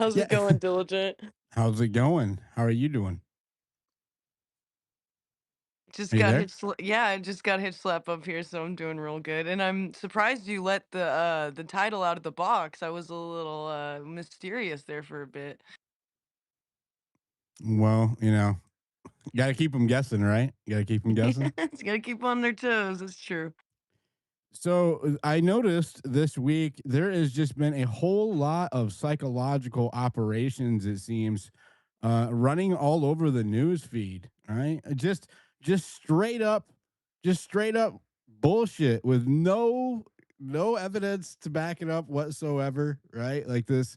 How's Yeah. it going, Diligent? How's it going? How are you doing? Just Are you got there? hit yeah, I just got hit slap up here, so I'm doing real good. And I'm surprised you let the title out of the box. I was a little mysterious there for a bit. Well, you got to keep them guessing, right? You got to keep them guessing. It's gotta keep on their toes, it's true. So I noticed this week there has just been a whole lot of psychological operations, it seems, running all over the news feed. Right? Just straight up, just straight up bullshit with no evidence to back it up whatsoever. Right? Like this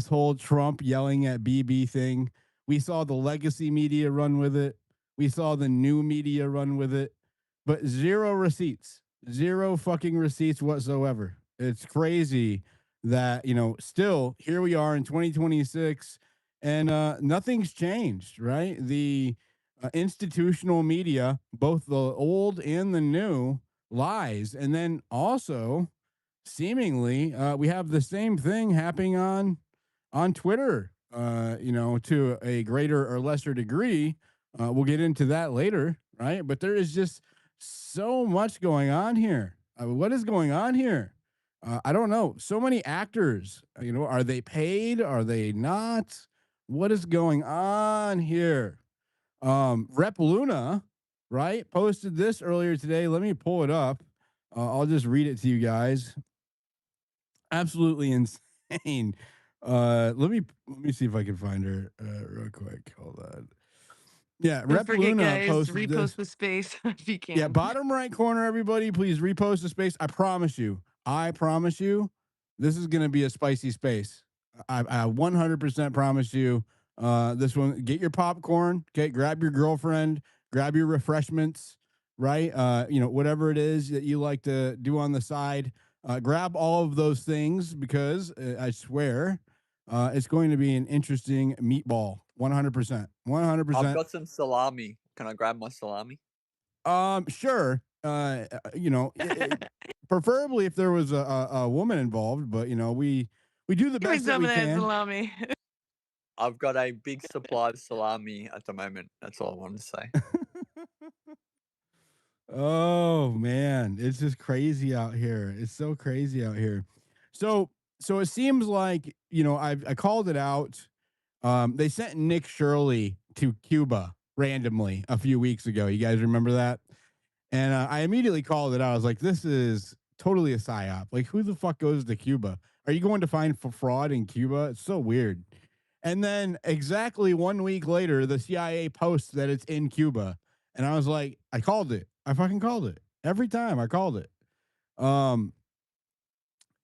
whole Trump yelling at Bibi thing. We saw the legacy media run with it. We saw the new media run with it, but zero receipts, zero fucking receipts whatsoever. It's crazy that, still here we are in 2026 and nothing's changed, right? The institutional media, both the old and the new, lies. And then also, seemingly, we have the same thing happening on Twitter, to a greater or lesser degree. We'll get into that later, right? But there is just so much going on here. What is going on here? I don't know. So many actors, are they paid? Are they not? What is going on here? Rep Luna, right, posted this earlier today. Let me pull it up. I'll just read it to you guys. Absolutely insane. Let me see if I can find her real quick. Hold on. Yeah, Don't Rep forget, Luna guys, posted repost this. the space if you Yeah, can. bottom right corner, everybody, please repost the space. I promise you. I promise you, this is going to be a spicy space. I 100% promise you. This one, get your popcorn. Okay, grab your girlfriend, grab your refreshments. Right, whatever it is that you like to do on the side. Grab all of those things because I swear, it's going to be an interesting meatball. 100%. I've 100%. got some salami. Can I grab my salami? Sure. Preferably if there was a woman involved, but we do the Give me best that some we of that can. salami. I've got a big supply of salami at the moment. That's all I wanted to say. Oh man, it's just crazy out here. It's so crazy out here. So so it seems like I called it out. They sent Nick Shirley to Cuba randomly a few weeks ago. You guys remember that? And I immediately called it out. I was like, this is totally a psyop. Like, who the fuck goes to Cuba? Are you going to find for fraud in Cuba? It's so weird. And then exactly 1 week later, the CIA posts that it's in Cuba. And I was like, I called it. I fucking called it. Every time I called it. Um,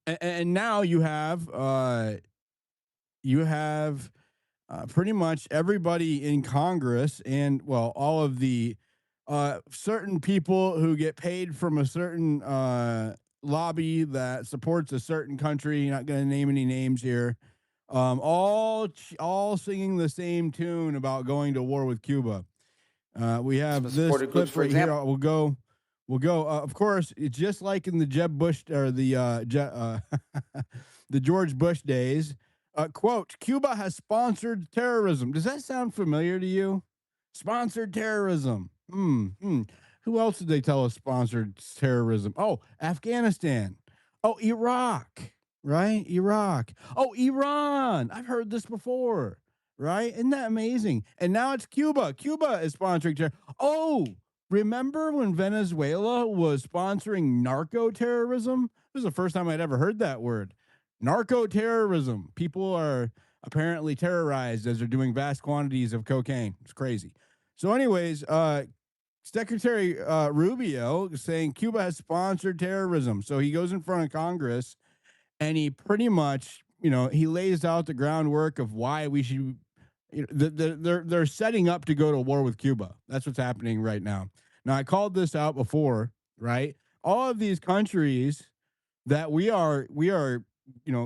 and now you have pretty much everybody in Congress and, well, all of the certain people who get paid from a certain lobby that supports a certain country. Not going to name any names here. All singing the same tune about going to war with Cuba. We have this Supported groups, clip for right here. example. We'll go. Of course, it's just like in the Jeb Bush or the George Bush days. Quote: Cuba has sponsored terrorism. Does that sound familiar to you? Sponsored terrorism. Who else did they tell us sponsored terrorism? Oh, Afghanistan. Oh, Iraq. Right, Iraq. Oh, Iran. I've heard this before. Right? Isn't that amazing? And now it's Cuba. Cuba is sponsoring terror. Oh, remember when Venezuela was sponsoring narco terrorism? This is the first time I'd ever heard that word. Narco terrorism. People are apparently terrorized as they're doing vast quantities of cocaine. It's crazy. So, anyways, Secretary Rubio saying Cuba has sponsored terrorism. So he goes in front of Congress and he pretty much, he lays out the groundwork of why we should. They're setting up to go to war with Cuba. That's what's happening right now. Now I called this out before, right? All of these countries that we are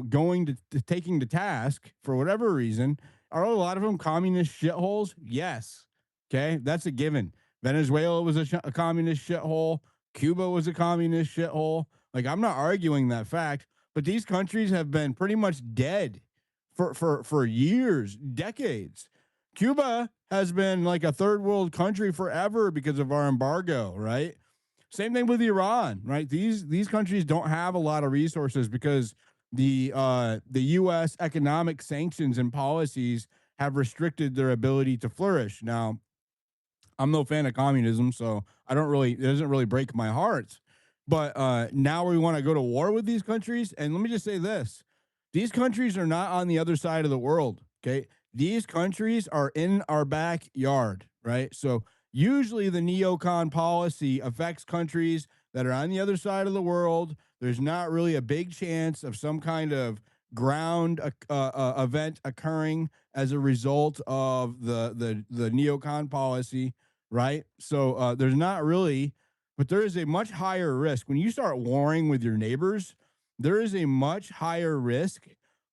going to taking to task for whatever reason, are a lot of them communist shitholes? Yes. Okay, that's a given. Venezuela was a communist shithole. Cuba was a communist shithole. Like, I'm not arguing that fact, but these countries have been pretty much dead for years, decades. Cuba has been like a third world country forever because of our embargo, right? Same thing with Iran, right? These countries don't have a lot of resources because the U.S. economic sanctions and policies have restricted their ability to flourish. Now, I'm no fan of communism, so I don't really, it doesn't really break my heart. But now we want to go to war with these countries. And let me just say this: these countries are not on the other side of the world. Okay. These countries are in our backyard, right? So usually the neocon policy affects countries that are on the other side of the world. There's not really a big chance of some kind of ground event occurring as a result of the neocon policy, right? So there's not really, but there is a much higher risk when you start warring with your neighbors. There is a much higher risk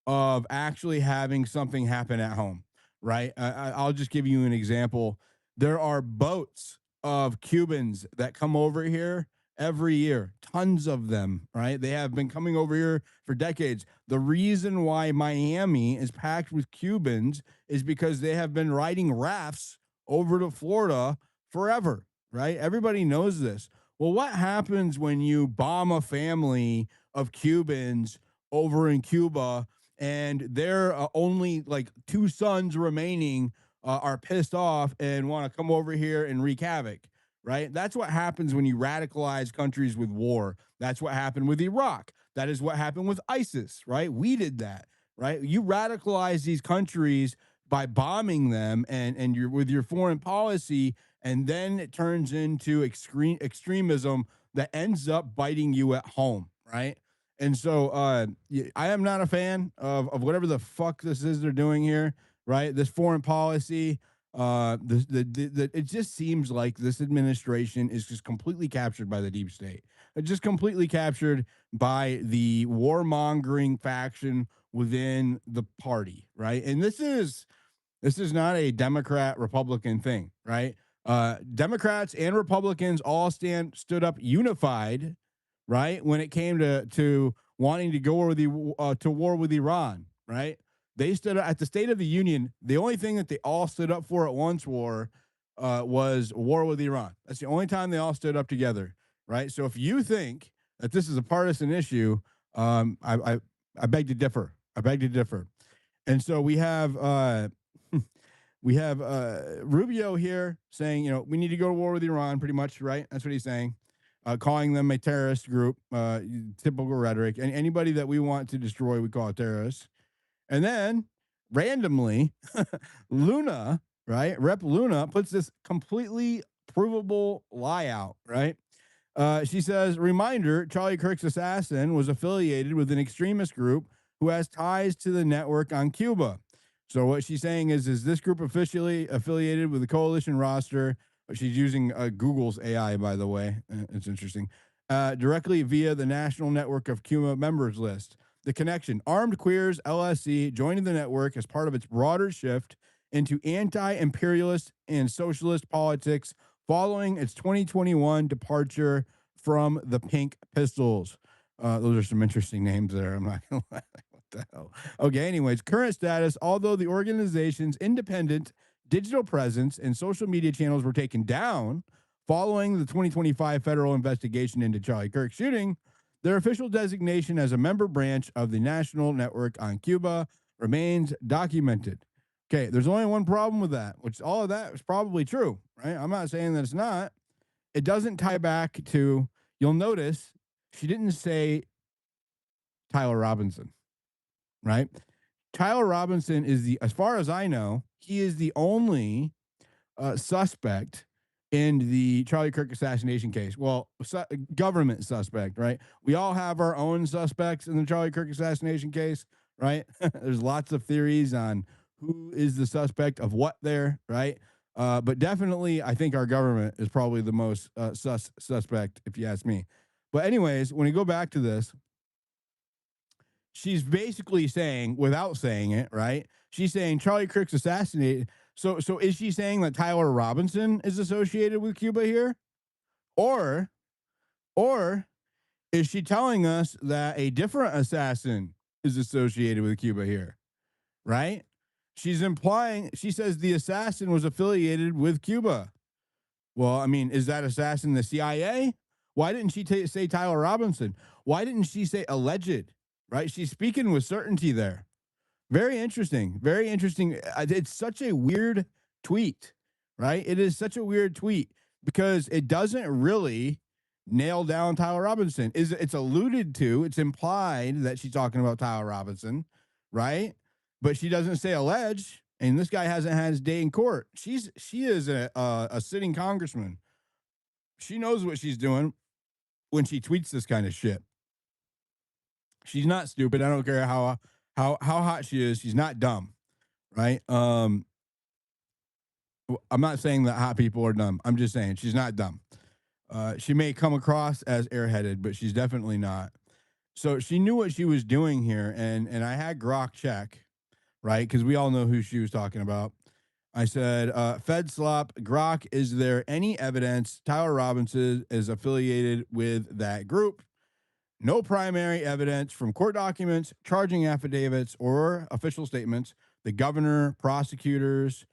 of actually having something happen at home, right? I'll just give you an example. There are boats of Cubans that come over here every year, tons of them, right? They have been coming over here for decades. The reason why Miami is packed with Cubans is because they have been riding rafts over to Florida forever, right? Everybody knows this. Well, what happens when you bomb a family of Cubans over in Cuba and their only like two sons remaining are pissed off and want to come over here and wreak havoc, right? That's what happens when you radicalize countries with war. That's what happened with Iraq. That is what happened with ISIS, right? We did that, right? You radicalize these countries by bombing them and you're with your foreign policy, and then it turns into extremism that ends up biting you at home, right? And so I am not a fan of whatever the fuck this is they're doing here, right? This foreign policy, it just seems like this administration is just completely captured by the deep state. It's just completely captured by the warmongering faction within the party, right? And this is not a Democrat Republican thing, right? Democrats and Republicans all stood up unified, right? When it came to wanting to go over to war with Iran, right? They stood up at the State of the Union. The only thing that they all stood up for at once was war with Iran. That's the only time they all stood up together, right? So if you think that this is a partisan issue, I beg to differ. I beg to differ. And so we have Rubio here saying, we need to go to war with Iran, pretty much, right? That's what he's saying, calling them a terrorist group, typical rhetoric. And anybody that we want to destroy, we call it terrorists. And then randomly, Luna, right? Rep Luna puts this completely provable lie out, right? She says, reminder, Charlie Kirk's assassin was affiliated with an extremist group who has ties to the network on Cuba. So what she's saying is this group officially affiliated with the coalition roster? She's using Google's AI, by the way. It's interesting. Directly via the National Network of Cuba members list. The connection, Armed Queers LSC joining the network as part of its broader shift into anti-imperialist and socialist politics following its 2021 departure from the Pink Pistols. Those are some interesting names there. I'm not going to lie. What the hell? Okay, anyways, current status. Although the organization's independent digital presence and social media channels were taken down following the 2025 federal investigation into Charlie Kirk shooting, their official designation as a member branch of the National Network on Cuba remains documented. Okay, there's only one problem with that, which all of that is probably true, right? I'm not saying that it's not. It doesn't tie back to, you'll notice she didn't say Tyler Robinson, right? Tyler Robinson is as far as I know, he is the only suspect in the Charlie Kirk assassination case. Well, government suspect, right? We all have our own suspects in the Charlie Kirk assassination case, right? There's lots of theories on who is the suspect of what there, right? But definitely, I think our government is probably the most suspect, if you ask me. But anyways, when you go back to this, she's basically saying, without saying it, right? She's saying Charlie Kirk's assassinated. So is she saying that Tyler Robinson is associated with Cuba here? Or or is she telling us that a different assassin is associated with Cuba here? right? She's implying, she says the assassin was affiliated with Cuba. Well, I mean, is that assassin the CIA? Why didn't she say Tyler Robinson? Why didn't she say alleged? Right? She's speaking with certainty there. Very interesting. Very interesting. It's such a weird tweet, right? It is such a weird tweet because it doesn't really nail down Tyler Robinson. It's alluded to, it's implied that she's talking about Tyler Robinson, right? But she doesn't say allege, and this guy hasn't had his day in court. She is a sitting congressman. She knows what she's doing when she tweets this kind of shit. She's not stupid. I don't care how hot she is. She's not dumb, right? I'm not saying that hot people are dumb. I'm just saying she's not dumb. She may come across as airheaded, but she's definitely not. So she knew what she was doing here, and I had Grok check, right? Because we all know who she was talking about. I said, Fed slop, Grok, is there any evidence Tyler Robinson is affiliated with that group? No primary evidence from court documents, charging affidavits, or official statements. The governor, prosecutors,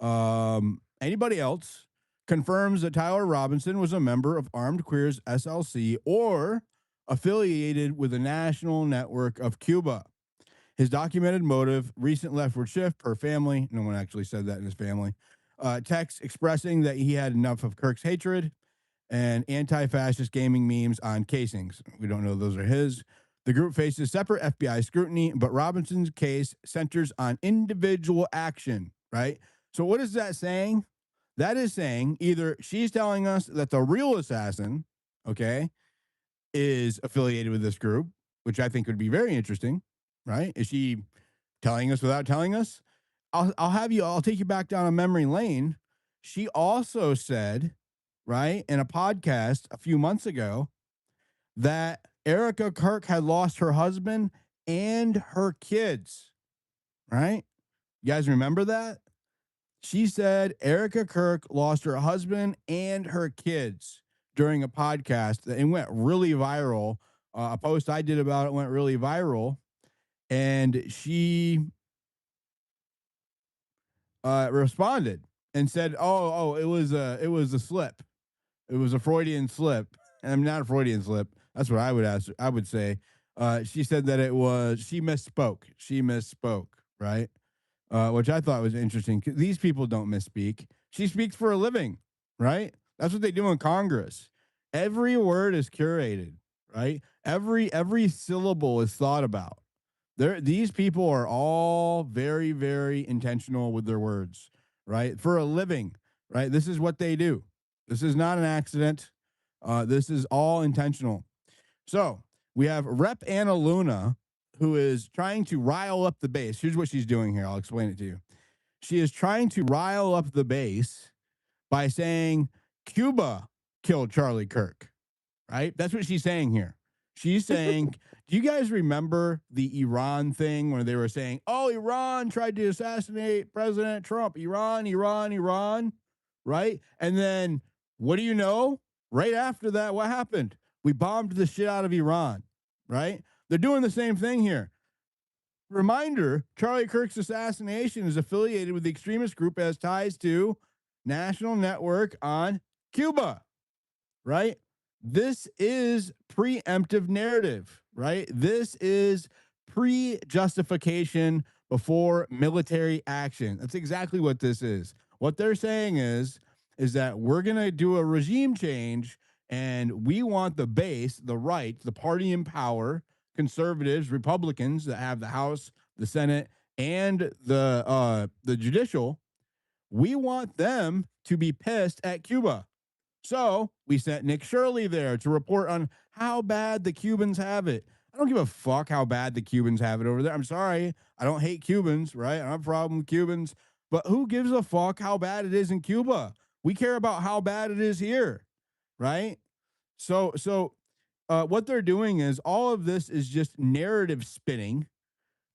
anybody else confirms that Tyler Robinson was a member of Armed Queers SLC or affiliated with the national network of Cuba. His documented motive, recent leftward shift per family. No one actually said that in his family. Text expressing that he had enough of Kirk's hatred and anti-fascist gaming memes on casings. We don't know those are his. The group faces separate FBI scrutiny, but Robinson's case centers on individual action, right? So what is that saying? That is saying either she's telling us that the real assassin, okay, is affiliated with this group, which I think would be very interesting, right? Is she telling us without telling us? I'll take you back down a memory lane. She also said, right, in a podcast a few months ago that Erica Kirk had lost her husband and her kids, right? You guys remember that? She said Erica Kirk lost her husband and her kids during a podcast that it went really viral. A post I did about it went really viral, and she responded and said, "Oh, it was a slip. It was a Freudian slip." And I'm not a Freudian slip. That's what I would ask. I would say. She said that she misspoke. She misspoke, right? Which I thought was interesting. These people don't misspeak. She speaks for a living, right? That's what they do in Congress. Every word is curated, right? Every syllable is thought about. These people are all very, very intentional with their words, right? For a living, right? This is what they do. This is not an accident. This is all intentional. So we have Rep Anna Luna, who is trying to rile up the base. Here's what she's doing here. I'll explain it to you. She is trying to rile up the base by saying Cuba killed Charlie Kirk, right? That's what she's saying here. She's saying, do you guys remember the Iran thing where they were saying, oh, Iran tried to assassinate President Trump, Iran, right? And then what do you know? Right after that, what happened? We bombed the shit out of Iran, right? They're doing the same thing here. Reminder, Charlie Kirk's assassination is affiliated with the extremist group as ties to National Network on Cuba, right? This is preemptive narrative, right? This is pre-justification before military action. That's exactly what this is. What they're saying is that we're going to do a regime change and we want the base, the right, the party in power, conservatives, Republicans that have the House, the Senate, and the judicial. We want them to be pissed at Cuba. So we sent Nick Shirley there to report on how bad the Cubans have it. I don't give a fuck how bad the Cubans have it over there. I'm sorry. I don't hate Cubans, right? I don't have a problem with Cubans. But who gives a fuck how bad it is in Cuba? We care about how bad it is here, right? So what they're doing is all of this is just narrative spinning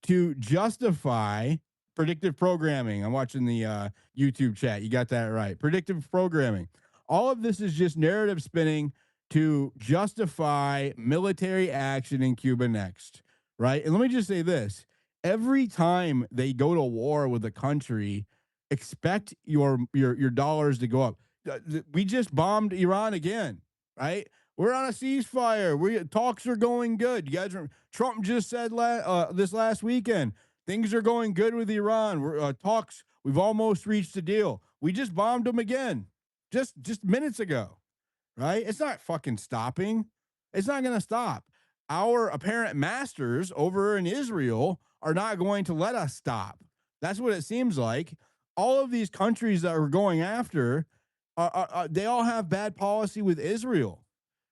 to justify predictive programming. I'm watching the YouTube chat. You got that right. Predictive programming. All of this is just narrative spinning to justify military action in Cuba next, right? And let me just say this. every time they go to war with a country, expect your dollars to go up. We just bombed Iran again, right? We're on a ceasefire. We talks are going good. You guys, Trump just said this last weekend things are going good with Iran. We're talks. We've almost reached a deal. We just bombed them again, just minutes ago, right? It's not fucking stopping. It's not going to stop. Our apparent masters over in Israel are not going to let us stop. That's what it seems like. All of these countries that we're going after, they all have bad policy with Israel,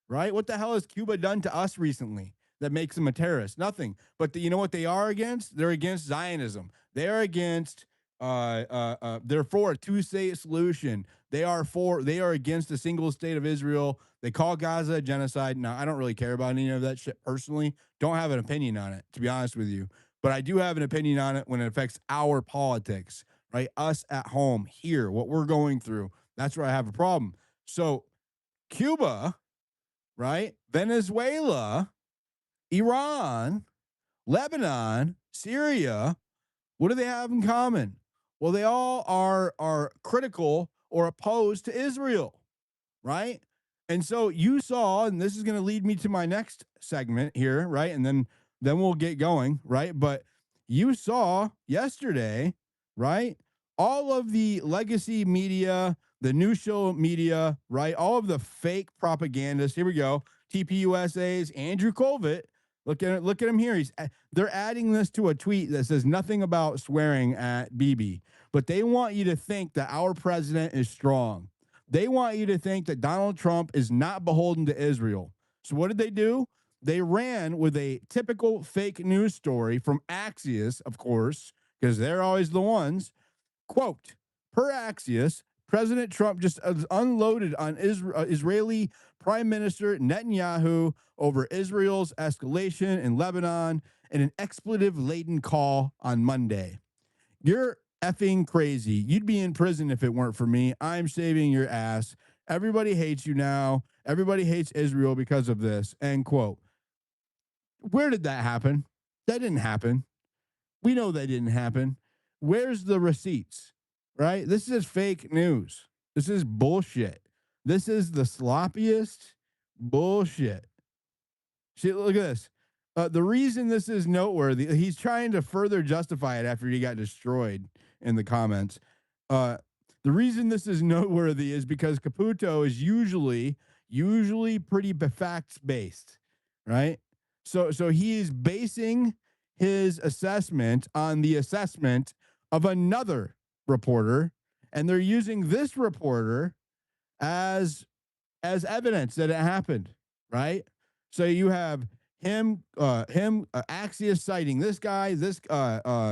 right? What the hell has Cuba done to us recently that makes them a terrorist? Nothing. But you know what they are against? They're against Zionism. They are against. They're for a two-state solution. They are against a single state of Israel. They call Gaza a genocide. Now, I don't really care about any of that shit personally. Don't have an opinion on it, to be honest with you. But I do have an opinion on it when it affects our politics, right? Us at home here, what we're going through. That's where I have a problem. So, Cuba, right? Venezuela, Iran, Lebanon, Syria, what do they have in common? Well, they all are critical or opposed to Israel, right? And so you saw, and this is going to lead me to my next segment here, right? And then we'll get going, right? But you saw yesterday, right? All of the legacy media, the new show media, right? All of the fake propagandists. Here we go. TPUSA's Andrew Colvett. Look at him here. They're adding this to a tweet that says nothing about swearing at Bibi, but they want you to think that our president is strong. They want you to think that Donald Trump is not beholden to Israel. So what did they do? They ran with a typical fake news story from Axios, of course, because they're always the ones. Quote, per Axios, President Trump just unloaded on Israeli Prime Minister Netanyahu over Israel's escalation in Lebanon in an expletive-laden call on Monday. You're effing crazy. You'd be in prison if it weren't for me. I'm saving your ass. Everybody hates you now. Everybody hates Israel because of this. End quote. Where did that happen? That didn't happen. We know that didn't happen. Where's the receipts? Right? This is fake news. This is bullshit. This is the sloppiest bullshit. See, look at this. The reason this is noteworthy, he's trying to further justify it after he got destroyed in the comments. The reason this is noteworthy is because Caputo is usually pretty facts based, right? So he's basing his assessment on the assessment of another reporter, and they're using this reporter as evidence that it happened, right? So you have him Axios citing this guy,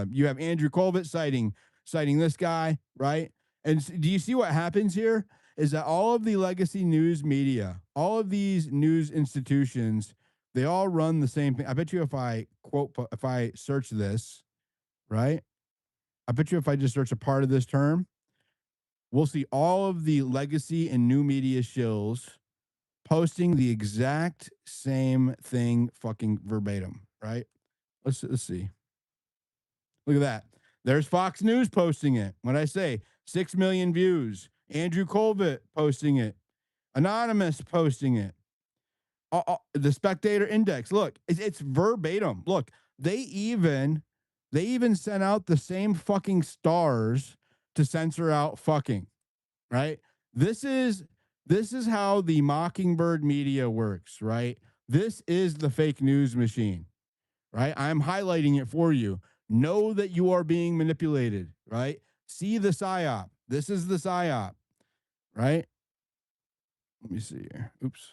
you have Andrew Colvett citing this guy, right? And do you see what happens here? Is that all of the legacy news media, all of these news institutions, they all run the same thing. I bet you if I search this, right? I bet you if I just search a part of this term, we'll see all of the legacy and new media shills posting the exact same thing fucking verbatim, right? Let's see. Look at that. There's Fox News posting it. When I say 6 million views, Andrew Colvett posting it, Anonymous posting it, the Spectator Index. Look, it's verbatim. Look, they even sent out the same fucking stars to censor out fucking, right? This is how the Mockingbird media works, right? This is the fake news machine, right? I'm highlighting it for you. Know that you are being manipulated, right? See the psyop. This is the psyop, right? Let me see here. Oops.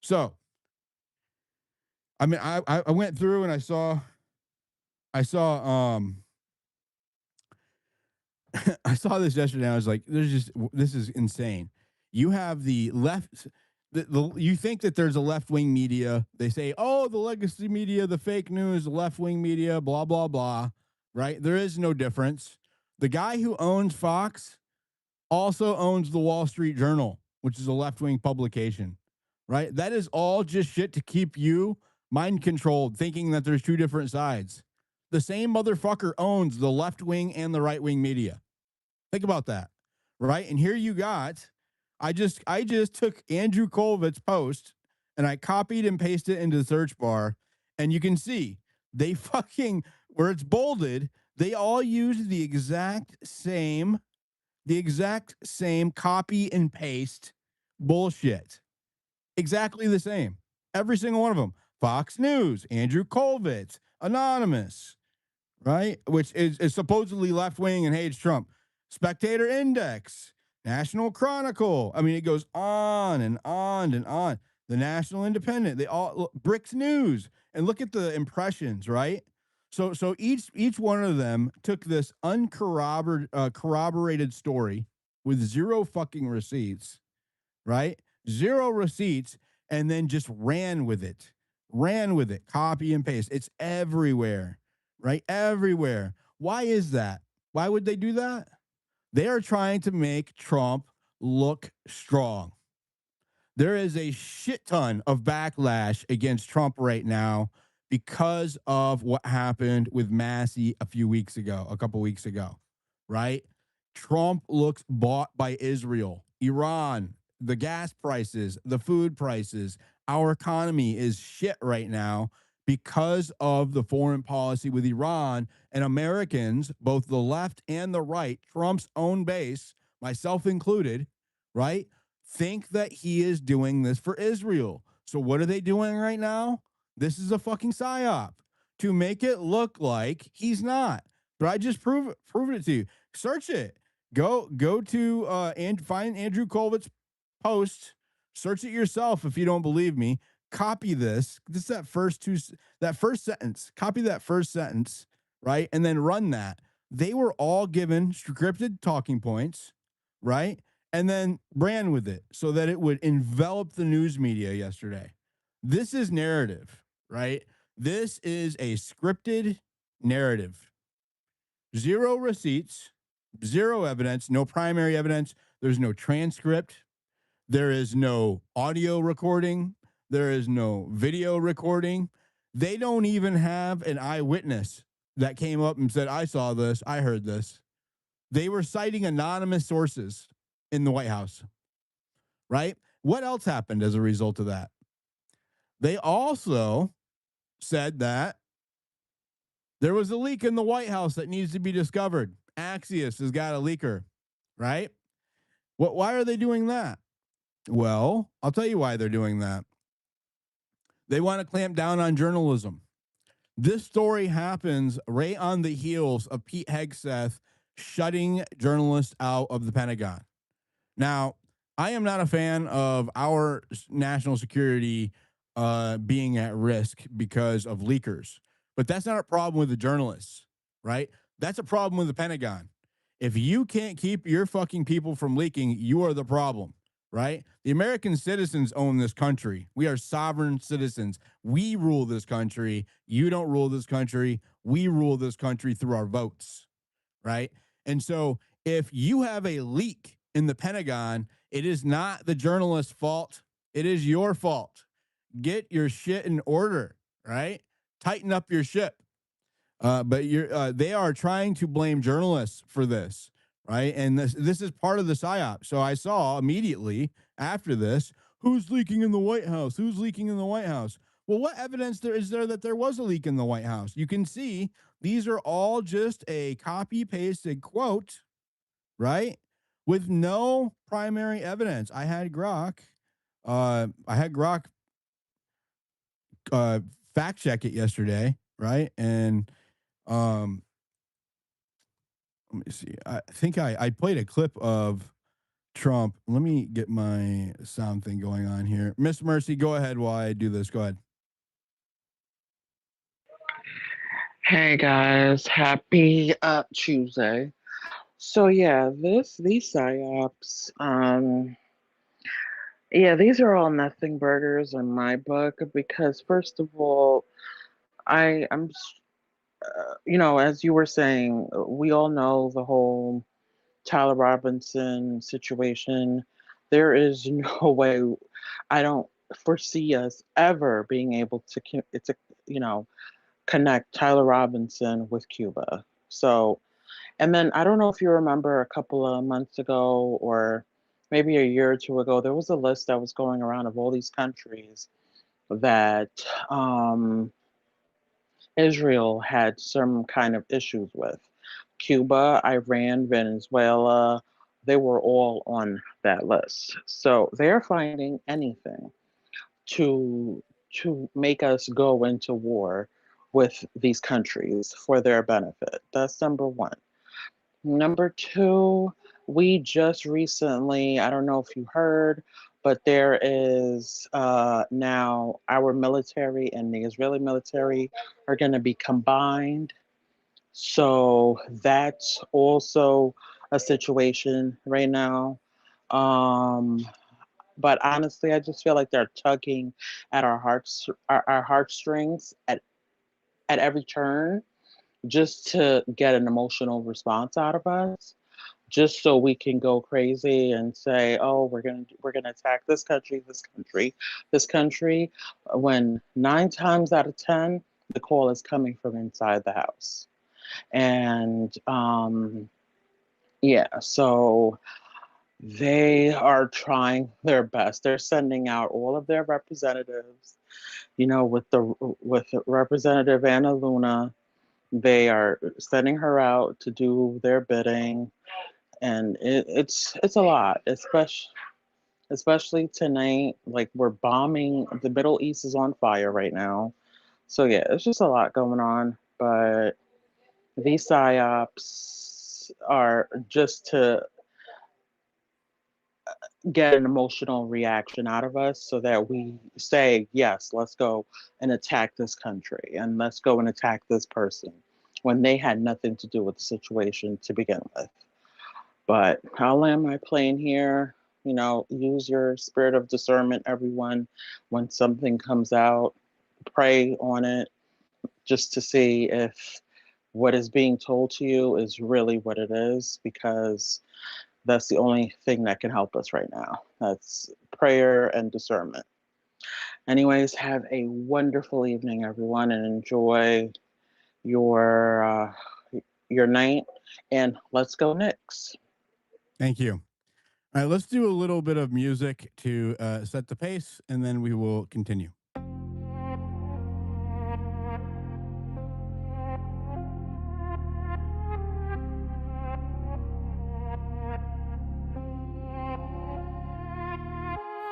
So, I mean, I went through and I saw I saw this yesterday. I was like, this is insane. You have the left, you think that there's a left wing media. They say, oh, the legacy media, the fake news, the left wing media, blah, blah, blah. Right? There is no difference. The guy who owns Fox also owns the Wall Street Journal, which is a left wing publication. Right? That is all just shit to keep you mind controlled, thinking that there's two different sides. The same motherfucker owns the left wing and the right wing media. Think about that, right? And here you got, I just took Andrew Kolvitz's post and I copied and pasted it into the search bar, and you can see they fucking, where it's bolded, they all use the exact same copy and paste bullshit. Exactly the same. Every single one of them. Fox News, Andrew Kolvitz, Anonymous, right? Which is supposedly left wing and hates Trump. Spectator Index, National Chronicle. I mean, it goes on and on and on. The National Independent. They all Bricks News, and look at the impressions, right? So each one of them took this corroborated story with zero fucking receipts, right? Zero receipts, and then just ran with it. Ran with it. Copy and paste. It's everywhere, right? Everywhere. Why is that? Why would they do that? They are trying to make Trump look strong. There is a shit ton of backlash against Trump right now because of what happened with Massey a couple weeks ago, right? Trump looks bought by Israel, Iran, the gas prices, the food prices. Our economy is shit right now because of the foreign policy with Iran, and Americans, both the left and the right, Trump's own base, myself included, right, think that he is doing this for Israel. So what are they doing right now? This is a fucking psyop to make it look like he's not. But I just proved it to you. Search it. Go to and find Andrew Kolvitz's post. Search it yourself if you don't believe me. Copy this. That first sentence. Copy that first sentence, right? And then run that. They were all given scripted talking points, right? And then ran with it so that it would envelop the news media yesterday. This is narrative, right? This is a scripted narrative. Zero receipts, zero evidence, no primary evidence. There's no transcript. There is no audio recording. There is no video recording. They don't even have an eyewitness that came up and said, I saw this, I heard this. They were citing anonymous sources in the White House, right? What else happened as a result of that? They also said that there was a leak in the White House that needs to be discovered. Axios has got a leaker, right? Why are they doing that? Well, I'll tell you why they're doing that. They want to clamp down on journalism. This story happens right on the heels of Pete Hegseth shutting journalists out of the Pentagon. Now, I am not a fan of our national security being at risk because of leakers, but that's not a problem with the journalists, right? That's a problem with the Pentagon. If you can't keep your fucking people from leaking, you are the problem, right? The American citizens own this country. We are sovereign citizens. We rule this country. You don't rule this country. We rule this country through our votes, right? And so if you have a leak in the Pentagon, it is not the journalist's fault. It is your fault. Get your shit in order, right? Tighten up your ship. But they are trying to blame journalists for this, right? And this is part of the psyop. So I saw immediately after this, who's leaking in the White House? Who's leaking in the White House? Well, what evidence is there that there was a leak in the White House? You can see these are all just a copy pasted quote, right? With no primary evidence. I had Grok fact check it yesterday, right? And let me see. I think I played a clip of Trump. Let me get my sound thing going on here. Miss Mercy, go ahead while I do this. Go ahead. Hey guys, happy Tuesday. So yeah, these psyops, yeah, these are all nothing burgers in my book because first of all, I'm as you were saying, we all know the whole Tyler Robinson situation. There is no way. I don't. foresee us ever being able to you know connect Tyler Robinson with Cuba. So, and then I don't know if you remember a couple of months ago or maybe a year or two ago, there was a list that was going around of all these countries that um, Israel had some kind of issues with. Cuba, Iran, Venezuela, they were all on that list. So they're finding anything to make us go into war with these countries for their benefit. That's number one. Number two, we just recently, I don't know if you heard, but there is now our military and the Israeli military are going to be combined. So that's also a situation right now. Um, but honestly, I just feel like they're tugging at our heartstrings at every turn, just to get an emotional response out of us, just so we can go crazy and say, "Oh, we're gonna attack this country," when 9 times out of 10 the call is coming from inside the house. And yeah, so they are trying their best. They're sending out all of their representatives, with Representative Anna Luna. They are sending her out to do their bidding, and it's a lot, especially tonight. Like, we're bombing. The Middle East is on fire right now. So yeah, it's just a lot going on. But these psyops are just to get an emotional reaction out of us so that we say, yes, let's go and attack this country and let's go and attack this person when they had nothing to do with the situation to begin with. But I'll land my plane here. Use your spirit of discernment, everyone. When something comes out, pray on it just to see if what is being told to you is really what it is, because that's the only thing that can help us right now. That's prayer and discernment. Anyways, have a wonderful evening, everyone, and enjoy your your night. And let's go Knicks. Thank you. All right, let's do a little bit of music to set the pace, and then we will continue.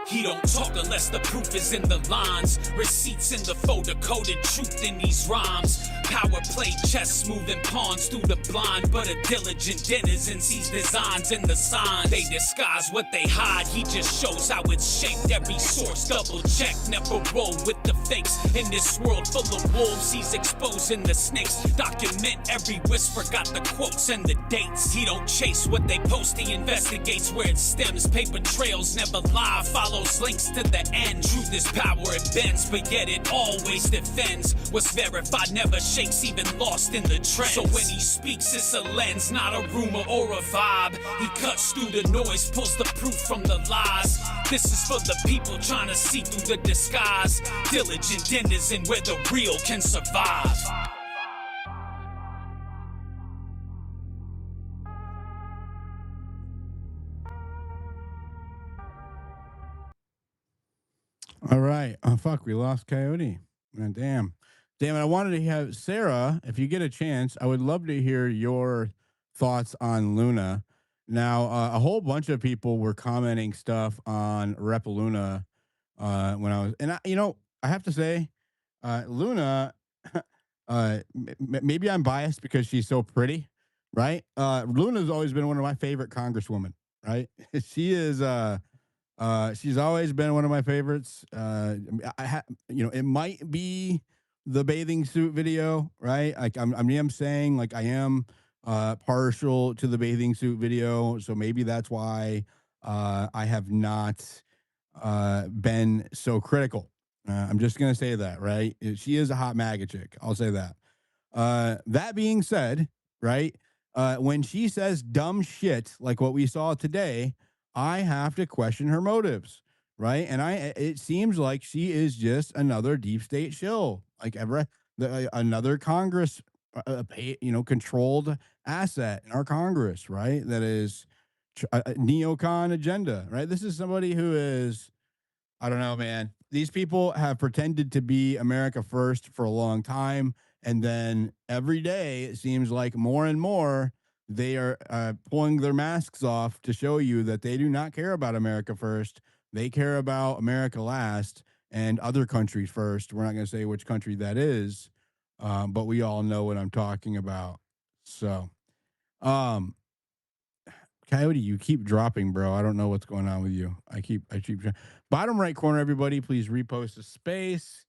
He don't talk unless the proof is in the lines. Receipts in the folder, coded truth in these rhymes. Power play chess, moving pawns through the blind. But a diligent denizen sees designs in the signs. They disguise what they hide, he just shows how it's shaped. Every source double check, never roll with the fakes. In this world full of wolves, he's exposing the snakes. Document every whisper, got the quotes and the dates. He don't chase what they post, he investigates where it stems. Paper trails never lie, follows links to the end. Truth is power, it bends, but yet it always defends. What's verified never shakes, even lost in the trends. So when he speaks, it's a lens, not a rumor or a vibe. He cuts through the noise, pulls the proof from the lies. This is for the people trying to see through the disguise. Diligent denizen where the real can survive. All right. Oh, fuck. We lost Coyote. Damn. Damn it. I wanted to have Sarah, if you get a chance, I would love to hear your thoughts on Luna. Now, a whole bunch of people were commenting stuff on Rep Luna when I was, and I have to say, Luna, maybe I'm biased because she's so pretty, right? Luna's always been one of my favorite congresswomen, right? She is, she's always been one of my favorites. It might be the bathing suit video, right? Like I'm saying, like I am partial to the bathing suit video, so maybe that's why I have not been so critical. I'm just gonna say that, right? She is a hot MAGA chick. I'll say that. That being said, right? When she says dumb shit like what we saw today, I have to question her motives. right? And it seems like she is just another deep state shill, like another Congress, controlled asset in our Congress, right? That is a neocon agenda, right? This is somebody who is, I don't know, man. These people have pretended to be America first for a long time. And then every day, it seems like more and more, they are pulling their masks off to show you that they do not care about America first. They care about America last and other countries first. We're not going to say which country that is, but we all know what I'm talking about. So, um, Coyote, you keep dropping, bro. I don't know what's going on with you. I keep bottom right corner, everybody. Please repost a space.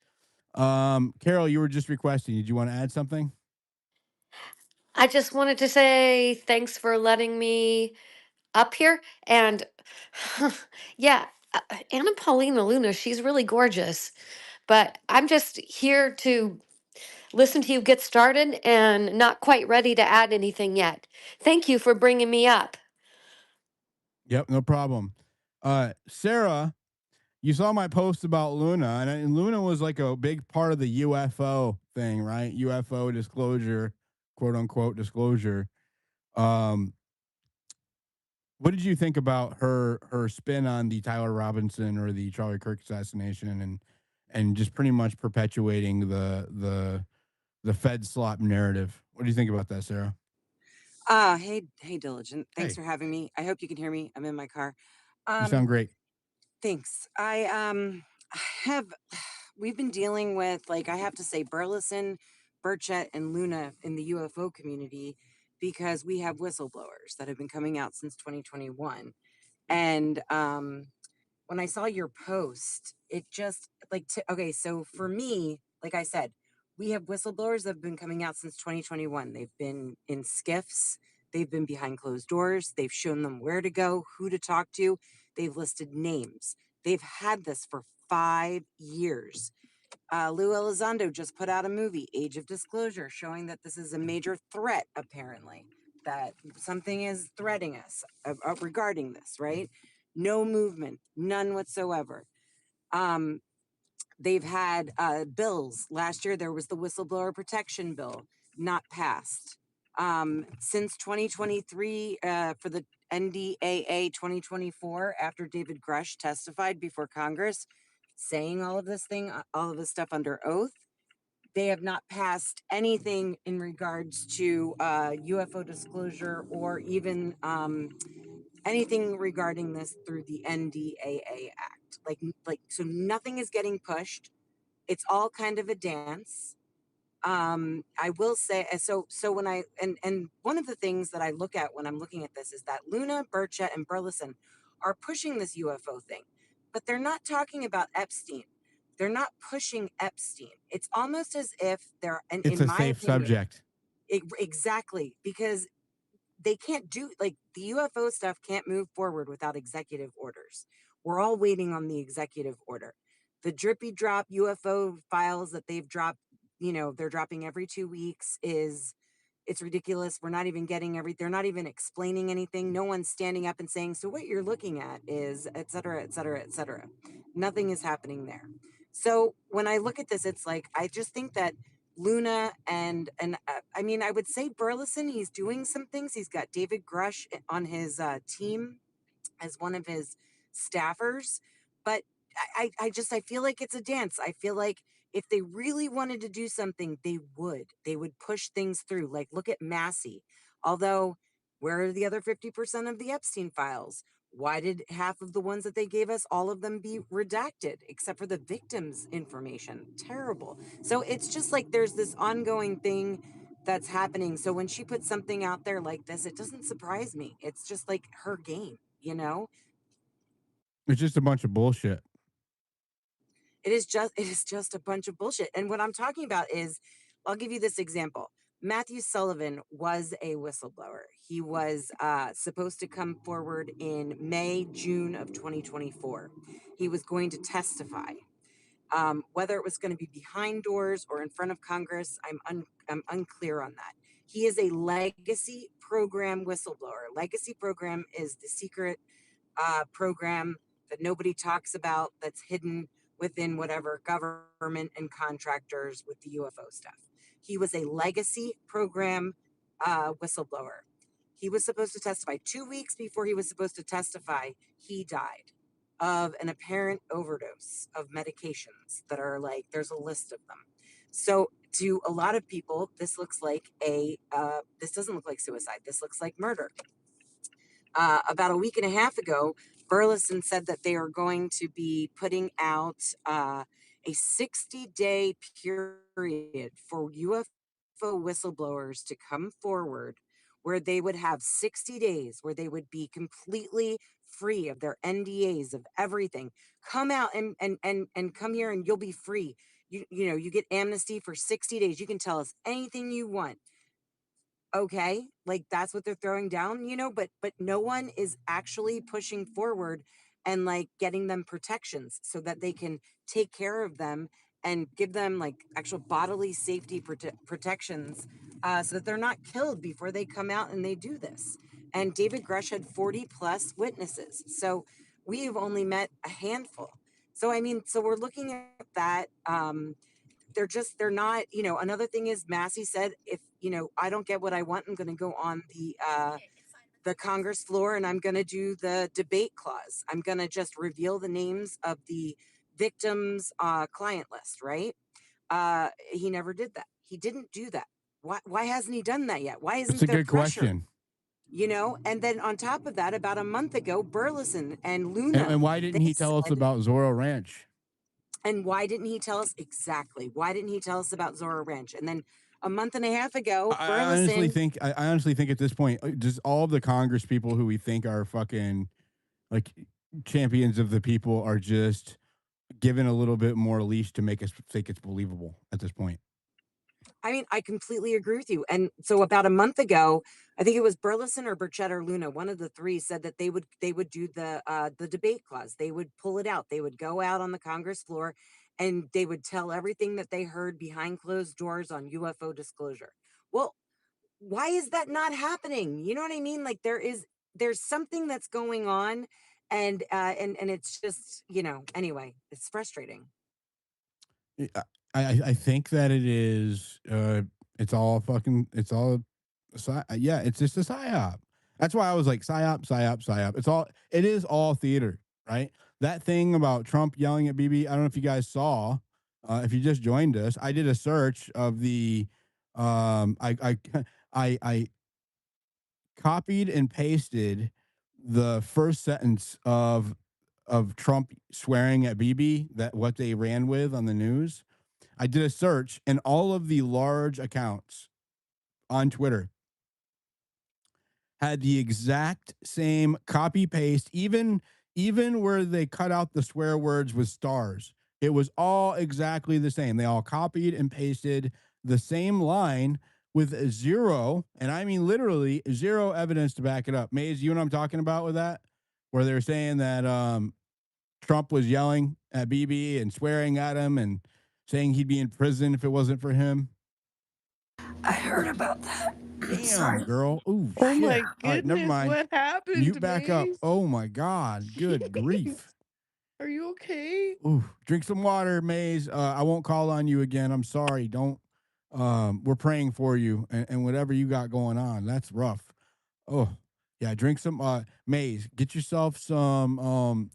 Carol, you were just requesting. Did you want to add something? I just wanted to say thanks for letting me up here. And yeah, Anna Paulina Luna, she's really gorgeous. But I'm just here to listen to you get started and not quite ready to add anything yet. Thank you for bringing me up. Yep, no problem. Sarah, you saw my post about Luna, and Luna was like a big part of the UFO thing, right? UFO disclosure, quote unquote disclosure. Um, what did you think about her spin on the Tyler Robinson or the Charlie Kirk assassination, and just pretty much perpetuating the Fed slop narrative? What do you think about that, Sarah? Hey, Diligent. Thanks Hey, for having me. I hope you can hear me. I'm in my car. you sound Um, great. thanks. Have we've been dealing with, like, I have to say, Burleson, Burchett, and Luna in the UFO community because we have whistleblowers that have been coming out since 2021. And when I saw your post, it just like okay, so for me, like I said, we have whistleblowers that have been coming out since 2021. They've been in skiffs, they've been behind closed doors, they've shown them where to go, who to talk to, they've listed names. They've had this for 5 years. Lou Elizondo just put out a movie, Age of Disclosure, showing that this is a major threat, apparently, that something is threatening us regarding this, right? No movement, none whatsoever. Um, they've had bills. Last year, there was the whistleblower protection bill, not passed. Since 2023, for the NDAA 2024, after David Grush testified before Congress, saying all of this stuff under oath, they have not passed anything in regards to UFO disclosure or even anything regarding this through the NDAA Act. So nothing is getting pushed. It's all kind of a dance. I will say, so when and one of the things that I look at when I'm looking at this is that Luna, Burchett, and Burleson are pushing this UFO thing, but they're not talking about Epstein. They're not pushing Epstein. It's almost as if they're, and It's in a my safe opinion, subject. exactly, because they can't do, like, the UFO stuff can't move forward without executive orders. We're all waiting on the executive order. The drippy drop UFO files that they've dropped, they're dropping every 2 weeks, it's ridiculous. We're not even getting they're not even explaining anything. No one's standing up and saying, so what you're looking at is, et cetera, et cetera, et cetera. Nothing is happening there. So when I look at this, it's like, I just think that Luna and I mean, I would say Burleson, he's doing some things. He's got David Grush on his team as one of his staffers, but I feel like it's a dance. I feel like if they really wanted to do something, they would push things through. Like, look at Massey. Although, where are the other 50% of the Epstein files? Why did half of the ones that they gave us, all of them, be redacted except for the victims' information? Terrible. So it's just like there's this ongoing thing that's happening. So when she puts something out there like this, it doesn't surprise me. It's just like her game, you know? It's just a bunch of bullshit. It is just a bunch of bullshit. And what I'm talking about is, I'll give you this example. Matthew Sullivan was a whistleblower. He was supposed to come forward in May, June of 2024. He was going to testify. Whether it was going to be behind doors or in front of Congress, I'm unclear on that. He is a legacy program whistleblower. Legacy program is the secret program that nobody talks about, that's hidden within whatever government and contractors with the UFO stuff. He was a legacy program whistleblower. He was supposed to testify 2 weeks before he was supposed to testify. He died of an apparent overdose of medications that are like, there's a list of them. So to a lot of people, this looks like this doesn't look like suicide. This looks like murder. About a week and a half ago, Burleson said that they are going to be putting out a 60-day period for UFO whistleblowers to come forward, where they would have 60 days where they would be completely free of their NDAs, of everything. Come out and come here and you'll be free. You get amnesty for 60 days. You can tell us anything you want. Okay, like that's what they're throwing down, but no one is actually pushing forward and like getting them protections so that they can take care of them and give them like actual bodily safety protections, so that they're not killed before they come out and they do this. And David Grush had 40 plus witnesses, so we've only met a handful. So I mean, so we're looking at that. They're not, another thing is Massey said, if, I don't get what I want, I'm going to go on the Congress floor and I'm going to do the debate clause. I'm going to just reveal the names of the victims' client list, right? He never did that. He didn't do that. Why hasn't he done that yet? Why That's isn't a there good pressure? question. And then on top of that, about a month ago, Burleson and Luna. And why didn't he tell us about Zorro Ranch? And why didn't he tell us exactly? Why didn't he tell us about Zorro Ranch? And then a month and a half ago, I honestly think at this point, just all of the Congress people who we think are fucking like champions of the people are just given a little bit more leash to make us think it's believable at this point. I mean, I completely agree with you. And so about a month ago, I think it was Burleson or Burchett or Luna, one of the three, said that they would do the debate clause. They would pull it out. They would go out on the Congress floor and they would tell everything that they heard behind closed doors on UFO disclosure. Well, why is that not happening? You know what I mean? Like there's something that's going on, and it's just, anyway, it's frustrating. I think that it is it's all yeah, it's just a psyop. That's why I was like psyop. It is all theater, right? That thing about Trump yelling at Bibi, I don't know if you guys saw, if you just joined us, I did a search of the I copied and pasted the first sentence of Trump swearing at Bibi, that what they ran with on the news. I did a search, and all of the large accounts on Twitter had the exact same copy paste, even where they cut out the swear words with stars. It was all exactly the same. They all copied and pasted the same line with zero, and I mean literally zero evidence to back it up. Maze, you know what I'm talking about with that? Where they're saying that Trump was yelling at Bibi and swearing at him and saying he'd be in prison if it wasn't for him. I heard about that. Damn, girl. Ooh, Oh shit. my All right, never goodness, mind. what happened? Mute back up. Maze? Oh my God. Good grief. Are you okay? Ooh, drink some water, Maze. I won't call on you again. I'm sorry. Don't. We're praying for you and whatever you got going on. That's rough. Oh, yeah. Drink some. Maze, get yourself some.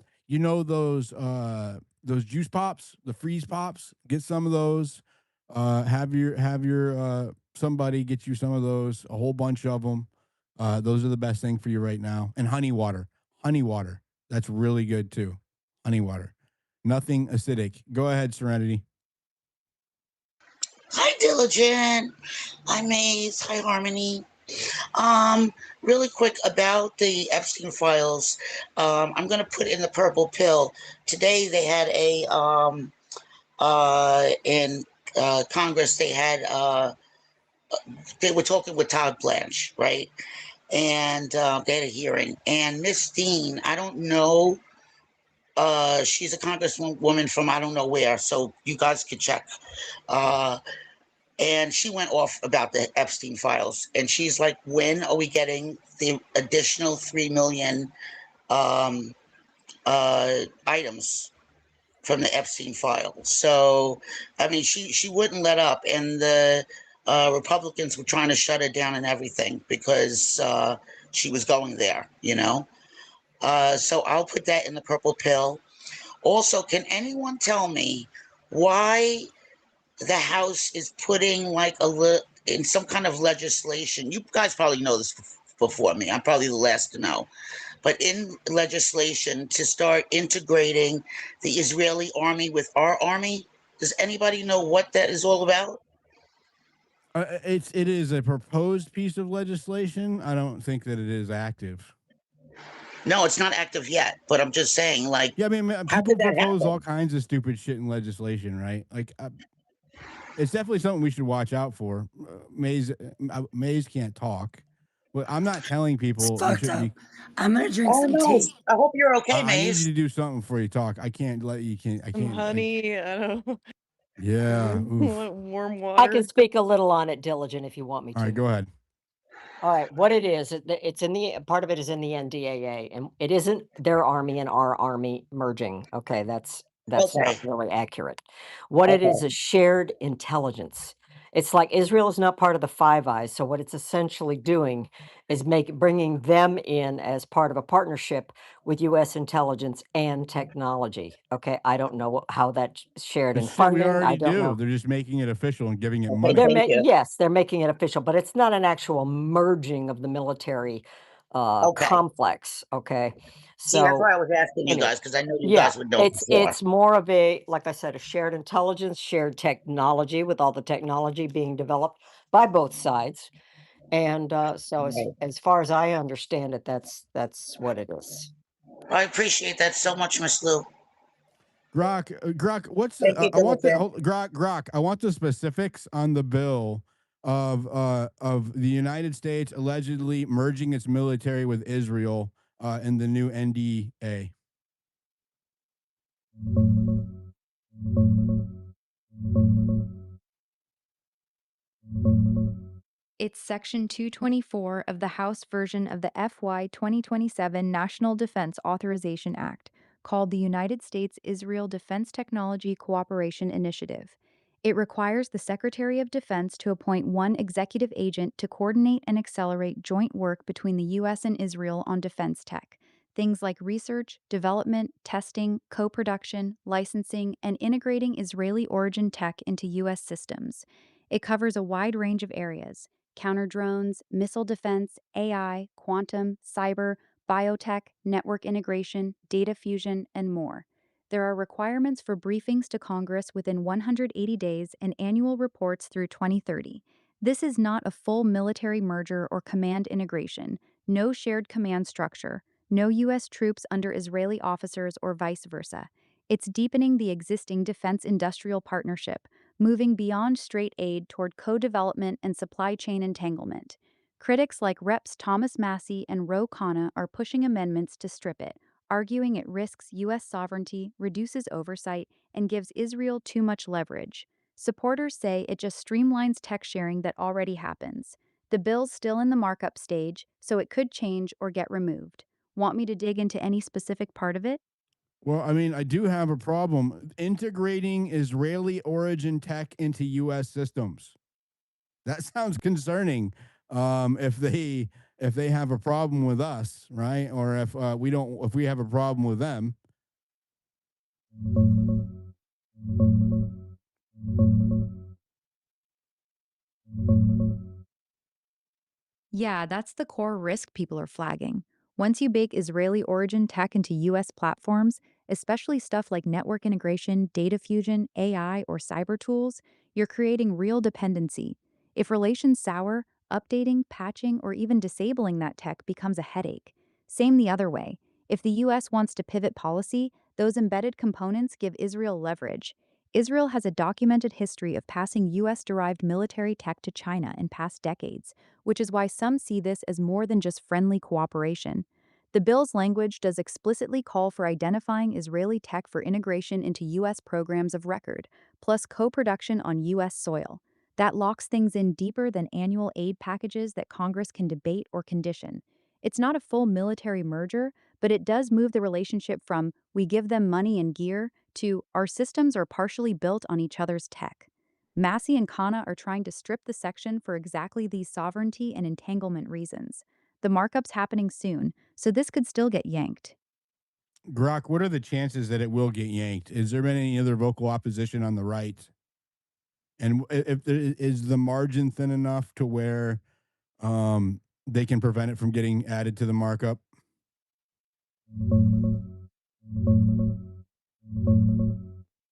Those juice pops, the freeze pops. Get some of those. Have your somebody get you some of those. A whole bunch of them. Those are the best thing for you right now. And honey water. Honey water. That's really good too. Honey water. Nothing acidic. Go ahead, Serenity. Hi, Diligent. Hi, Maze. Hi, Harmony. Really quick about the Epstein files. I'm going to put in the purple pill. Today they had in Congress, they were talking with Todd Blanche, right? And they had a hearing. And Miss Dean, I don't know, she's a congresswoman from I don't know where, so you guys can check. And she went off about the Epstein files. And she's like, when are we getting the additional 3 million items from the Epstein file. So, I mean, she wouldn't let up, and the Republicans were trying to shut her down and everything because she was going there, you know. So I'll put that in the purple pill. Also, can anyone tell me why the House is putting like in some kind of legislation? You guys probably know this before me. I'm probably the last to know. But in legislation to start integrating the Israeli army with our army. Does anybody know what that is all about? It is a proposed piece of legislation. I don't think that it is active. No, it's not active yet, but I'm just saying, like, Yeah, I mean, how people did that propose all happen? kinds of stupid shit in legislation, right? Like, it's definitely something we should watch out for. Maze can't talk, but I'm not telling It's people you fucked shouldn't up. be. I'm gonna drink Oh some no, tea. I hope you're okay, I need you Maze. to do something before you talk. I can't let you. Can't. I Some can't. honey, I don't know, Yeah. Oof. warm I can water. speak a little on it, Diligent, if you want me All right. to. Go ahead. All right, what it is, it's in the part of it is in the NDAA, and it isn't their army and our army merging. Okay, that's not Okay, really accurate. What it okay. is shared intelligence. It's like Israel is not part of the Five Eyes, so what it's essentially doing is bringing them in as part of a partnership with U.S. intelligence and technology. Okay, I don't know how that's shared in It's shit we funding. I already don't do. know. They're just making it official and giving it Okay, money. thank you. Yes, they're making it official, but it's not an actual merging of the military Okay. complex. Okay, See, that's so why I was asking you anyway, guys because I know you yeah, guys would know it's before. it's more of a, like I said, a shared intelligence, shared technology, with all the technology being developed by both sides. And so Right. as far as I understand it, that's what it is. I appreciate that so much, Miss Lou. Grok, what's Thank you, I want the Diligent. Grok, I want the specifics on the bill of the United States allegedly merging its military with Israel in the new NDA. It's Section 224 of the House version of the FY 2027 National Defense Authorization Act, called the United States Israel Defense Technology Cooperation Initiative. It requires the Secretary of Defense to appoint one executive agent to coordinate and accelerate joint work between the U.S. and Israel on defense tech. Things like research, development, testing, co production, licensing, and integrating Israeli origin tech into U.S. systems. It covers a wide range of areas: counter drones, missile defense, AI, quantum, cyber, biotech, network integration, data fusion, and more. There are requirements for briefings to Congress within 180 days and annual reports through 2030. This is not a full military merger or command integration, no shared command structure, no U.S. troops under Israeli officers or vice versa. It's deepening the existing defense industrial partnership, moving beyond straight aid toward co-development and supply chain entanglement. Critics like Reps Thomas Massey and Ro Khanna are pushing amendments to strip it, arguing it risks U.S. sovereignty, reduces oversight, and gives Israel too much leverage. Supporters say it just streamlines tech sharing that already happens. The bill's still in the markup stage, so it could change or get removed. Want me to dig into any specific part of it? Well, I mean, I do have a problem integrating Israeli origin tech into U.S. systems. That sounds concerning. If they have a problem with us, right, or if we don't, if we have a problem with them. Yeah, that's the core risk people are flagging. Once you bake Israeli origin tech into US platforms, especially stuff like network integration, data fusion, AI, or cyber tools, you're creating real dependency. If relations sour, updating, patching, or even disabling that tech becomes a headache. Same the other way. If the US wants to pivot policy, those embedded components give Israel leverage. Israel has a documented history of passing US derived military tech to China in past decades, which is why some see this as more than just friendly cooperation. The bill's language does explicitly call for identifying Israeli tech for integration into U.S. programs of record, plus co production on U.S. soil. That locks things in deeper than annual aid packages that Congress can debate or condition. It's not a full military merger, but it does move the relationship from we give them money and gear to our systems are partially built on each other's tech. Massey and Kana are trying to strip the section for exactly these sovereignty and entanglement reasons. The markup's happening soon, so this could still get yanked. Grok, what are the chances that it will get yanked? Is there been any other vocal opposition on the right? And if there is the margin thin enough to where they can prevent it from getting added to the markup?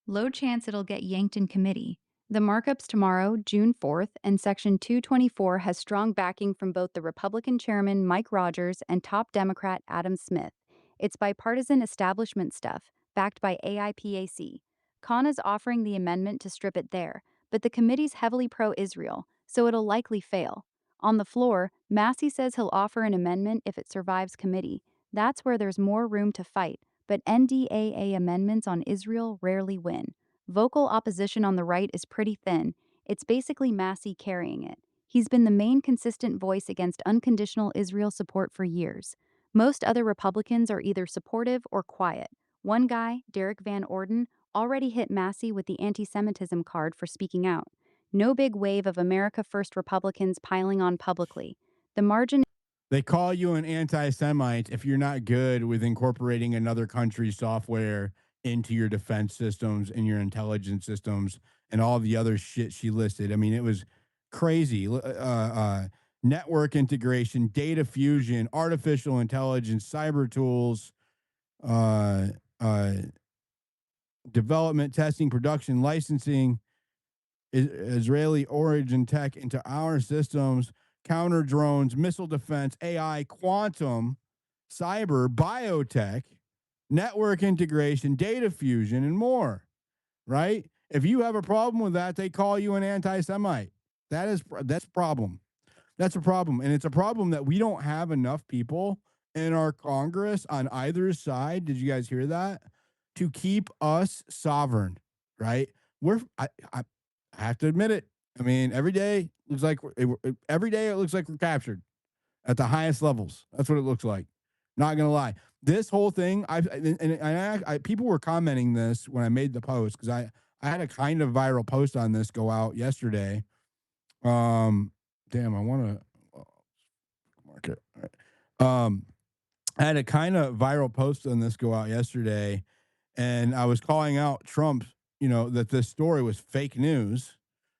Low chance it'll get yanked in committee. The markups tomorrow, June 4th, and Section 224 has strong backing from both the Republican chairman Mike Rogers and top Democrat Adam Smith. It's bipartisan establishment stuff, backed by AIPAC. Khan's offering the amendment to strip it there, but the committee's heavily pro-Israel, so it'll likely fail. On the floor, Massey says he'll offer an amendment if it survives committee. That's where there's more room to fight, but NDAA amendments on Israel rarely win. Vocal opposition on the right is pretty thin. It's basically Massey carrying it. He's been the main consistent voice against unconditional Israel support for years. Most other Republicans are either supportive or quiet. One guy, Derek Van Orden, already hit Massey with the anti-Semitism card for speaking out. No big wave of America First Republicans piling on publicly. The margin. They call you an anti-Semite if you're not good with incorporating another country's software into your defense systems and your intelligence systems and all the other shit she listed. I mean, it was crazy. Network integration, data fusion, artificial intelligence, cyber tools, uh, uh, development, testing, production, licensing, Israeli origin tech into our systems, counter drones, missile defense, AI, quantum, cyber, biotech, network integration, data fusion, and more. Right? If you have a problem with that, they call you an anti-Semite. That's a problem. That's a problem, and it's a problem that we don't have enough people in our Congress on either side. Did you guys hear that? To keep us sovereign, right? I have to admit it. I mean, every day looks like it looks like we're captured at the highest levels. That's what it looks like. Not gonna lie. This whole thing, people were commenting this when I made the post because I had a kind of viral post on this go out yesterday. Damn, I want to mark it. All right. I had a kind of viral post on this go out yesterday, and I was calling out Trump, that this story was fake news,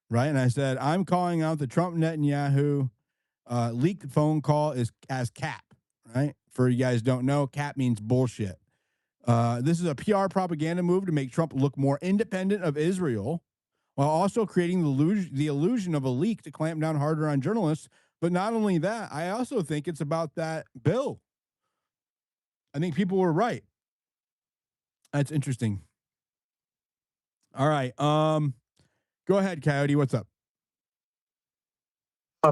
right? And I said, I'm calling out the Trump Netanyahu leaked phone call as cap, right? For you guys don't know, cap means bullshit. This is a PR propaganda move to make Trump look more independent of Israel, while also creating the illusion of a leak to clamp down harder on journalists. But not only that, I also think it's about that bill. I think people were right. That's interesting. All right. Go ahead, Coyote. What's up?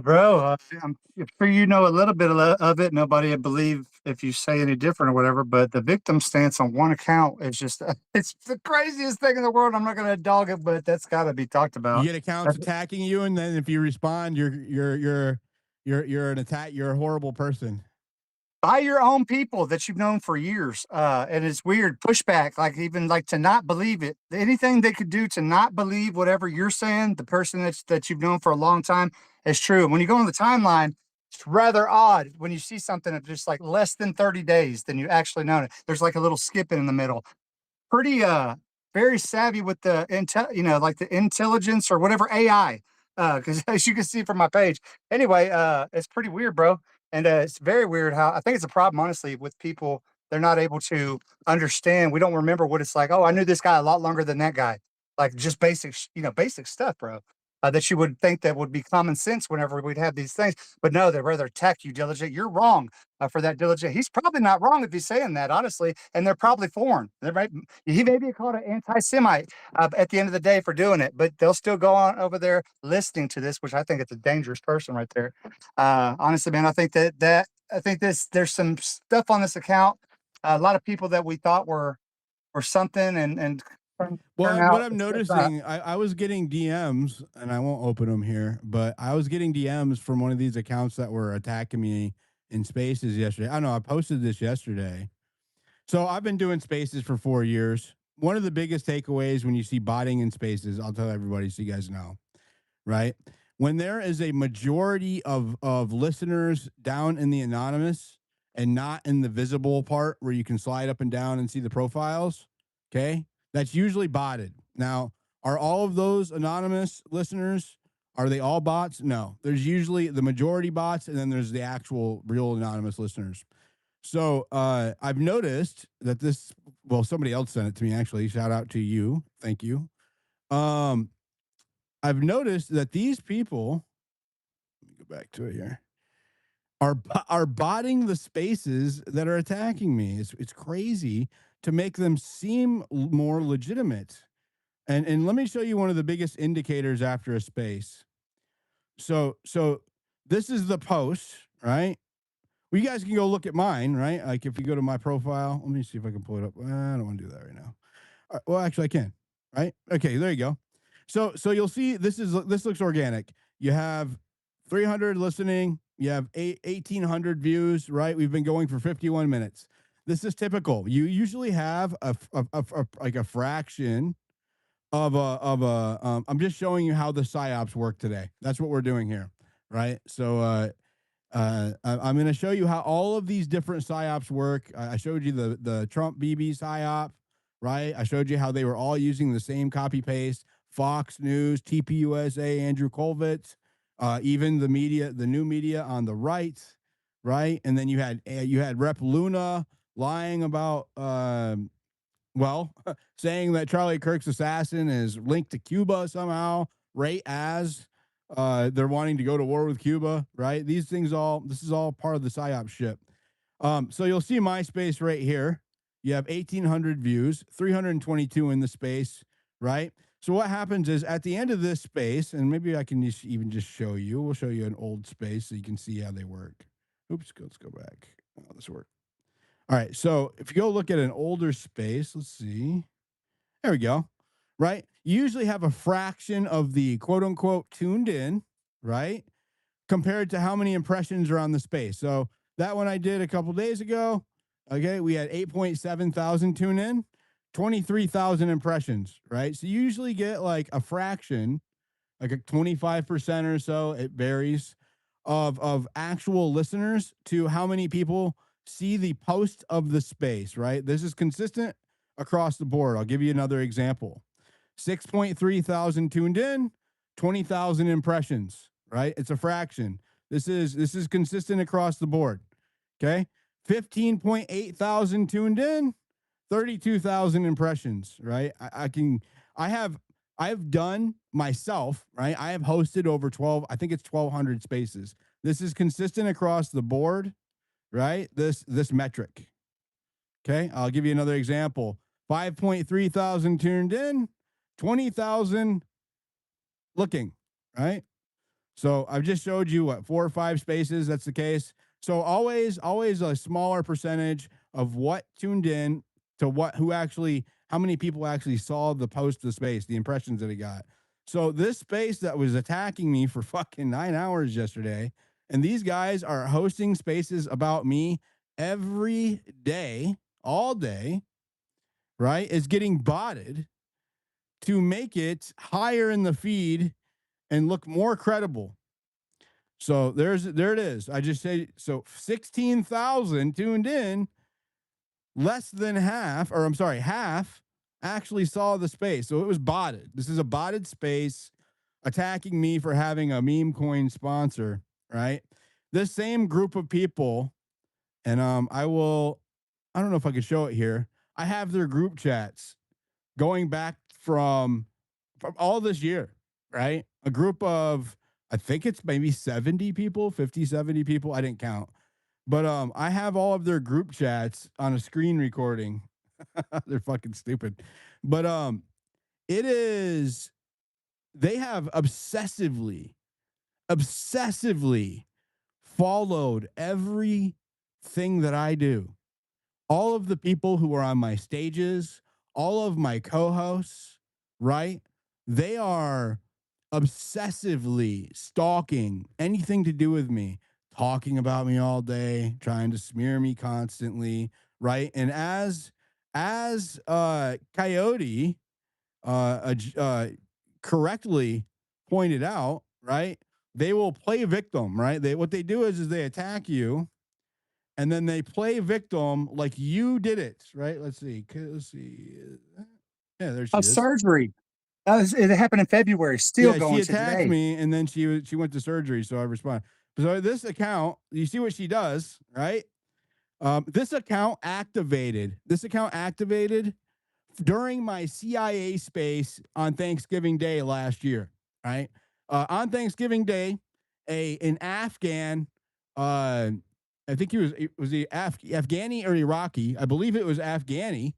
Bro, I'm sure you know a little bit of it. Nobody would believe if you say any different or whatever, but the victim stance on one account is just, it's the craziest thing in the world. I'm not going to dog it, but that's got to be talked You about. get accounts attacking you, and then if you respond, you're an attack. You're a horrible person. By your own people that you've known for years. And it's weird pushback, like even like to not believe it. Anything they could do to not believe whatever you're saying, the person that you've known for a long time is true. And when you go on the timeline, it's rather odd when you see something of just like less than 30 days than you actually known it. There's like a little skip in the middle. Pretty very savvy with the like the intelligence or whatever AI. Because as you can see from my page. Anyway, it's pretty weird, bro. And it's very weird how I think it's a problem, honestly, with people. They're not able to understand. We don't remember what it's like. Oh, I knew this guy a lot longer than that guy. Like just basic, basic stuff, bro. That you would think that would be common sense whenever we'd have these things. But no, they'd rather attack you diligent. You're wrong for that diligent. He's probably not wrong if he's saying that, honestly. And they're probably foreign. He may be called an anti-Semite at the end of the day for doing it, but they'll still go on over there listening to this, which I think it's a dangerous person right there. Honestly, man, I think there's some stuff on this account. A lot of people that we thought were something and well, what I'm noticing, I was getting DMs, and I won't open them here, but I was getting DMs from one of these accounts that were attacking me in spaces yesterday. I don't know, I posted this yesterday. So I've been doing spaces for 4 years. One of the biggest takeaways when you see botting in spaces, I'll tell everybody so you guys know, right? When there is a majority of listeners down in the anonymous and not in the visible part where you can slide up and down and see the profiles, okay? That's usually botted. Now, are all of those anonymous listeners, are they all bots? No. There's usually the majority bots, and then there's the actual real anonymous listeners. So I've noticed that this, well, somebody else sent it to me actually. Shout out to you. Thank you. Um, I've noticed that these people, let me go back to it here, are botting the spaces that are attacking me. It's crazy to make them seem more legitimate. And let me show you one of the biggest indicators after a space. So this is the post, right? Well, you guys can go look at mine, right? Like if you go to my profile, let me see if I can pull it up. I don't want to do that right now. Well, actually, I can. Right? Okay, there you go. So you'll see this looks organic. You have 300 listening. You have 1,800 views. Right? We've been going for 51 minutes. This is typical. You usually have like a fraction of a. I'm just showing you how the psyops work today. That's what we're doing here. Right? So I'm going to show you how all of these different psyops work. I showed you the Trump Bibi psyop, right? I showed you how they were all using the same copy paste. Fox News, TPUSA, Andrew Kolvitz, even the media, the new media on the right, right? And then you had Rep Luna lying about well, saying that Charlie Kirk's assassin is linked to Cuba somehow, right? As they're wanting to go to war with Cuba, right? This is all part of the psyop shit. So you'll see MySpace right here. You have 1,800 views, 322 in the space, right? So what happens is at the end of this space, and maybe I can even just show you. We'll show you an old space so you can see how they work. Oops, let's go back. Oh, this worked. All right, so if you go look at an older space, let's see. There we go. Right? You usually have a fraction of the quote unquote tuned in, right? Compared to how many impressions are on the space. So that one I did a couple days ago, okay, we had 8.7 thousand tune in, 23,000 impressions, right? So you usually get like a fraction, like a 25% or so, it varies, of actual listeners to how many people see the post of the space, right? This is consistent across the board. I'll give you another example. 6.3 thousand tuned in, 20,000 impressions, right? It's a fraction. This is consistent across the board. Okay? 15.8 thousand tuned in, 32,000 impressions, right? I've done myself, right? I have hosted over 12, I think it's 1,200 spaces. This is consistent across the board, right? This metric. Okay, I'll give you another example. 5.3 thousand tuned in, 20,000 looking, right? So I've just showed you what 4 or 5 spaces. That's the case. So always a smaller percentage of what tuned in to how many people actually saw the post of the space, the impressions that it got. So this space that was attacking me for fucking 9 hours yesterday, and these guys are hosting spaces about me every day, all day, right? Is getting botted to make it higher in the feed and look more credible. So there it is. I just say so 16,000 tuned in, less than half, or I'm sorry, half actually saw the space. So it was botted. This is a botted space attacking me for having a meme coin sponsor, right? This same group of people, and I don't know if I can show it here. I have their group chats going back from all this year, right? A group of, I think it's maybe 70 people, 50, 70 people. I didn't count. But I have all of their group chats on a screen recording. They're fucking stupid. But it is, they have obsessively followed everything that I do. All of the people who are on my stages, all of my co-hosts, right? They are obsessively stalking anything to do with me, talking about me all day, trying to smear me constantly, right? And as Coyote correctly pointed out, right? They will play victim, right? What they do is they attack you, and then they play victim like you did it, right? Let's see. Yeah, there she Of is. surgery. It happened in February, still Yeah, she going to attacked today. me, and then she went to surgery, so I responded. So this account, you see what she does, right? This account activated. This account activated during my CIA space on Thanksgiving Day last year, right? On Thanksgiving Day, an Afghan, I think was he Afghani or Iraqi? I believe it was Afghani,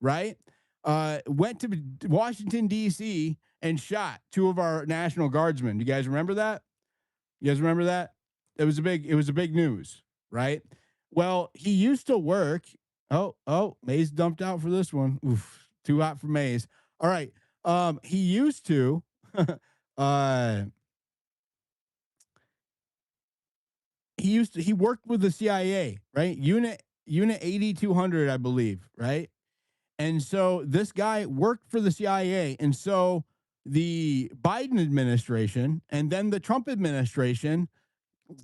right? Went to Washington D.C. and shot two of our National Guardsmen. You guys remember that? You guys remember that? It was a big news, right? Well, he used to work. Oh, Maze dumped out for this one. Oof, too hot for Maze. All right. He used to uh he worked with the CIA, right? Unit 8200, I believe, right? And so this guy worked for the CIA. And so the Biden administration and then the Trump administration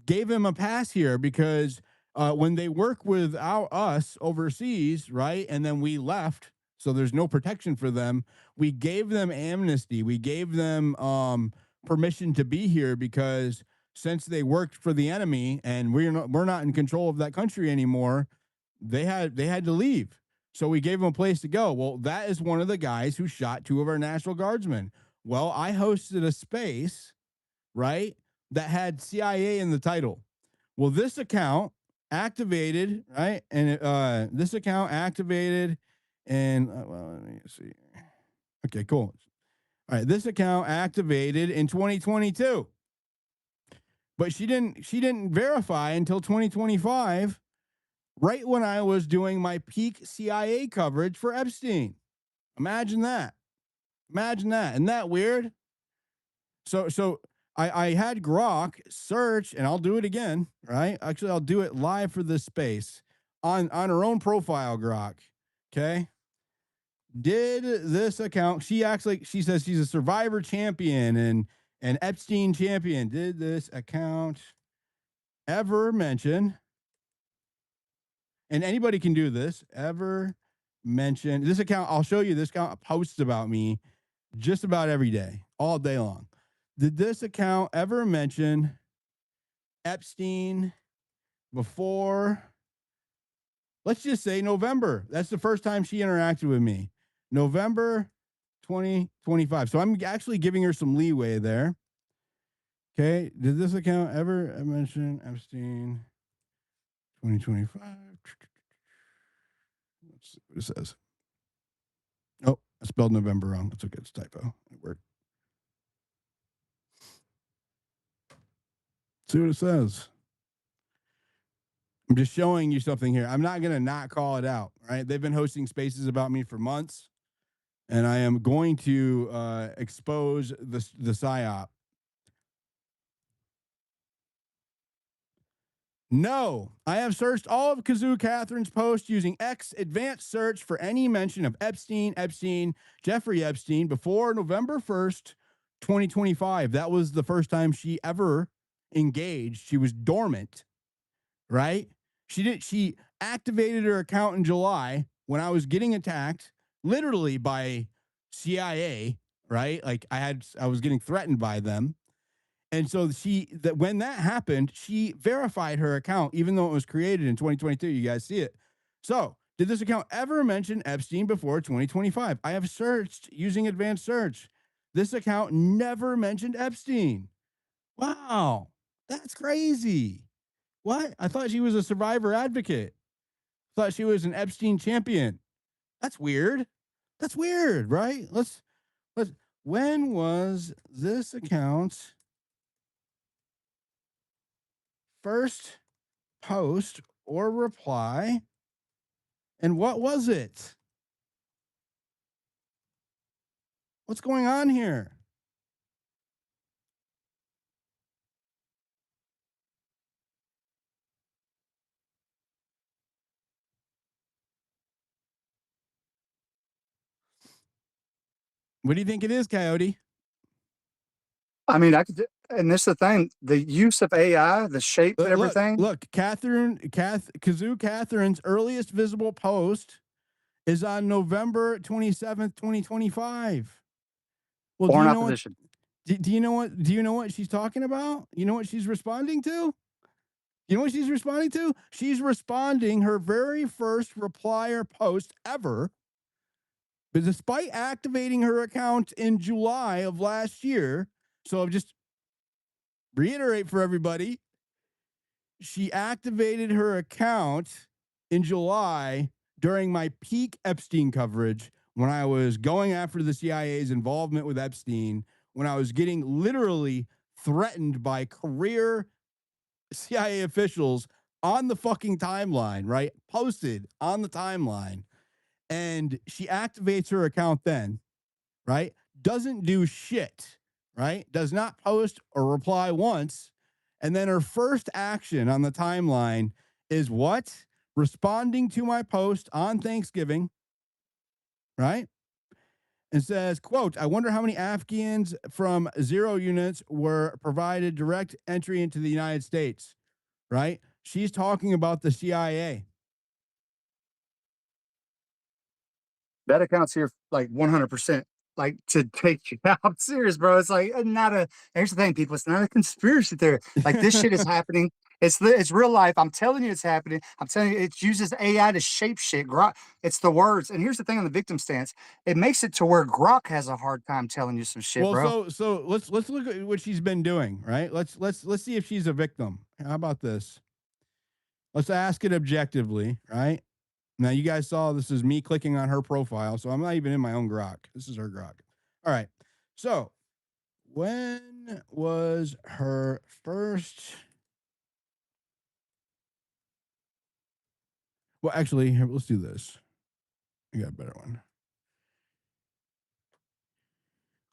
gave him a pass here because when they work with us overseas, right, and then we left, so there's no protection for them. We gave them amnesty. We gave them permission to be here because since they worked for the enemy and we're not in control of that country anymore, they had to leave. So we gave them a place to go. Well, that is one of the guys who shot two of our National Guardsmen. Well, I hosted a space, right, that had CIA in the title. Well, this account activated, right? And this account activated, and well, let me see. Okay, cool. All right, this account activated in 2022, but she didn't verify until 2025, right when I was doing my peak CIA coverage for Epstein. Imagine that. Imagine that. Isn't that weird? So I had Grok search, and I'll do it again, right? Actually, I'll do it live for this space on her own profile, Grok. Okay. Did this account, she acts like she says she's a survivor champion and an Epstein champion. Did this account ever mention, and anybody can do this, ever mention this account? I'll show you, this account posts about me just about every day, all day long. Did this account ever mention Epstein before, let's just say November? That's the first time she interacted with me. November 2025. So I'm actually giving her some leeway there. Okay. Did this account ever mention Epstein 2025? Let's see what it says. Oh, I spelled November wrong. That's okay. It's a typo. It worked. See what it says. I'm just showing you something here. I'm not going to not call it out, right? They've been hosting spaces about me for months, and I am going to expose the Psyop. No, I have searched all of Kazoo Catherine's posts using X advanced search for any mention of Jeffrey Epstein before November 1st, 2025. That was the first time she ever engaged. She was dormant, right? She activated her account in July when I was getting attacked literally by CIA, right? Like I was getting threatened by them. And so when that happened, she verified her account, even though it was created in 2022. You guys see it. So did this account ever mention Epstein before 2025? I have searched using advanced search. This account never mentioned Epstein. Wow. That's crazy. What? I thought she was a survivor advocate. Thought she was an Epstein champion. That's weird. That's weird, right? Let's when was this account first post or reply? And what was it? What's going on here? What do you think it is, Coyote? I mean, and this is the thing: the use of AI, the shape, and everything. Look, Kazoo Catherine's earliest visible post is on November 27th, 2025. Well, do Born you know what? opposition. Do you know what? Do you know what she's talking about? You know what she's responding to? You know what she's responding to? She's responding her very first reply or post ever. But despite activating her account in July of last year, so I'll just reiterate for everybody, she activated her account in July during my peak Epstein coverage when I was going after the CIA's involvement with Epstein, when I was getting literally threatened by career CIA officials on the fucking timeline, right? Posted on the timeline. And she activates her account then, right? Doesn't do shit, right? Does not post or reply once. And then her first action on the timeline is what? Responding to my post on Thanksgiving, right? And says, quote, I wonder how many Afghans from 0 units were provided direct entry into the United States, right? She's talking about the CIA. That account's here like 100%. Like to take you out. I'm serious, bro. It's like not a. Here's the thing, people. It's not a conspiracy theory. Like this shit is happening. It's real life. I'm telling you, it's happening. I'm telling you, it uses AI to shape shit. Grok. It's the words. And here's the thing on the victim stance. It makes it to where Grok has a hard time telling you some shit, Well, bro. so let's look at what she's been doing, right? Let's see if she's a victim. How about this? Let's ask it objectively, right? Now you guys saw this is me clicking on her profile, so I'm not even in my own Grok. This is her Grok. All right. So when was her first? Well, actually, here, let's do this. I got a better one.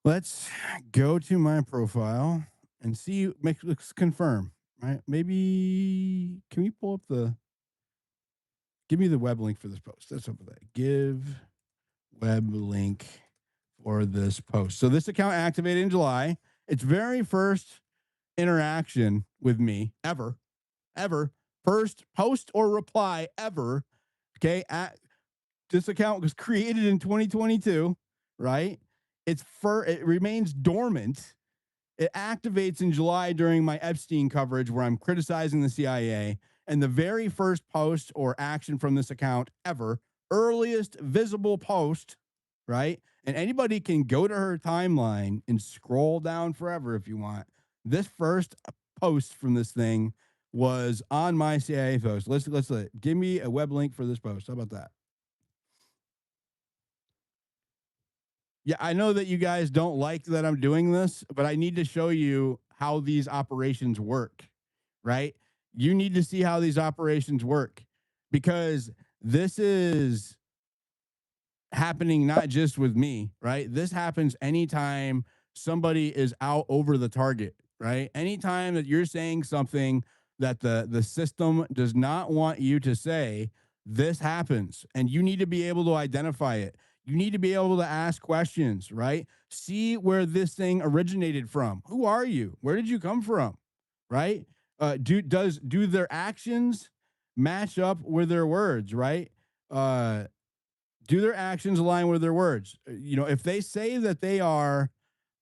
Let's go to my profile and see. Let's confirm, right? Maybe can we pull up the? Give me the web link for this post. That's over there. Give web link for this post. So this account activated in July. Its very first interaction with me ever, first post or reply ever. Okay, this account was created in 2022, right? It remains dormant. It activates in July during my Epstein coverage where I'm criticizing the CIA. And the very first post or action from this account ever, earliest visible post, right? And anybody can go to her timeline and scroll down forever if you want. This first post from this thing was on my CIA post. Let's give me a web link for this post. How about that? Yeah, I know that you guys don't like that I'm doing this, but I need to show you how these operations work, right? You need to see how these operations work because this is happening not just with me, right? This happens anytime somebody is out over the target, right? Anytime that you're saying something that the system does not want you to say, this happens and you need to be able to identify it. You need to be able to ask questions, right? See where this thing originated from. Who are you? Where did you come from? Right? Do their actions match up with their words, right? Do their actions align with their words? You know, if they say that they are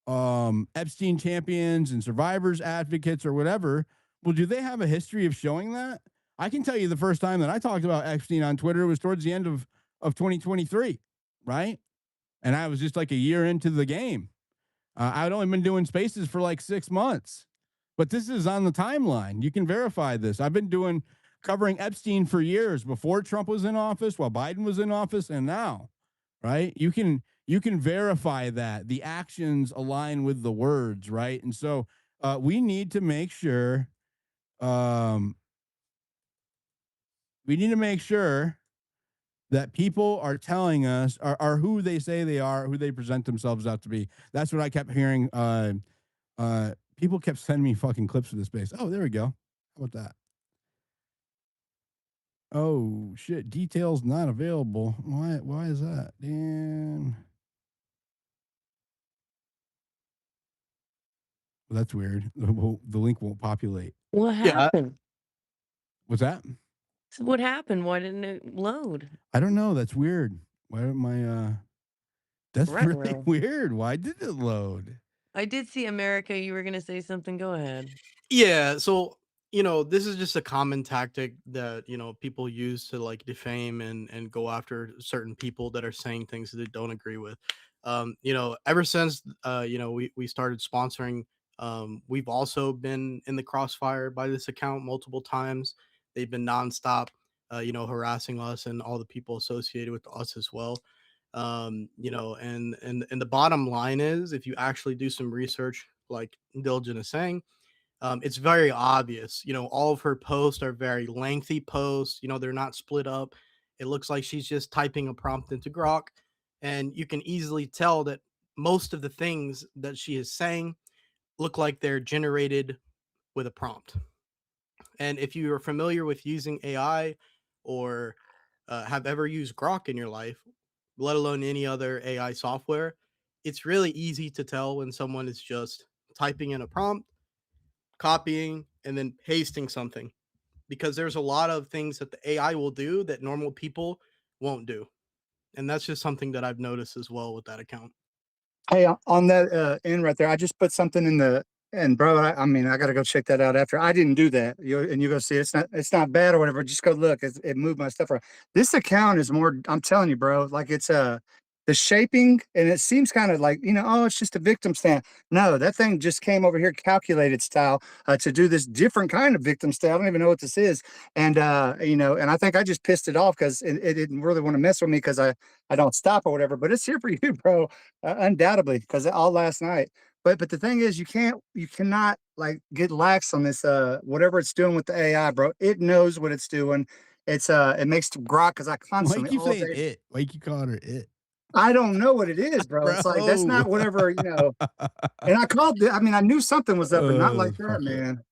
Epstein champions and survivors advocates or whatever, well, do they have a history of showing that? I can tell you the first time that I talked about Epstein on Twitter was towards the end of 2023, right? And I was just like a year into the game. I'd only been doing spaces for like 6 months, but this is on the timeline. You can verify this. I've been covering Epstein for years before Trump was in office, while Biden was in office, and now, right? You can verify that the actions align with the words, right? And so we need to make sure we need to make sure that people are telling us are who they say they are, who they present themselves out to be. That's what I kept hearing. People kept sending me fucking clips of this base. Oh, there we go. How about that? Oh shit! Details not available. Why is that? Damn. Well, that's weird. The link won't populate. What Yeah, happened? What's that? So what happened? Why didn't it load? I don't know. That's weird. Why don't my That's really Ruh-roh. weird. Why did it load? I did see America. You were gonna say something. Go ahead. yeah. So this is just a common tactic that people use to like defame and go after certain people that are saying things that they don't agree with. Ever since we started sponsoring, we've also been in the crossfire by this account multiple times. They've been nonstop, harassing us and all the people associated with us as well. And the bottom line is, if you actually do some research, like Diligent is saying, it's very obvious. All of her posts are very lengthy posts. They're not split up. It looks like she's just typing a prompt into Grok, and you can easily tell that most of the things that she is saying look like they're generated with a prompt. And if you are familiar with using AI or have ever used Grok in your life, let alone any other AI software, it's really easy to tell when someone is just typing in a prompt, copying, and then pasting something, because there's a lot of things that the AI will do that normal people won't do. And that's just something that I've noticed as well with that account. Hey, on that end right there, I just put something in the and bro, I mean, I got to go check that out after. I didn't do that. And you go see it's not bad or whatever. Just go look. It moved my stuff around. This account is more. I'm telling you, bro. Like it's the shaping, and it seems kind of like oh, it's just a victim stand. No, that thing just came over here calculated style to do this different kind of victim style. I don't even know what this is, and and I think I just pissed it off because it didn't really want to mess with me because I don't stop or whatever. But it's here for you, bro, undoubtedly, because all last night. But the thing is, you cannot like get lax on this whatever it's doing with the AI, bro. It knows what it's doing. It makes Grok because I Why you constantly keep all saying day. it? Why you keep calling her it? I don't know what it is, bro. It's like that's Bro. not whatever. And I called it. I mean, I knew something was up, but not like that, Fuck it. man.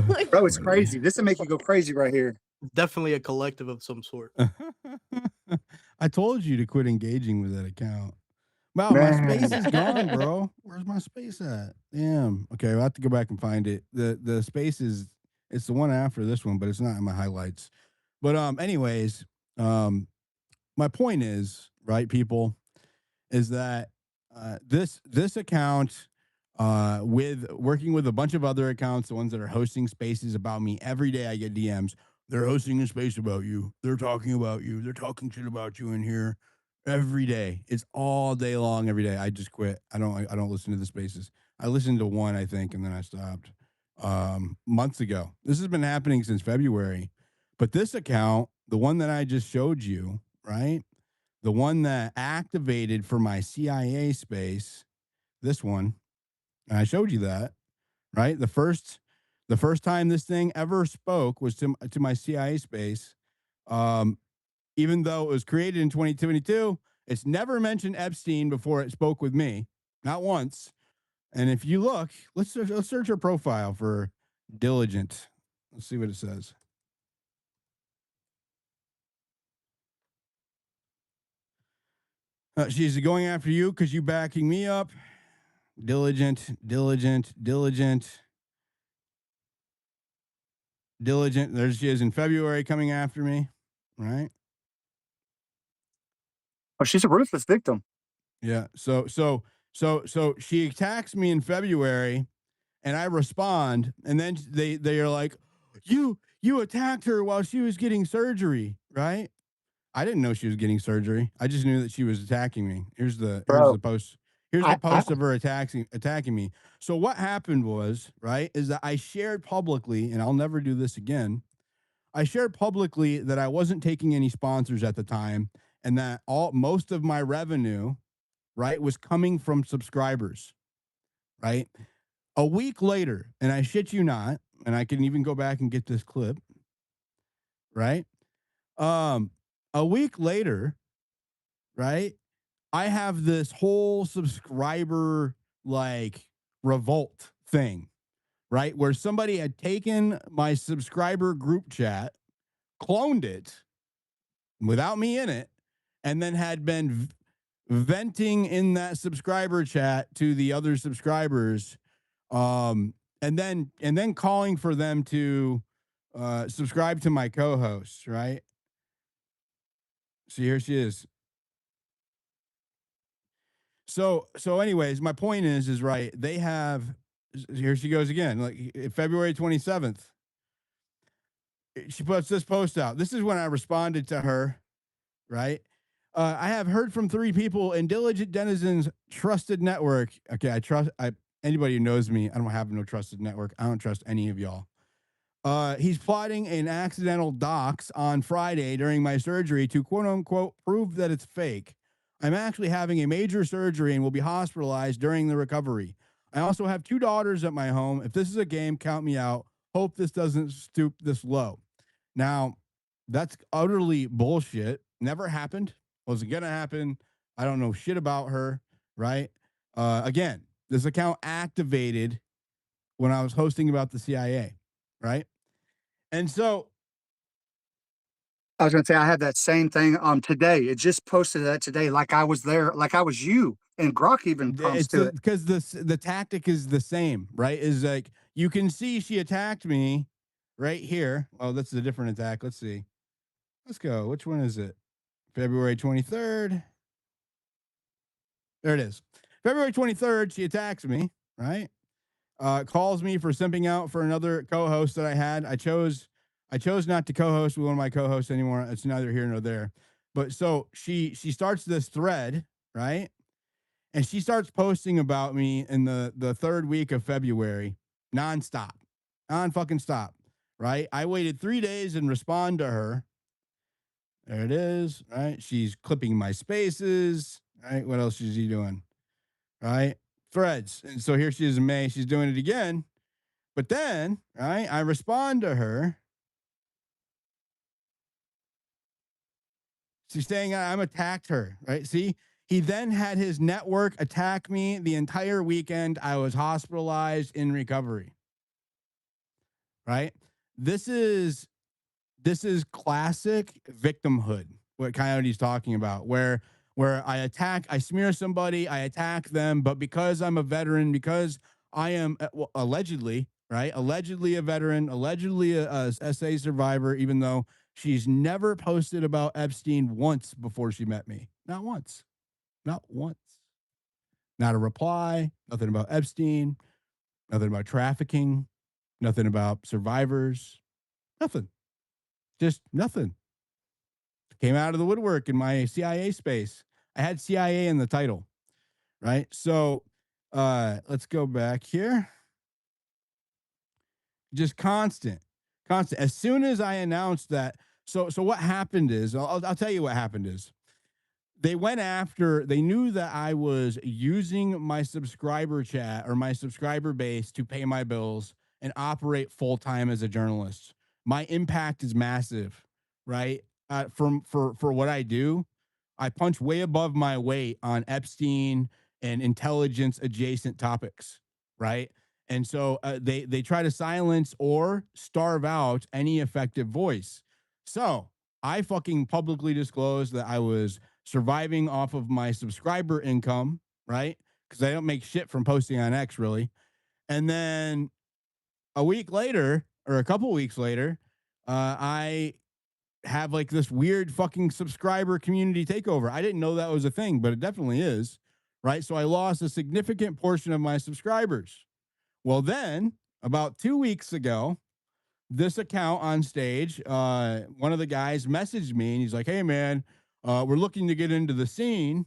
Like, Bro, it's Funny. crazy. This will make you go crazy right here. Definitely a collective of some sort. I told you to quit engaging with that account. Wow, my space Man. is gone, bro. Where's my space at? Damn. Okay, I'll have to go back and find it. The space it's the one after this one, but it's not in my highlights. But anyways, my point is, right, people, is that this account with working with a bunch of other accounts, the ones that are hosting spaces about me every day, I get DMs. They're hosting a space about you. They're talking about you. They're talking shit about you in here every day. It's all day long, every day. I just quit. I don't listen to the spaces. I listened to one, I think, and then I stopped months ago. This has been happening since February. But this account, the one that I just showed you, right? The one that activated for my CIA space, this one, and I showed you that, right? The first time this thing ever spoke was to my CIA space. Even though it was created in 2022, it's never mentioned Epstein before it spoke with me, not once. And if you look, let's search her profile for Diligent. Let's see what it says. She's going after you because you backing me up. Diligent. There she is in February coming after me, right? Oh, she's a ruthless victim. Yeah. So she attacks me in February, and I respond, and then they are like, you attacked her while she was getting surgery, right? I didn't know she was getting surgery. I just knew that she was attacking me. Here's the post. Here's the post of her attacking me. So what happened was, right, is that I shared publicly, and I'll never do this again. I shared publicly that I wasn't taking any sponsors at the time, and that most of my revenue, right, was coming from subscribers, right? A week later, and I shit you not, and I can even go back and get this clip, right? A week later, right, I have this whole subscriber like revolt thing, right? Where somebody had taken my subscriber group chat, cloned it without me in it, and then had been venting in that subscriber chat to the other subscribers And then calling for them to subscribe to my co-hosts, right? So here she is. So anyways, my point is right, they have, here she goes again, like February 27th. She puts this post out. This is when I responded to her, right? I have heard from 3 people in Diligent Denizens trusted network. Okay, anybody who knows me, I don't have no trusted network. I don't trust any of y'all. He's plotting an accidental dox on Friday during my surgery to quote unquote prove that it's fake. I'm actually having a major surgery and will be hospitalized during the recovery. I also have 2 daughters at my home. If this is a game, count me out. Hope this doesn't stoop this low. Now, that's utterly bullshit. Never happened. Wasn't going to happen. I don't know shit about her, right? Again, this account activated when I was hosting about the CIA, right? And so I was gonna say I had that same thing today. It just posted that today, like I was there, like I was you. And Grok even prompts it's to it. because the tactic is the same, right? Is like you can see she attacked me right here. Oh, that's a different attack. Let's see. Let's go. Which one is it? February 23rd. There it is. February 23rd, she attacks me, right? Calls me for simping out for another co-host that I had. I chose not to co-host with one of my co-hosts anymore. It's neither here nor there. But so she starts this thread, right? And she starts posting about me in the 3rd week of February, nonstop, non-fucking stop, right? I waited 3 days and respond to her. There it is, right? She's clipping my spaces, right? What else is she doing? Right? Threads. And so here she is in May. She's doing it again. But then, right, I respond to her. She's saying I'm attacked her, right? See, he then had his network attack me the entire weekend. I was hospitalized in recovery. Right? This is classic victimhood, what Coyote's talking about, where I smear somebody, I attack them, but because I'm a veteran, because I am allegedly, right? Allegedly a veteran, allegedly a SA survivor, even though she's never posted about Epstein once before she met me. Not once. Not once. Not a reply, nothing about Epstein, nothing about trafficking, nothing about survivors, nothing. Just nothing. Came out of the woodwork in my CIA space. I had CIA in the title, right? So let's go back here. Just constant. As soon as I announced that, so what happened is, I'll tell you what happened is, they knew that I was using my subscriber chat or my subscriber base to pay my bills and operate full time as a journalist. My impact is massive, right? For what I do, I punch way above my weight on Epstein and intelligence adjacent topics, right? And so they try to silence or starve out any effective voice. So I fucking publicly disclosed that I was surviving off of my subscriber income, right? Because I don't make shit from posting on X really. And then a week later, or a couple weeks later, I have like this weird fucking subscriber community takeover. I didn't know that was a thing, but it definitely is, right? So I lost a significant portion of my subscribers. Well, then about 2 weeks ago, this account on stage, one of the guys messaged me and he's like, "Hey man, we're looking to get into the scene.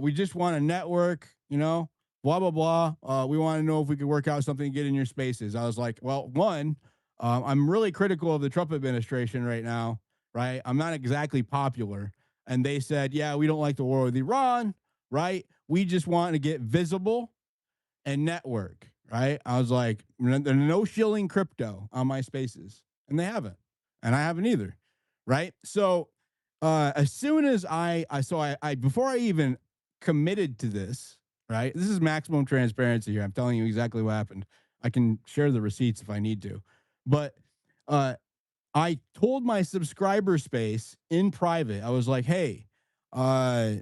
We just want a network, blah, blah, blah. We want to know if we could work out something to get in your spaces." I was like, well, one, I'm really critical of the Trump administration right now, right? I'm not exactly popular. And they said, yeah, we don't like the war with Iran, right? We just want to get visible and network, right? I was like, there's no shilling crypto on my spaces. And they haven't. And I haven't either, right? So as soon as I before I even committed to this, right? This is maximum transparency here. I'm telling you exactly what happened. I can share the receipts if I need to. But I told my subscriber space in private, I was like, hey, I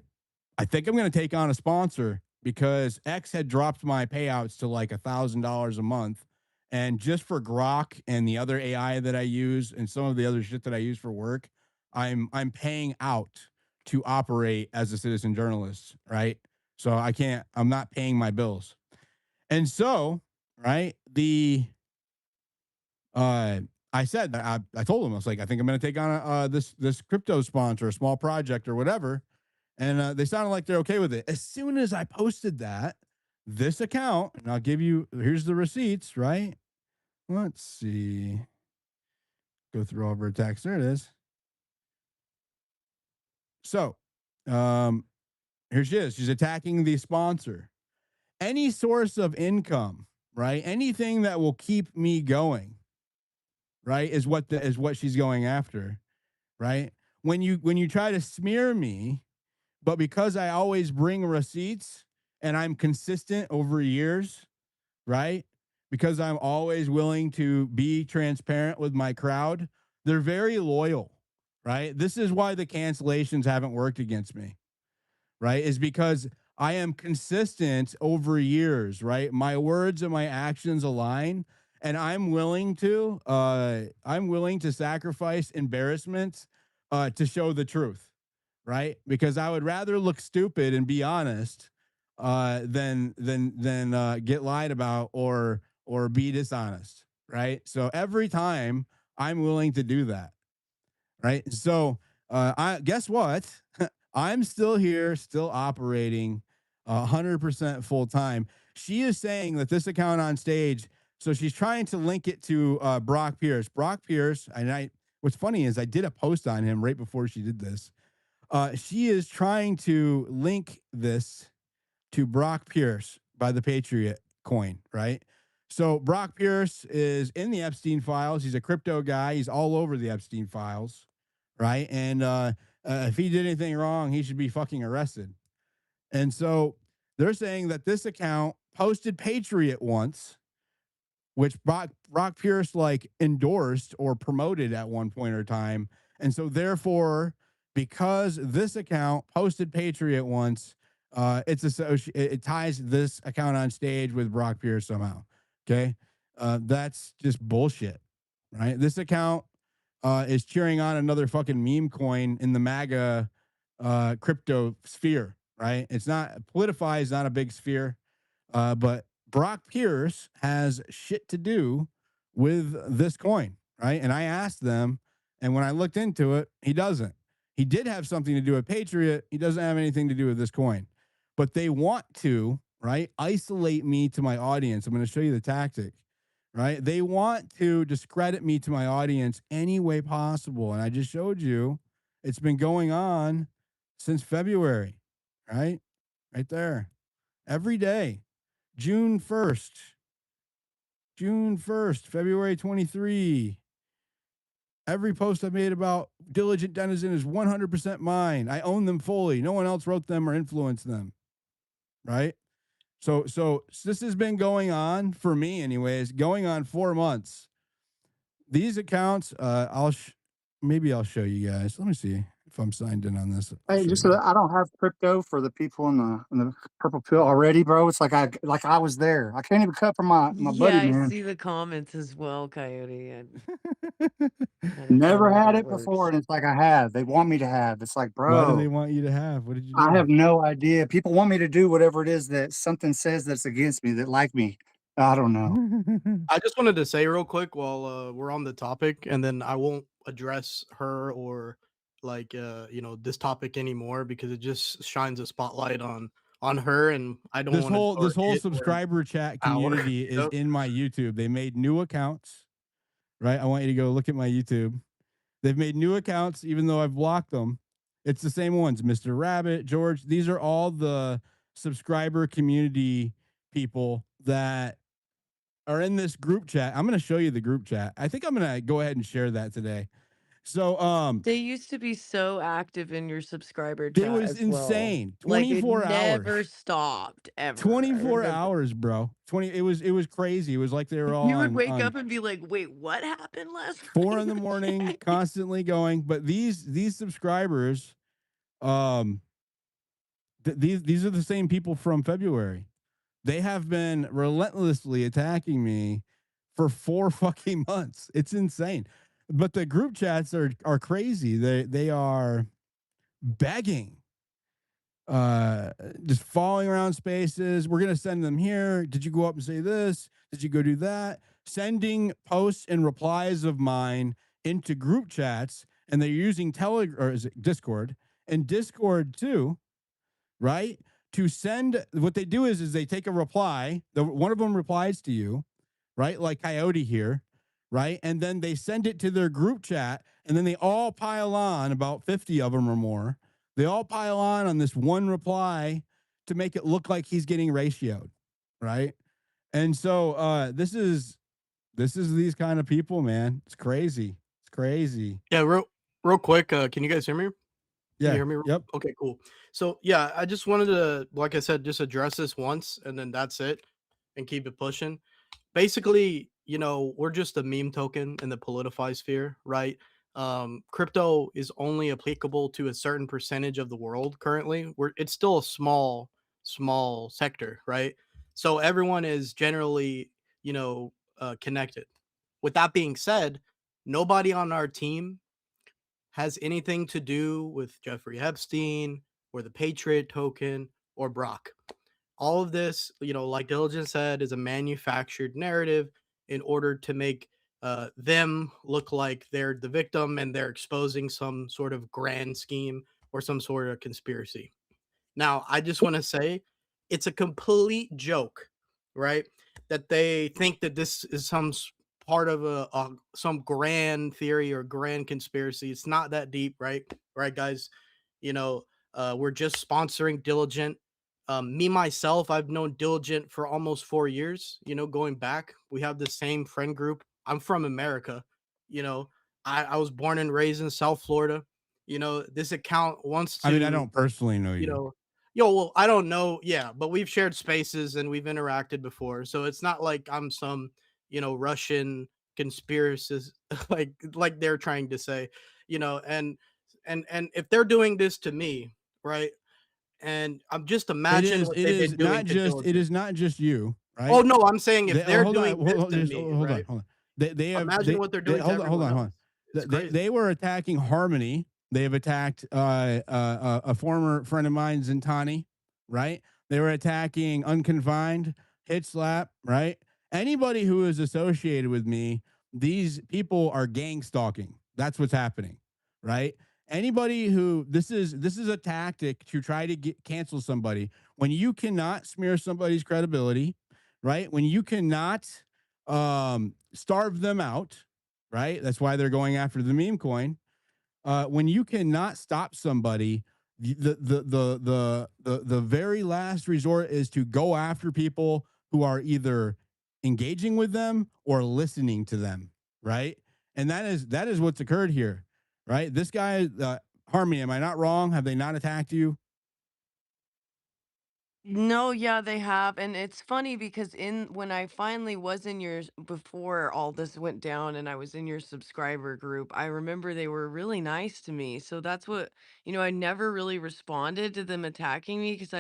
think I'm going to take on a sponsor because X had dropped my payouts to like $1,000 a month. And just for Grok and the other AI that I use and some of the other shit that I use for work, I'm paying out to operate as a citizen journalist, right? So I'm not paying my bills. And so, right, I said that I told him, I was like, I think I'm going to take on this crypto sponsor, a small project or whatever. And they sounded like they're okay with it. As soon as I posted that, this account, and I'll give you, here's the receipts, right? Let's see. Go through all of her text. There it is. So, here she is. She's attacking the sponsor. Any source of income, right? Anything that will keep me going, right? Is what she's going after, right? When you try to smear me, but because I always bring receipts and I'm consistent over years, right? Because I'm always willing to be transparent with my crowd, they're very loyal, right? This is why the cancellations haven't worked against me, right? Is because I am consistent over years, right? My words and my actions align, and I'm willing to sacrifice embarrassment to show the truth, right? Because I would rather look stupid and be honest than get lied about or be dishonest, right? So every time I'm willing to do that, right? So I guess what? I'm still here, still operating 100% full time. She is saying that this account on stage, so she's trying to link it to Brock Pierce. Brock Pierce, and what's funny is I did a post on him right before she did this. She is trying to link this to Brock Pierce by the Patriot coin, right? So Brock Pierce is in the Epstein files. He's a crypto guy. He's all over the Epstein files, right? And if he did anything wrong, he should be fucking arrested. And so they're saying that this account posted Patriot once, which Brock Pierce like endorsed or promoted at one point or time. And so therefore, because this account posted Patriot once, it ties this account on stage with Brock Pierce somehow. Okay. That's just bullshit, right? This account is cheering on another fucking meme coin in the MAGA crypto sphere, right? It's not Politify is not a big sphere, but Brock Pierce has shit to do with this coin, right? And I asked them, and when I looked into it, he doesn't. He did have something to do with Patriot. He doesn't have anything to do with this coin. But they want to, right, isolate me to my audience. I'm going to show you the tactic, right? They want to discredit me to my audience any way possible. And I just showed you it's been going on since February, right? Right there. Every day. June 1st, February 23. Every post I made about Diligent Denizen is 100% mine. I own them fully. No one else wrote them or influenced them. Right? So this has been going on for me anyways, going on 4 months. These accounts, maybe I'll show you guys. Let me see if I'm signed in on this. Hey, just so that I don't have crypto for the people in the purple pill already, bro. It's like I was there. I can't even cut from my Yeah, buddy, I man. see the comments as well, Coyote. I don't know Never how had that it before, works. and it's like I have. They want me to have. It's like, Why do they bro, want you to have? What did you I do? have no idea. People want me to do whatever it is that something says that's against me, that like me. I don't know. I just wanted to say real quick while we're on the topic, and then I won't address her or like this topic anymore because it just shines a spotlight on her, and I don't This want to whole or this whole it or subscriber chat power. community is in my YouTube. They made new accounts, right? I want you to go look at my YouTube. They've made new accounts, even though I've blocked them. It's the same ones, Mr. Rabbit, George. These are all the subscriber community people that are in this group chat. I'm going to show you the group chat. I think I'm going to go ahead and share that today. So, They used to be so active in your subscriber it chat was as well. insane. Like it 24 never hours. stopped ever. I 24 remember hours, bro. It was crazy. It was like they were all you would wake on up and be like, "Wait, what happened last 4 night?" in the morning, Chat?" constantly going. But these subscribers, um, These are the same people from February. They have been relentlessly attacking me for 4 fucking months. It's insane. But the group chats are crazy. They are begging, just falling around spaces. We're gonna send them here. Did you go up and say this? Did you go do that? Sending posts and replies of mine into group chats, and they're using Telegram or is it Discord and Discord too, right? To send what they do is they take a reply. One of them replies to you, right? Like Coyote here, right? And then they send it to their group chat, and then they all pile on, about 50 of them or more. They all pile on this one reply to make it look like he's getting ratioed, right? And so this is these kind of people, man. It's crazy. It's crazy. Yeah, real quick, can you guys hear me? Can Yeah. you hear me? Yep. Okay, cool. So yeah, I just wanted to, like I said, just address this once and then that's it and keep it pushing. Basically, we're just a meme token in the politify sphere, right? Crypto is only applicable to a certain percentage of the world currently. It's still a small sector, right? So everyone is generally, connected. With that being said, nobody on our team has anything to do with Jeffrey Epstein or the Patriot token or Brock. All of this, like Diligence said, is a manufactured narrative in order to make them look like they're the victim and they're exposing some sort of grand scheme or some sort of conspiracy. Now, I just want to say it's a complete joke, right? That they think that this is part of some grand theory or grand conspiracy. It's not that deep, right? Right, guys? We're just sponsoring Diligent. Me myself, I've known Diligent for almost 4 years. Going back, we have the same friend group. I'm from America. I was born and raised in South Florida. This account wants to. I mean, I don't personally know you you. know, well, I don't know. Yeah, but we've shared spaces and we've interacted before. So it's not like I'm some, Russian conspiracist like they're trying to say, and if they're doing this to me, right? And I'm just imagine what they've been doing to it Diligent. is not just you, right? Oh no, I'm saying if they're hold on, doing this hold to just me, hold right? on, hold on. They have Imagine what they're doing to hold on, hold everyone on, hold else. on. It's crazy. They were attacking Harmony. They have attacked a former friend of mine, Zintani, right? They were attacking Unconfined, Hit Slap, right? Anybody who is associated with me, these people are gang stalking. That's what's happening, right? Anybody who this is a tactic to try to cancel somebody when you cannot smear somebody's credibility, right? When you cannot starve them out, right? That's why they're going after the meme coin. When you cannot stop somebody, the very last resort is to go after people who are either engaging with them or listening to them, right? And that is what's occurred here, right? This guy, Harmony, am I not wrong? Have they not attacked you? No, yeah, they have. And it's funny because when I finally was in yours before all this went down and I was in your subscriber group, I remember they were really nice to me. So that's what, I never really responded to them attacking me because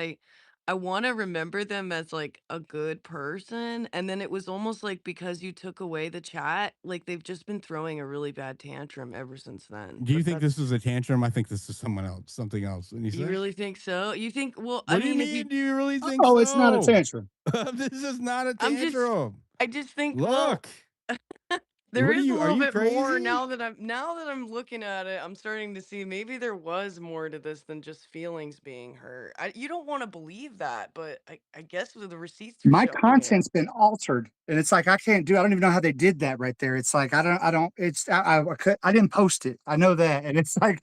I want to remember them as like a good person. And then it was almost like because you took away the chat, like they've just been throwing a really bad tantrum ever since then. Do you But think this that's is a tantrum? I think this is something else. And you You say, really think so? You think, well, I what do you mean, if mean? you Do you really think Oh, it's not a so? tantrum. This is not a I'm just tantrum. I just think, well, Look, there what are is a you? Are little you bit more crazy? now that I'm looking at it, I'm starting to see maybe there was more to this than just feelings being hurt. You don't want to believe that, but I guess the receipts are My showing it. content's been altered, and it's like I can't do. I don't even know how they did that right there. It's like I don't. It's I didn't post it. I know that, and it's like,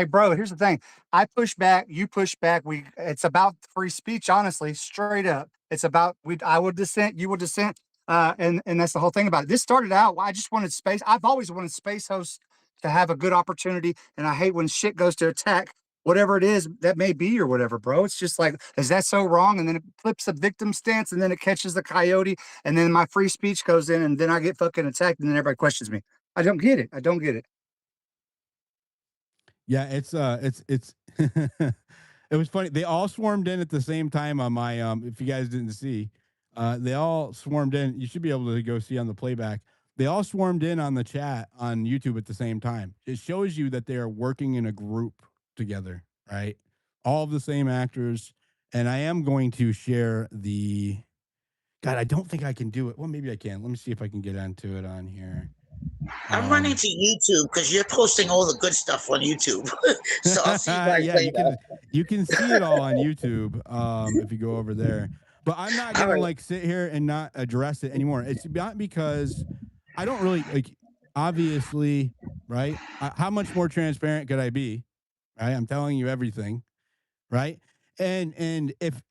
bro. Here's the thing. I push back. You push back. It's about free speech. Honestly, straight up. It's about I will dissent. You will dissent. And that's the whole thing about it. This started out. I just wanted space. I've always wanted space hosts to have a good opportunity, and I hate when shit goes to attack whatever it is that may be or whatever, bro. It's just like, is that so wrong? And then it flips the victim stance and then it catches the coyote. And then my free speech goes in and then I get fucking attacked and then everybody questions me. I don't get it. I don't get it. Yeah, it's It was funny. They all swarmed in at the same time on my if you guys didn't see. They all swarmed in. You should be able to go see on the playback. They all swarmed in on the chat on YouTube at the same time. It shows you that they are working in a group together, right? All of the same actors. And I am going to share the God, I don't think I can do it. Well, maybe I can. Let me see if I can get onto it on here. I'm running to YouTube because you're posting all the good stuff on YouTube. So I'll see you guys Yeah, later. you can see it all on YouTube if you go over there. But I'm not All gonna right. like sit here and not address it anymore. It's not because I don't really like obviously, right? How much more transparent could I be? Right? I'm telling you everything, right? And if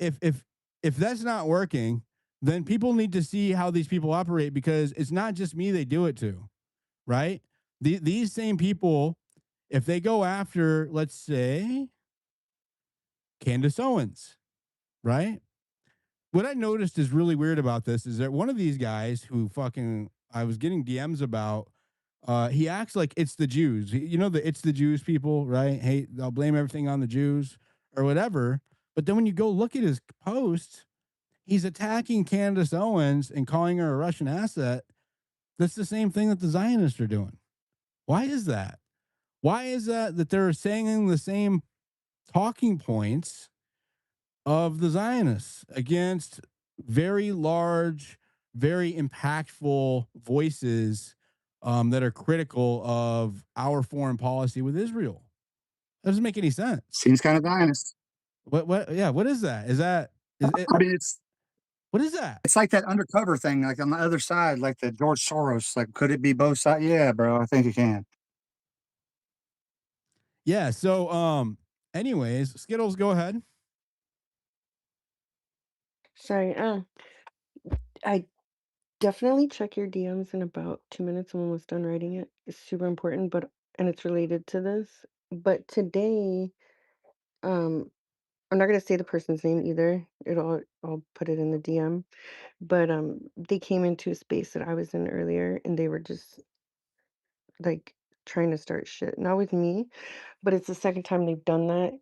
that's not working, then people need to see how these people operate because it's not just me they do it to, right? These same people, if they go after, let's say, Candace Owens, right? What I noticed is really weird about this is that one of these guys who fucking I was getting DMs about, he acts like it's the Jews. You know the it's the Jews people, right? Hey, they'll blame everything on the Jews or whatever. But then when you go look at his posts, he's attacking Candace Owens and calling her a Russian asset. That's the same thing that the Zionists are doing. Why is that? Why is that they're saying the same talking points of the Zionists against very large, very impactful voices that are critical of our foreign policy with Israel? That doesn't make any sense. Seems kind of honest. What? Yeah. What is that? Is it? I mean, it's What is that? it's like that undercover thing, like on the other side, like the George Soros. Like, could it be both sides? Yeah, bro, I think it can. Yeah. So, anyways, Skittles, go ahead. Sorry, I definitely check your DMs in about 2 minutes. I'm almost done writing it. It's super important, but and it's related to this. But today, um, I'm not gonna say the person's name either. I'll put it in the DM. But they came into a space that I was in earlier, and they were just like trying to start shit. Not with me, but it's the second time they've done that.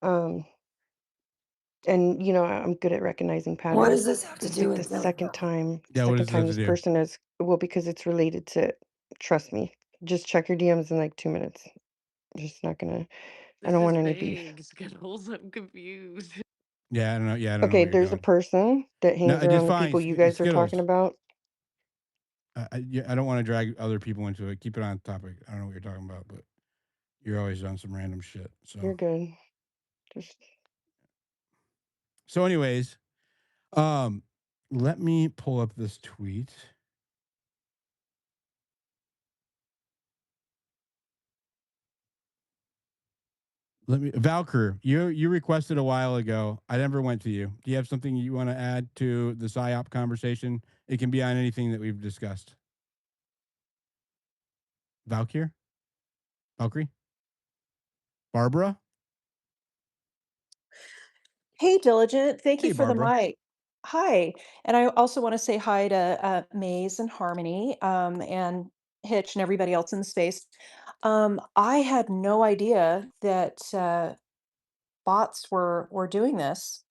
Um, and I'm good at recognizing What does patterns. this have to This is do like the with second Democrats? time Yeah. What second does it time have to this do? person has, well, because it's related to, trust me. Just check your DMs in like 2 minutes. Just not gonna, I This don't is want any beef. vague, Skittles. I'm confused. Yeah. I don't know. Yeah. I don't know Okay, where you're there's a going. person that No, hangs just around the fine. people you guys are talking Skittles. about. Yeah, I don't want to drag other people into it. Keep it on topic. I don't know what you're talking about, but you're always on some random shit. You're good. Just Anyways, um, let me pull up this tweet. Let me Valkyr, you requested a while ago. I never went to you. Do you have something you want to add to the Psyop conversation? It can be on anything that we've discussed. Valkyr? Valkyrie? Barbara? Hey, Diligent. Thank you Hey, for the Barbara. mic. Hi. And I also want to say hi to Maze and Harmony and Hitch and everybody else in the space. I had no idea that bots were doing this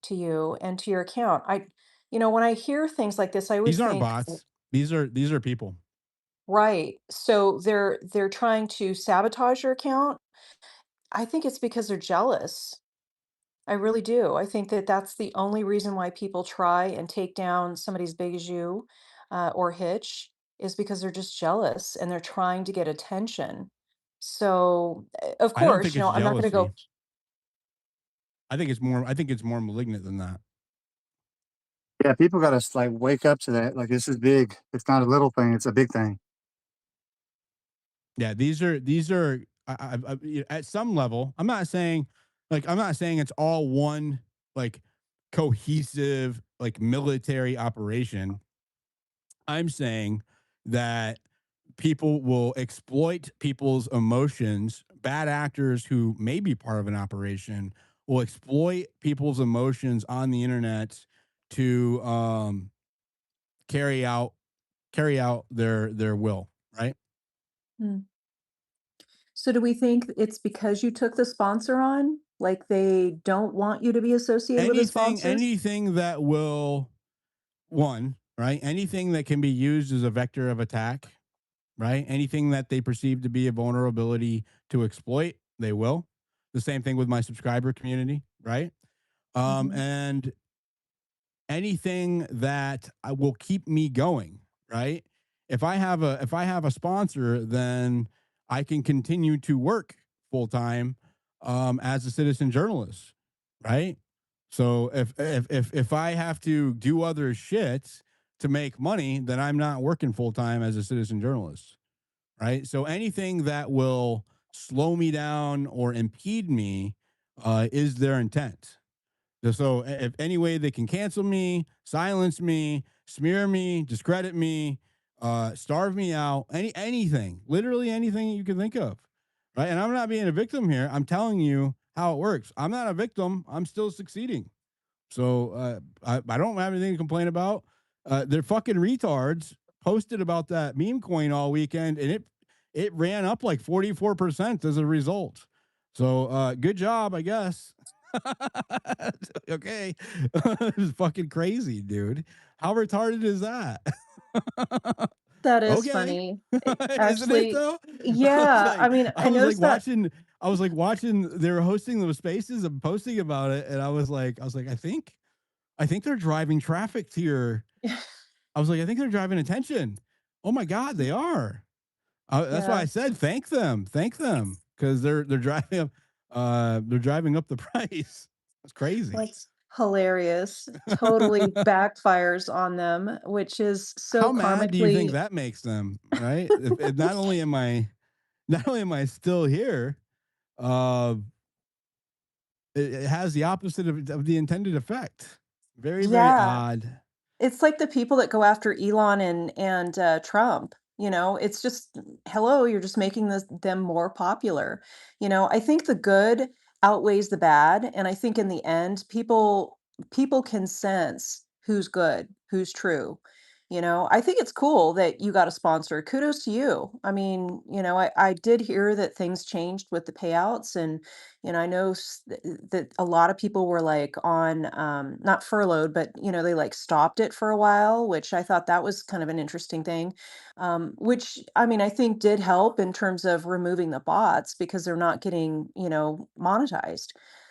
to you and to your account. When I hear things like this, I These always aren't think, bots. These are people. right. So they're trying to sabotage your account. I think it's because they're jealous. I really do. I think that that's the only reason why people try and take down somebody as big as you or Hitch is because they're just jealous and they're trying to get attention. So, of I don't think course, it's I'm not going to jealousy. go. I think it's more malignant than that. Yeah, people got to like wake up to that. Like, this is big. It's not a little thing. It's a big thing. Yeah, these are at some level. I'm not saying it's all one like cohesive like military operation. I'm saying that people will exploit people's emotions. Bad actors who may be part of an operation will exploit people's emotions on the internet to carry out their will, right? Hmm. So do we think it's because you took the sponsor on? Like they don't want you to be associated with the sponsors? Anything that will, one, right? Anything that can be used as a vector of attack, right? Anything that they perceive to be a vulnerability to exploit, they will. The same thing with my subscriber community, right? Mhm. And anything that will keep me going, right? If I have a sponsor, then I can continue to work full time as a citizen journalist, right? So if I have to do other shit to make money, then I'm not working full time as a citizen journalist, right? So anything that will slow me down or impede me is their intent. So if any way they can cancel me, silence me, smear me, discredit me, starve me out, anything, literally anything you can think of, right? And I'm not being a victim here. I'm telling you how it works. I'm not a victim. I'm still succeeding. So I don't have anything to complain about. They're fucking retards posted about that meme coin all weekend, and it ran up like 44% as a result. So good job, I guess. Okay. It's fucking crazy, dude. How retarded is that? That is Okay. funny. Isn't it Actually, though? yeah, I mean, I I was like noticed that. watching they were hosting those spaces and posting about it, and I was like, I think they're driving traffic to your I was like, I think they're driving attention. Oh my God, they are. That's why Yeah, I said thank them, because they're driving up the price. That's crazy. that's hilarious. Totally backfires on them, which is so How mad do you think karmically. that makes them? Right? If not only am I still here, uh, it has the opposite of the intended effect. Very, very Yeah. odd. It's like the people that go after Elon and Trump, you know, it's just, hello, you're just making them more popular. You know, I think the good outweighs the bad, and I think in the end, people can sense who's good, who's true. You know, I think it's cool that you got a sponsor. Kudos to you. I mean, you know, I did hear that things changed with the payouts, and I know that a lot of people were like on, not furloughed, but they like stopped it for a while, which I thought that was kind of an interesting thing. Which I mean, I think did help in terms of removing the bots because they're not getting, monetized.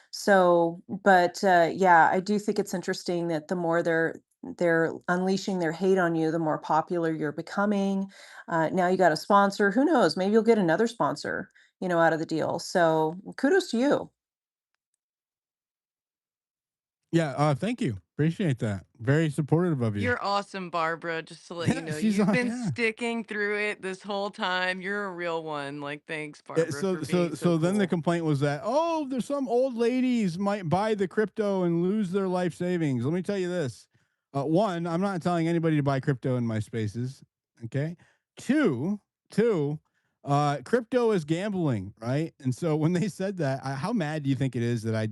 So, but yeah, I do think it's interesting that the more they're unleashing their hate on you, the more popular you're becoming. Now you got a sponsor. Who knows? Maybe you'll get another sponsor, out of the deal. So kudos to you. Yeah, thank you. Appreciate that. Very supportive of you. You're awesome, Barbara, just to let you Yeah, know. she's You've on. been Yeah. sticking through it this whole time. You're a real one. Like, thanks, Yeah, Barbara, for being so so then the cool. complaint was that, oh, there's some old ladies might buy the crypto and lose their life savings. Let me tell you this. One, I'm not telling anybody to buy crypto in my spaces. Okay. Two, two, crypto is gambling, right? And so when they said that, how mad do you think it is that I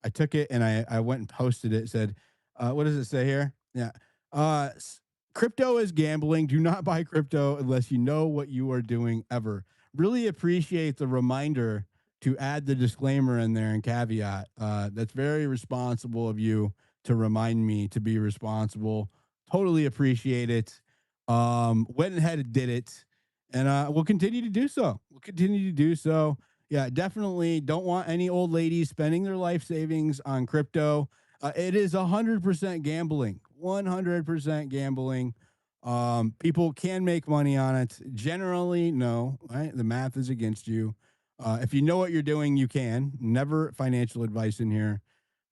took it and I went and posted it, said, what does it say here? Yeah. Uh, s- Crypto is gambling. Do not buy crypto unless you know what you are doing ever. Really appreciate the reminder to add the disclaimer in there and caveat. That's very responsible of you to remind me to be responsible. Totally appreciate it. Went ahead and did it, and we'll continue to do so. We'll continue to do so. Yeah, definitely don't want any old ladies spending their life savings on crypto. It is 100% gambling. 100% gambling. People can make money on it. Generally, no, right? The math is against you. If you know what you're doing, you can. Never financial advice in here.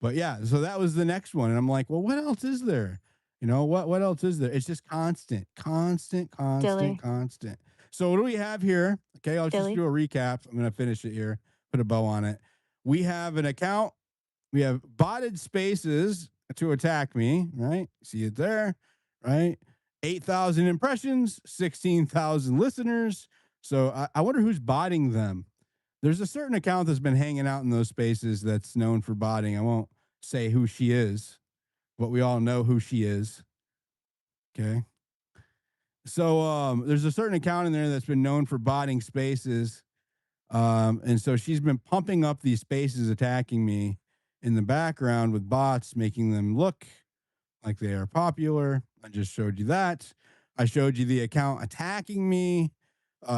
But yeah, so that was the next one. And I'm like, well, what else is there? What else is there? It's just constant, constant, constant, Dilly, constant. So what do we have here? Okay, I'll just Dilly. do a recap. I'm gonna finish it here, put a bow on it. We have an account, we have botted spaces to attack me, right? See it there, right? 8,000 impressions, 16,000 listeners. So I wonder who's botting them. There's a certain account that's been hanging out in those spaces that's known for botting. I won't say who she is, but we all know who she is. Okay. So there's a certain account in there that's been known for botting spaces. And so she's been pumping up these spaces attacking me in the background with bots, making them look like they are popular. I just showed you that. I showed you the account attacking me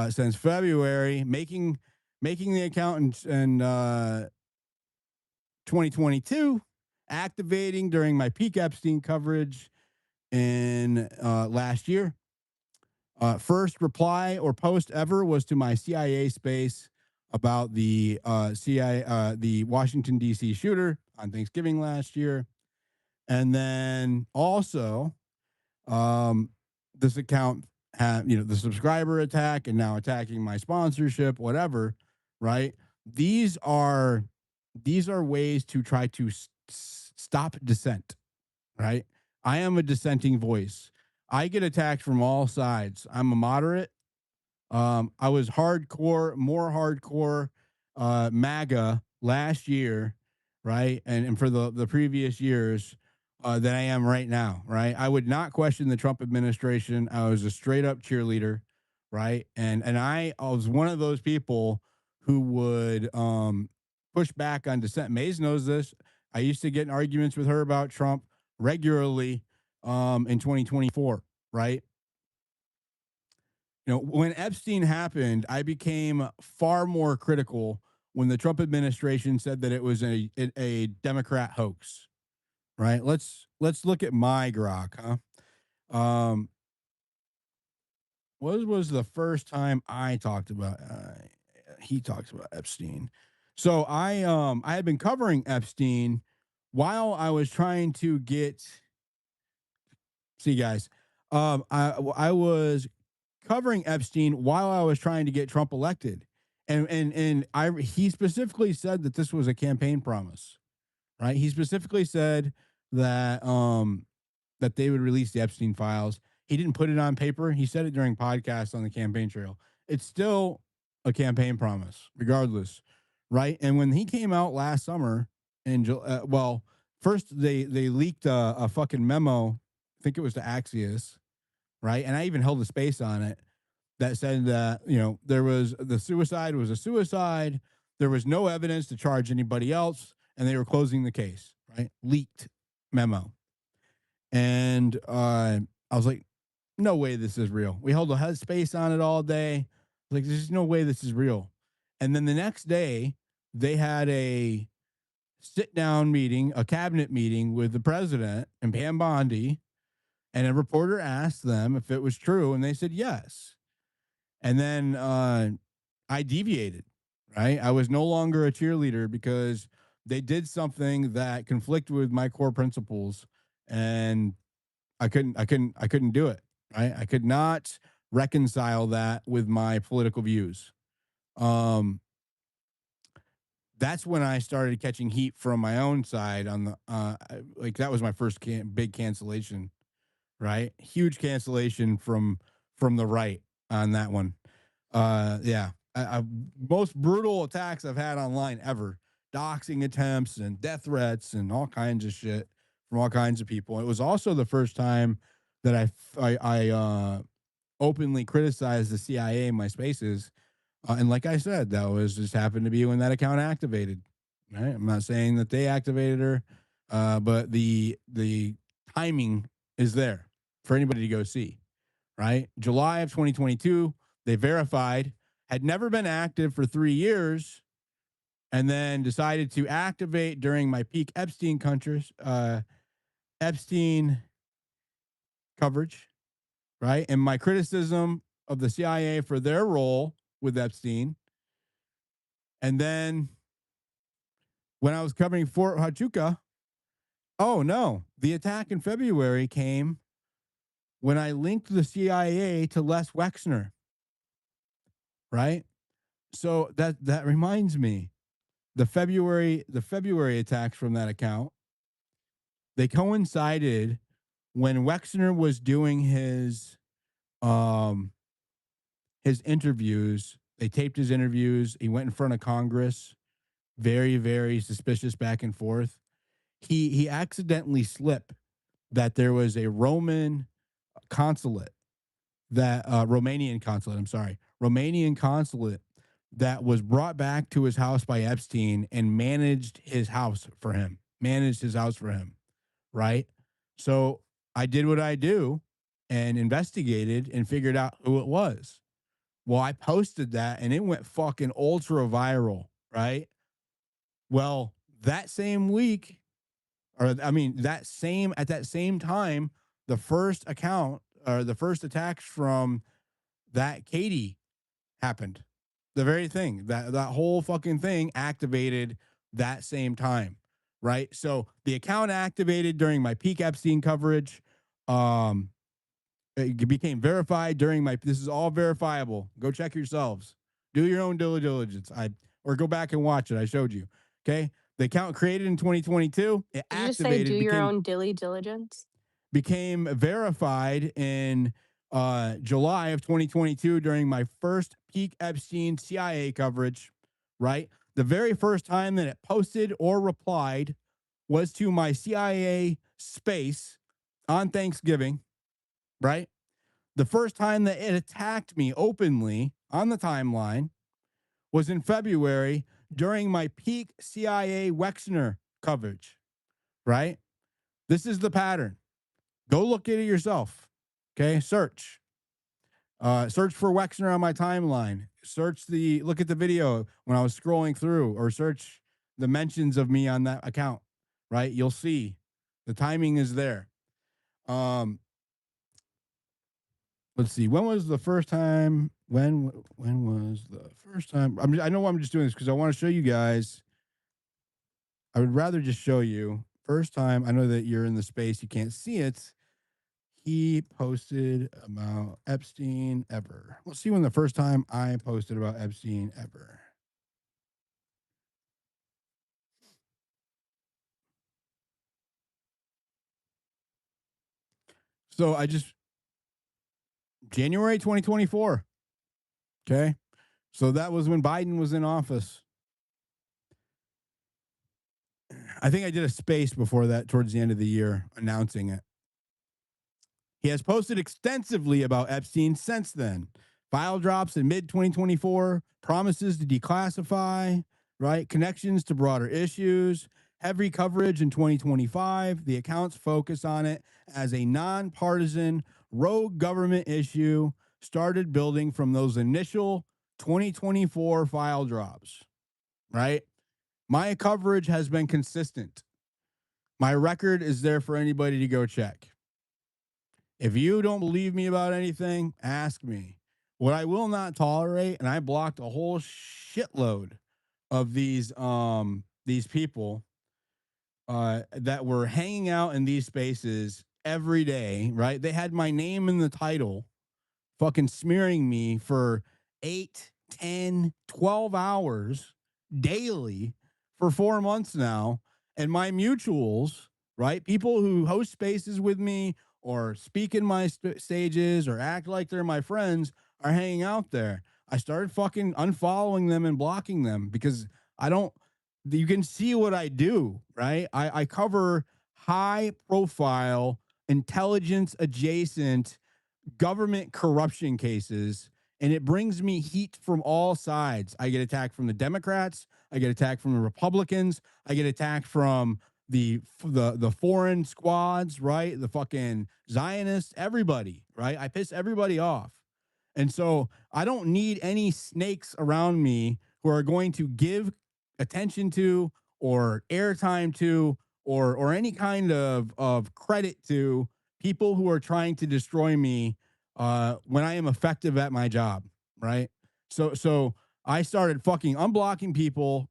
since February, making the account in 2022, activating during my peak Epstein coverage in last year. First reply or post ever was to my CIA space about the the Washington D.C. shooter on Thanksgiving last year, and then also um, this account had the subscriber attack and now attacking my sponsorship, whatever. Right? These are ways to try to stop dissent. Right? I am a dissenting voice. I get attacked from all sides. I'm a moderate. I was more hardcore MAGA last year, right? And for the previous years than I am right now, right? I would not question the Trump administration. I was a straight up cheerleader, right? And I was one of those people who would push back on dissent. Mays knows this. I used to get in arguments with her about Trump regularly in 2024, right? When Epstein happened, I became far more critical when the Trump administration said that it was a Democrat hoax. Right? Let's look at my grok, huh? What was the first time I talked about? He talks about Epstein. So I had been covering Epstein while I was trying to get. See, guys, I was covering Epstein while I was trying to get Trump elected. And he specifically said that this was a campaign promise, right? He specifically said that that they would release the Epstein files. He didn't put it on paper. He said it during podcasts on the campaign trail. It's still a campaign promise, regardless, right? And when he came out last summer, well, first they leaked a fucking memo. I think it was to Axios, right? And I even held a space on it that said that there was the suicide was a suicide. There was no evidence to charge anybody else, and they were closing the case. Right? Leaked memo, and I was like, "No way, this is real." We held a head space on it all day. Like, there's no way this is real. And then the next day, they had a sit down meeting, a cabinet meeting with the president and Pam Bondi, and a reporter asked them if it was true, and they said yes. And then I deviated, right? I was no longer a cheerleader because they did something that conflicted with my core principles, and I couldn't do it, right? I could not reconcile that with my political views. Um, that's when I started catching heat from my own side on the like that was my first big cancellation, right? Huge cancellation from the right on that one. Yeah, most brutal attacks I've had online ever. Doxing attempts and death threats and all kinds of shit from all kinds of people. It was also the first time that I openly criticized the CIA in my spaces. And like I said, that was just happened to be when that account activated. Right? I'm not saying that they activated her, but the timing is there for anybody to go see. Right? July of 2022, they verified, had never been active for 3 years, and then decided to activate during my peak Epstein coverage, right? And my criticism of the CIA for their role with Epstein. And then when I was covering Fort Huachuca, oh no, the attack in February came when I linked the CIA to Les Wexner, right? So that reminds me, the February attacks from that account, they coincided when Wexner was doing his interviews. They taped his interviews. He went in front of Congress. Very, very suspicious back and forth. He accidentally slipped that there was a Roman consulate, that Romanian consulate. I'm sorry, Romanian consulate that was brought back to his house by Epstein and managed his house for him. Managed his house for him, right? So I did what I do and investigated and figured out who it was. Well, I posted that and it went fucking ultra viral, right? Well, that same week, or I mean, that same time, the first account or the first attacks from that Katie happened. The very thing that whole fucking thing activated that same time, right? So the account activated during my peak Epstein coverage. Um, it became verified during my. This is all verifiable. Go check yourselves. Do your own diligence. Or go back and watch it. I showed you. Okay. The account created in 2022. It Did you just say do activated. your own dilly diligence? Became verified in July of 2022 during my first peak Epstein CIA coverage, right? The very first time that it posted or replied was to my CIA space on Thanksgiving, right? The first time that it attacked me openly on the timeline was in February during my peak CIA Wexner coverage, right? This is the pattern. Go look at it yourself. Okay, search. Search for Wexner on my timeline. Look at the video when I was scrolling through, or search the mentions of me on that account. Right, you'll see the timing is there. Let's see. When was the first time? When was the first time? I know I'm just doing this because I want to show you guys. I would rather just show you first time. I know that you're in the space, you can't see it. He posted about Epstein ever. Let's see when the first time I posted about Epstein ever. So January 2024. Okay. So that was when Biden was in office. I think I did a space before that towards the end of the year announcing it. He has posted extensively about Epstein since then. File drops in mid 2024, promises to declassify, right? Connections to broader issues, heavy coverage in 2025. The accounts focus on it as a nonpartisan rogue government issue, started building from those initial 2024 file drops, right? My coverage has been consistent. My record is there for anybody to go check. If you don't believe me about anything, ask me. What I will not tolerate, and I blocked a whole shitload of these people that were hanging out in these spaces every day, right? They had my name in the title, fucking smearing me for 8, 10, 12 hours daily for 4 months now. And my mutuals, right? People who host spaces with me or speak in my stages or act like they're my friends are hanging out there. I started fucking unfollowing them and blocking them because you can see what I do, right? I cover high profile, intelligence adjacent government corruption cases, and it brings me heat from all sides. I get attacked from the Democrats, I get attacked from the Republicans, I get attacked from the foreign squads, right? The fucking Zionists, everybody, right? I piss everybody off. And so I don't need any snakes around me who are going to give attention to or airtime to or any kind of credit to people who are trying to destroy me when I am effective at my job, right? So I started fucking unblocking people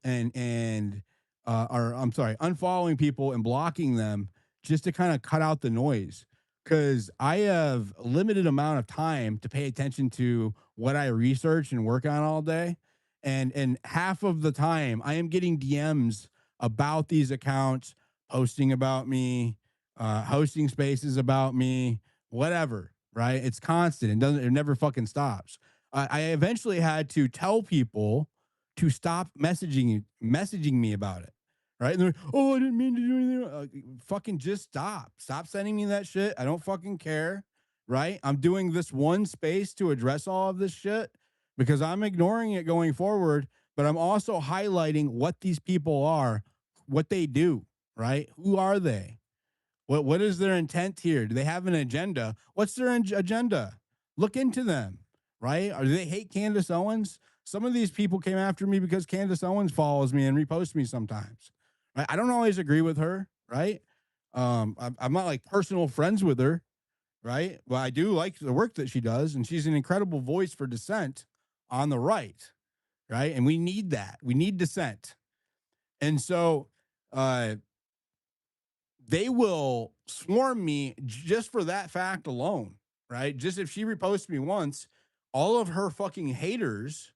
or I'm sorry, unfollowing people and blocking them just to kind of cut out the noise because I have a limited amount of time to pay attention to what I research and work on all day. And half of the time I am getting DMs about these accounts, posting about me, hosting spaces about me, whatever, right? It's constant. It never fucking stops. I eventually had to tell people to stop messaging me about it. Right. And they're like, oh, I didn't mean to do anything. Fucking just stop. Stop sending me that shit. I don't fucking care. Right. I'm doing this one space to address all of this shit. because I'm ignoring it going forward, but I'm also highlighting what these people are, what they do, right? Who are they? What is their intent here? Do they have an agenda? What's their agenda? Look into them, right? Or do they hate Candace Owens? Some of these people came after me because Candace Owens follows me and reposts me sometimes. Right? I don't always agree with her, right? I'm not like personal friends with her, right? But I do like the work that she does, and she's an incredible voice for dissent on the right, right? And we need that. We need dissent. And so they will swarm me just for that fact alone, right? Just if she reposts me once, all of her fucking haters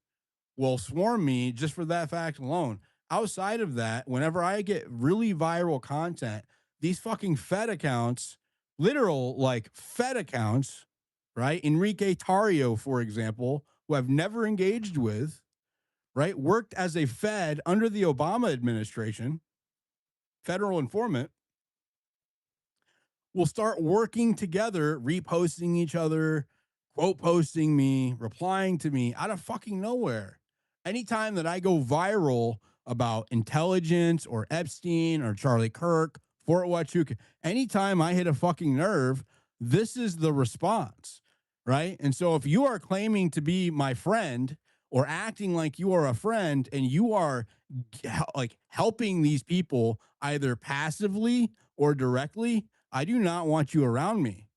will swarm me just for that fact alone. Outside of that, whenever I get really viral content, these fucking Fed accounts, literal like Fed accounts, right? Enrique Tarrio, for example, who I've never engaged with, right? Worked as a Fed under the Obama administration, federal informant, will start working together, reposting each other, quote posting me, replying to me out of fucking nowhere. Anytime that I go viral about intelligence or Epstein or Charlie Kirk, Fort Huachuca, anytime I hit a fucking nerve, this is the response, right? And so if you are claiming to be my friend or acting like you are a friend and you are like helping these people either passively or directly, I do not want you around me,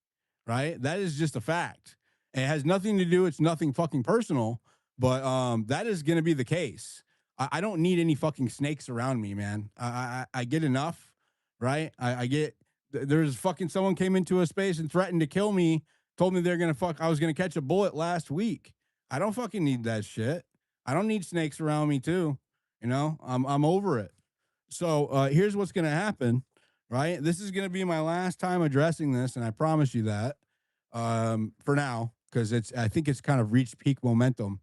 right? That is just a fact. It has nothing to do, it's nothing fucking personal, but that is going to be the case. I don't need any fucking snakes around me, man. I get enough, right? I get, there's fucking someone came into a space and threatened to kill me, told me they're going to I was going to catch a bullet last week. I don't fucking need that shit. I don't need snakes around me too. You know, I'm over it. So here's what's going to happen, right? This is going to be my last time addressing this, and I promise you that for now, because I think it's kind of reached peak momentum.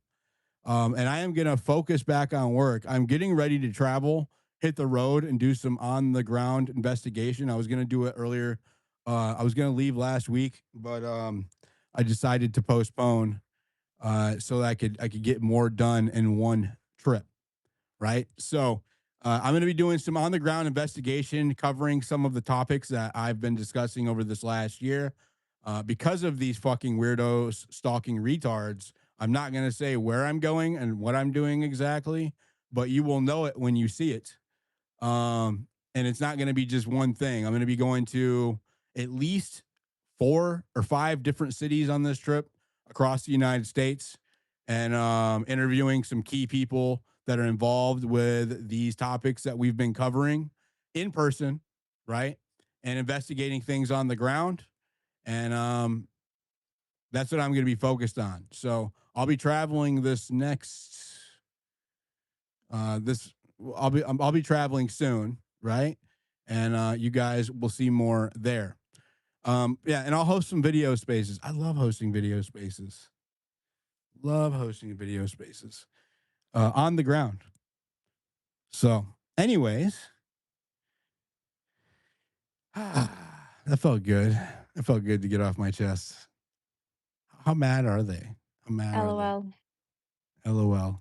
And I am going to focus back on work. I'm getting ready to travel, hit the road, and do some on the ground investigation. I was going to do it earlier. I was going to leave last week, but I decided to postpone so that I could get more done in one trip. Right. So I'm going to be doing some on the ground investigation, covering some of the topics that I've been discussing over this last year. Because of these fucking weirdos stalking retards, I'm not going to say where I'm going and what I'm doing exactly, but you will know it when you see it. And it's not going to be just one thing. I'm going to be going to at least 4 or 5 different cities on this trip across the United States, and interviewing some key people that are involved with these topics that we've been covering in person, right? And investigating things on the ground. And that's what I'm going to be focused on. So I'll be traveling this next, I'll be traveling soon, right? And you guys will see more there. Yeah, and I'll host some video spaces. I love hosting video spaces. Love hosting video spaces on the ground. So, anyways, that felt good. It felt good to get off my chest. How mad are they? How mad are they? LOL.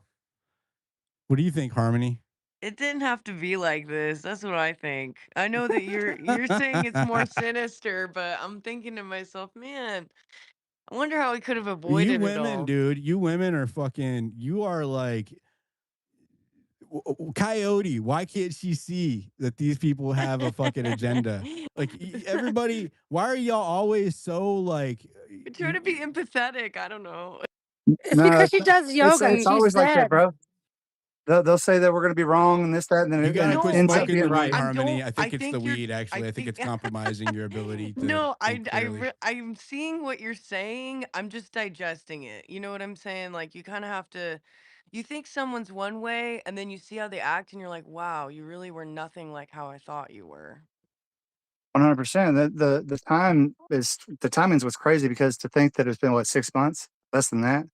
What do you think, Harmony? It didn't have to be like this. That's what I think. I know that you're saying it's more sinister, but I'm thinking to myself, man, I wonder how we could have You avoided it women, all. dude, you women are fucking, you are like, Coyote, why can't she see that these people have a fucking agenda? Like everybody, why are y'all always so like I try to be empathetic. I don't know. It's No, because she does yoga. it's She's always like that, dead. bro. They'll say that we're going to be wrong and this, that, and then you it gotta quit ends up I smoking being the weed, right. I Harmony. don't. I I think it's the think you're. weed, actually. I think it's compromising your ability to No, think clearly. I'm seeing what you're saying. I'm just digesting it. You know what I'm saying? Like you kind of have to. You think someone's one way, and then you see how they act, and you're like, "Wow, you really were nothing like how I thought you were." 100%. The timing's what's crazy because to think that it's been what 6 months, less than that.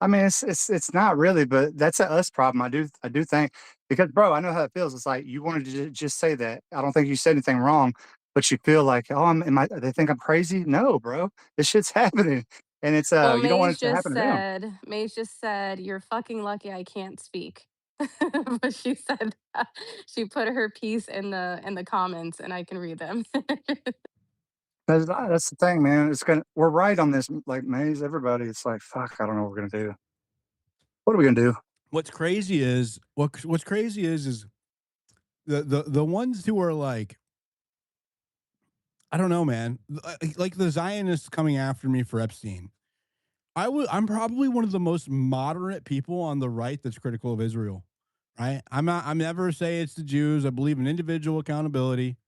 I mean, it's not really, but that's a us problem. I do think because, bro, I know how it feels. It's like you wanted to just say that. I don't think you said anything wrong, but you feel like, oh, they think I'm crazy? No, bro, this shit's happening. and it's Well, you don't want it to happen to them. Maze just said, "You're fucking lucky I can't speak." But she said she put her piece in the comments and I can read them. That's the thing, man. It's gonna we're right on this, like Maze. Everybody, it's like fuck. I don't know what we're gonna do. What are we gonna do? What's crazy is what's crazy is the ones who are like, I don't know, man. Like the Zionists coming after me for Epstein. I'm probably one of the most moderate people on the right that's critical of Israel. Right? I'm never say it's the Jews. I believe in individual accountability,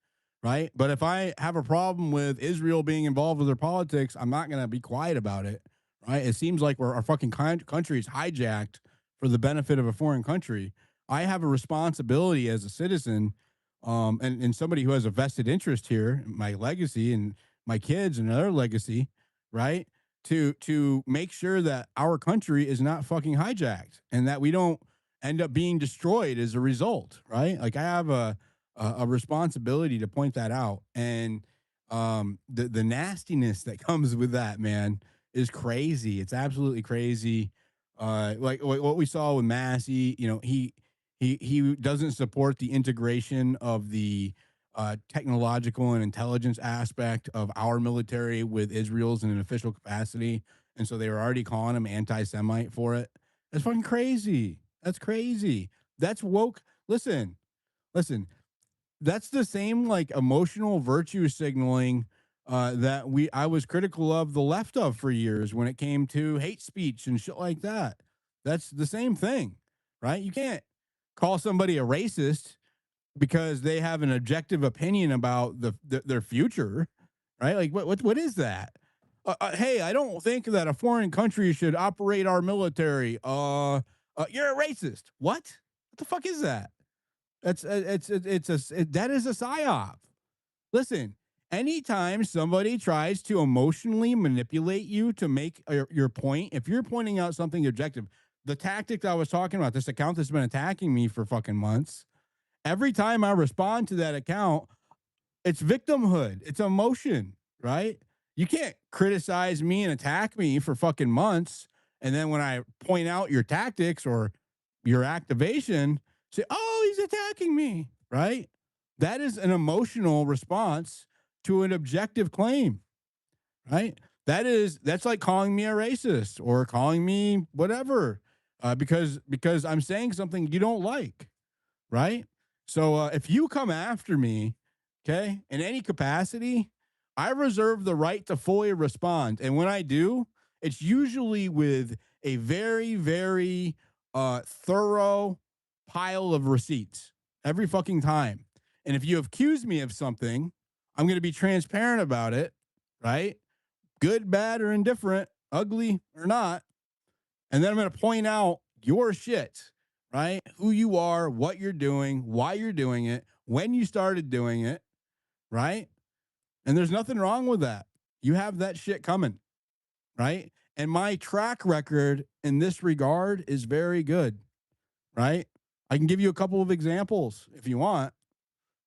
right? But if I have a problem with Israel being involved with their politics, I'm not going to be quiet about it, right? It seems like our fucking country is hijacked for the benefit of a foreign country. I have a responsibility as a citizen, and somebody who has a vested interest here, my legacy and my kids and their legacy, right? To make sure that our country is not fucking hijacked and that we don't end up being destroyed as a result, right? Like I have a responsibility to point that out, and the nastiness that comes with that, man, is crazy. It's absolutely crazy. Like what we saw with Massey, you know, he doesn't support the integration of the technological and intelligence aspect of our military with Israel's in an official capacity, and so they were already calling him anti-Semite for it. That's fucking crazy. That's crazy. That's woke. Listen. That's the same like emotional virtue signaling that I was critical of the left of for years when it came to hate speech and shit like that. That's the same thing, right? You can't call somebody a racist because they have an objective opinion about their future, right? Like what is that? Hey, I don't think that a foreign country should operate our military. You're a racist. What the fuck is that? That is a psyop. Listen, anytime somebody tries to emotionally manipulate you to make your point, if you're pointing out something objective, the tactic I was talking about, this account that's been attacking me for fucking months, every time I respond to that account, it's victimhood. It's emotion, right? You can't criticize me and attack me for fucking months. And then when I point out your tactics or your activation, say, oh, he's attacking me, right? That is an emotional response to an objective claim, right? That's like calling me a racist or calling me whatever, because I'm saying something you don't like, right? So if you come after me, okay, in any capacity, I reserve the right to fully respond. And when I do, it's usually with a very, very thorough pile of receipts every fucking time. And if you accuse me of something, I'm going to be transparent about it, right? Good, bad, or indifferent, ugly or not. And then I'm going to point out your shit, right? Who you are, what you're doing, why you're doing it, when you started doing it, right? And there's nothing wrong with that. You have that shit coming, right? And my track record in this regard is very good, right? I can give you a couple of examples if you want,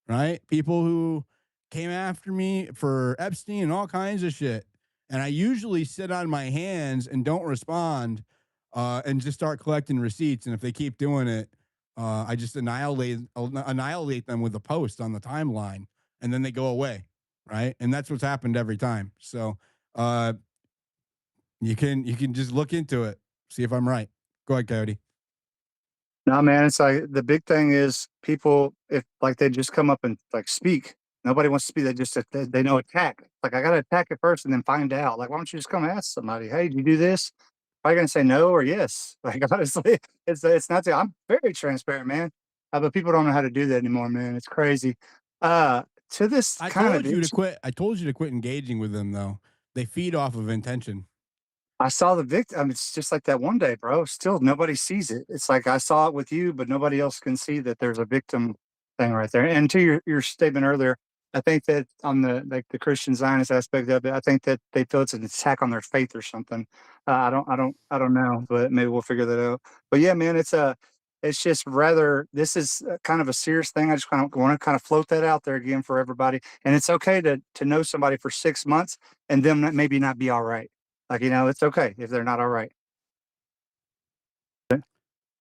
right? People who came after me for Epstein and all kinds of shit. And I usually sit on my hands and don't respond and just start collecting receipts. And if they keep doing it, I just annihilate them with a post on the timeline, and then they go away, right? And that's what's happened every time. So you can just look into it, see if I'm right. Go ahead, Coyote. No, man, it's like the big thing is people, if like they just come up and like speak, nobody wants to speak. They just, they know attack. Like, I got to attack it first and then find out. Like, why don't you just come ask somebody, hey, did you do this? Are you going to say no or yes? Like, honestly, it's not, I'm very transparent, man. But people don't know how to do that anymore, man. It's crazy. To this I kind of told you to issue, quit. I told you to quit engaging with them, though. They feed off of intention. I saw the victim. I mean, it's just like that one day, bro. Still, nobody sees it. It's like I saw it with you, but nobody else can see that there's a victim thing right there. And to your statement earlier, I think that on the like the Christian Zionist aspect of it, I think that they feel it's an attack on their faith or something. I don't know, but maybe we'll figure that out. But yeah, man, it's just rather this is kind of a serious thing. I just kind of want to kind of float that out there again for everybody. And it's okay to know somebody for 6 months and them maybe not be all right. Like, you know, it's okay if they're not all right.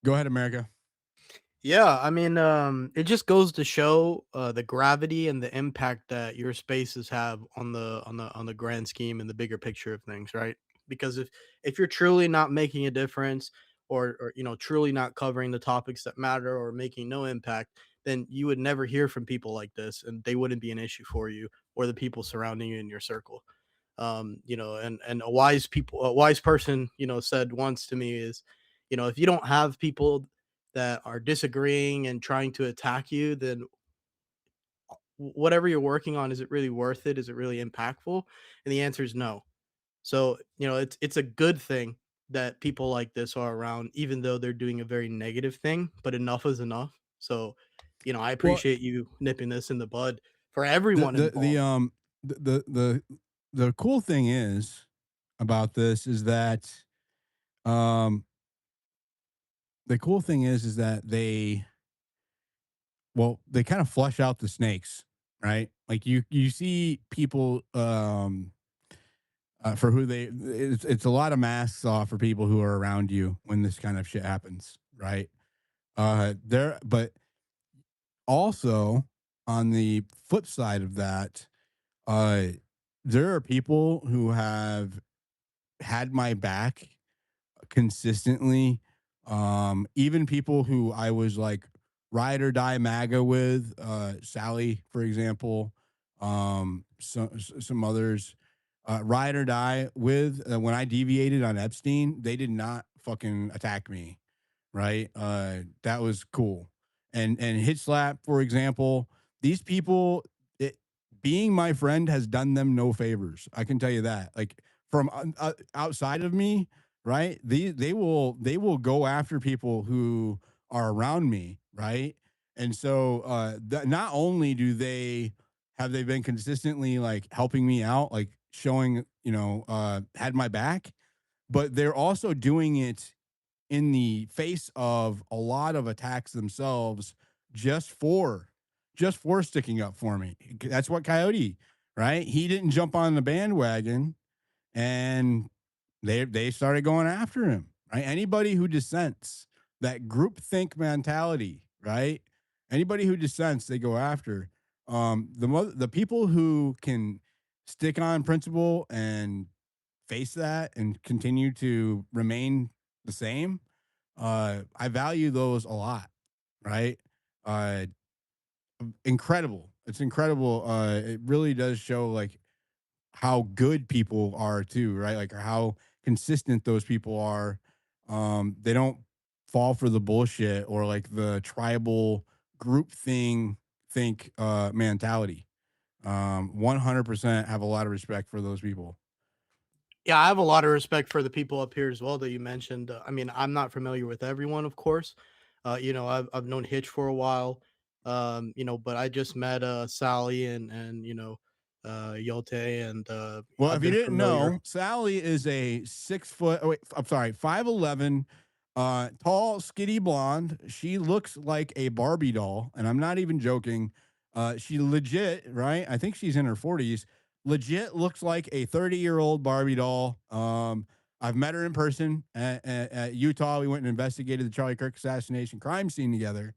Go ahead, America. Yeah, I mean, it just goes to show the gravity and the impact that your spaces have on the grand scheme and the bigger picture of things, right? Because if you're truly not making a difference, or you know, truly not covering the topics that matter, or making no impact, then you would never hear from people like this, and they wouldn't be an issue for you or the people surrounding you in your circle. You know, and a wise person, you know, said once to me is, you know, if you don't have people that are disagreeing and trying to attack you, then whatever you're working on, is it really worth it? Is it really impactful? And the answer is no. So, you know, it's a good thing that people like this are around, even though they're doing a very negative thing, but enough is enough. So, you know, I Well, appreciate you nipping this in the bud for the everyone the the involved. um the cool thing is about this is that um the cool thing is that they kind of flush out the snakes, right? Like you see people for who it's a lot of masks off for people who are around you when this kind of shit happens, right? There, but also on the flip side of that, uh there are people who have had my back consistently. Even people who I was like ride or die MAGA with, Sally, for example, some others, ride or die with. When I deviated on Epstein, they did not fucking attack me, right? That was cool. And hit slap, for example, these people, it, being my friend has done them no favors. I can tell you that. Like from outside of me, right? They will go after people who are around me, right? And so not only do they have they been consistently like helping me out, like showing, had my back, but they're also doing it in the face of a lot of attacks themselves just for sticking up for me. That's what Coyote, right? He didn't jump on the bandwagon and they started going after him, right? Anybody who dissents, that groupthink mentality, right? Anybody who dissents, they go after. The people who can stick on principle and face that and continue to remain the same, I value those a lot, right? Uh, Incredible. It's incredible. It really does show like how good people are too, right? Like or how consistent those people are. They don't fall for the bullshit or like the tribal group think mentality. 100% have a lot of respect for those people. Yeah, I have a lot of respect for the people up here as well that you mentioned. I mean, I'm not familiar with everyone, of course. You know, I've known Hitch for a while. You know, but I just met Sally and you know, Yote, and Well, I've if you been didn't familiar. know, Sally is a 6 foot. Oh wait, I'm sorry, 5'11", tall, skinny blonde. She looks like a Barbie doll, and I'm not even joking. She legit, right? I think she's in her 40s. Legit looks like a 30-year-old Barbie doll. I've met her in person at Utah. We went and investigated the Charlie Kirk assassination crime scene together,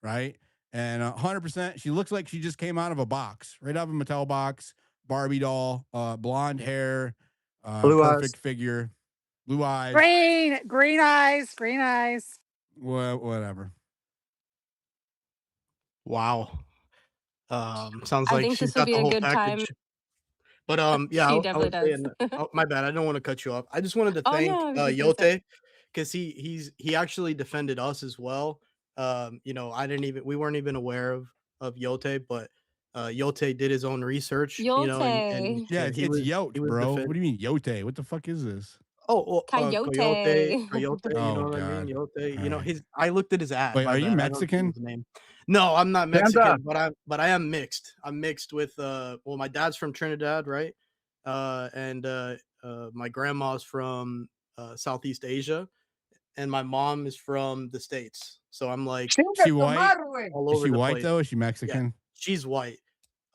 right? And 100%, she looks like she just came out of a box, right out of a Mattel box. Barbie doll, blonde hair, Blue eyes. perfect figure, blue eyes, Green eyes, green eyes. whatever. Wow. Sounds I like think she's this would got be the a whole good time. package. But yeah, She I definitely was does. saying. Oh, my bad. I don't want to cut you off. I just wanted to Oh thank no, I was just gonna say. Yote, because he actually defended us as well. You know, we weren't even aware of Yote, but Yote did his own research. You know, and Yote. Yeah, and it's, it's he Yote, was bro. defend. What do you mean Yote? What the fuck is this? Oh, well, Coyote, Coyote. you know Oh what I mean? God. Yote, All you know right. his. I looked at his ad. Wait, My are you bad. I don't know Mexican? his name. No, I'm not Panda. Mexican, but I am mixed. I'm mixed with well, my dad's from Trinidad, right? And my grandma's from Southeast Asia, and my mom is from the States. So I'm like Is she white? all Is over she the white place. though? Is she Yeah, Mexican? she's white.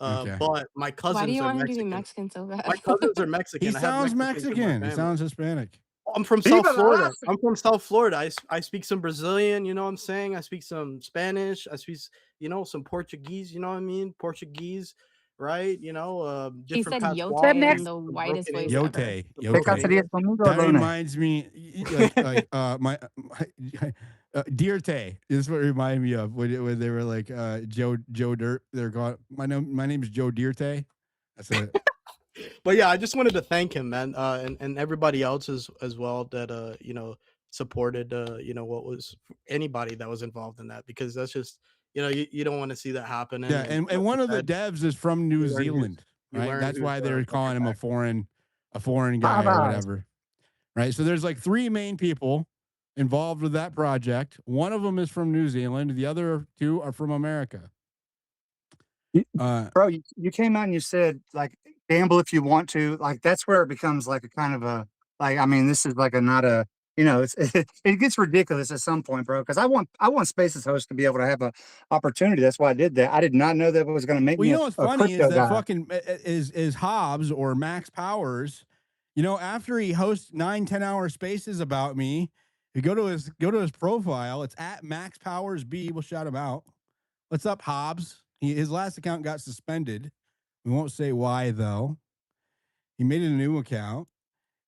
Okay. But my Why do cousins you are want him to be Mexican. Mexican so bad? My cousins are He Mexican. I have sounds Mexicans in my Mexican. He family. sounds Hispanic. I'm from Viva South la Florida. raza. I'm from South Florida. I speak some Brazilian, you know what I'm saying? I speak some Spanish. I speak, some Portuguese, you know what I mean? Portuguese, right? He Different said patois, yote in Mex the some whitest broken voice English, ever. Yote, some ¿Qué broken yote. casarías English. conmigo, That lunes? reminds me, Dirte. This is what it reminded me of when they were like Joe Dirt. They're going. My name is Joe Dirte. That's it. But yeah, I just wanted to thank him, man, and everybody else as well that supported what was anybody that was involved in that, because that's just you don't want to see that happening. Yeah, And and, like and you one of the said, devs is from New you learn who's Zealand, you right? learn That's who's why they're got your calling him back. a foreign guy or Babas. whatever, right? So there's like three main people involved with that project. One of them is from New Zealand. The other two are from America. You- Uh, Bro, you came out and you said like gamble if you want to. Like that's where it becomes like a kind of a like. I mean, this is like a not a it's it gets ridiculous at some point, bro. Because I want Spaces host to be able to have a opportunity. That's why I did that. I did not know that it was going to make well, me you know what's a funny is crypto that guy. fucking is Hobbs or Max Powers. After he hosts 9-10 hour spaces about me, you go to his profile. It's at Max Powers B. We'll shout him out. What's up, Hobbs? His last account got suspended. We won't say why though. He made a new account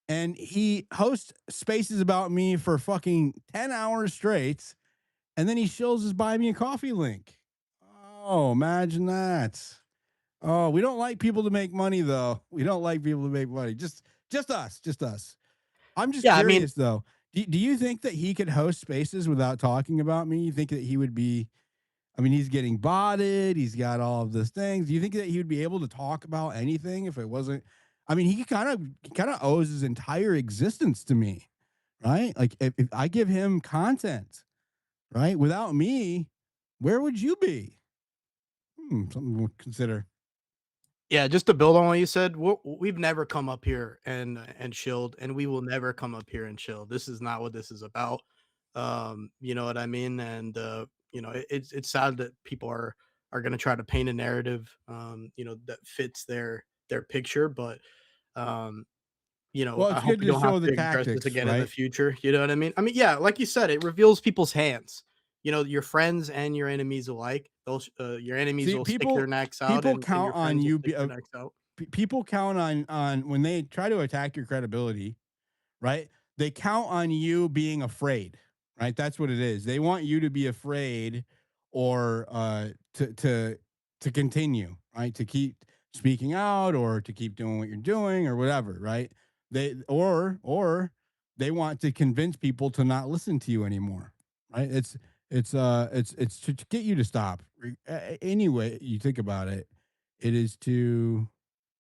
and he hosts spaces about me for fucking 10 hours straight. And then he shows his buy me a coffee link. Oh, imagine that. Oh, we don't like people to make money though. We don't like people to make money. Just us. Just us. I'm just Yeah, I mean, curious though. Do you think that he could host spaces without talking about me? You think that he would be he's getting botted. He's got all of these things. Do you think that he would be able to talk about anything if it wasn't? He kind of owes his entire existence to me, right? Like if I give him content, right? Without me, where would you be? Something we'll consider. yeah, just to build on what you said, we've never come up here and chilled, and we will never come up here and chill. This is not what this is about. You know what I mean? And it's sad that people are going to try to paint a narrative, that fits their picture, but um, Well, I it's hope good we to don't have show the to address this tactics, again in the right? future. You know what I mean? Yeah, like you said, it reveals people's hands. Your friends and your enemies alike. Those your enemies See, will stick their people necks out, people and your count on friends will you. stick their necks out. People count on when they try to attack your credibility, right? They count on you being afraid, right? That's what it is. They want you to be afraid or to continue, right? To keep speaking out or to keep doing what you're doing or whatever, right? Or they want to convince people to not listen to you anymore, right? It's to get you to stop. Anyway, you think about it, it is to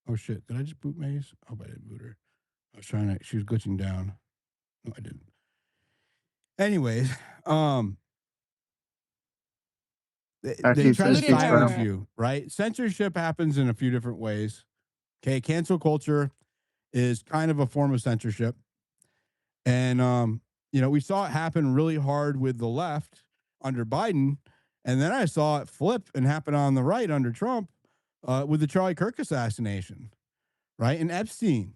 oh shit, did I just boot Maze? I hope I didn't boot her. I was trying to she was glitching down. No, I didn't. Anyways, they Keep try to Booted speech for silence him. her. you, right? Censorship happens in a few different ways. Okay, cancel culture is kind of a form of censorship. And we saw it happen really hard with the left under Biden, and then I saw it flip and happen on the right under Trump with the Charlie Kirk assassination, right? And Epstein.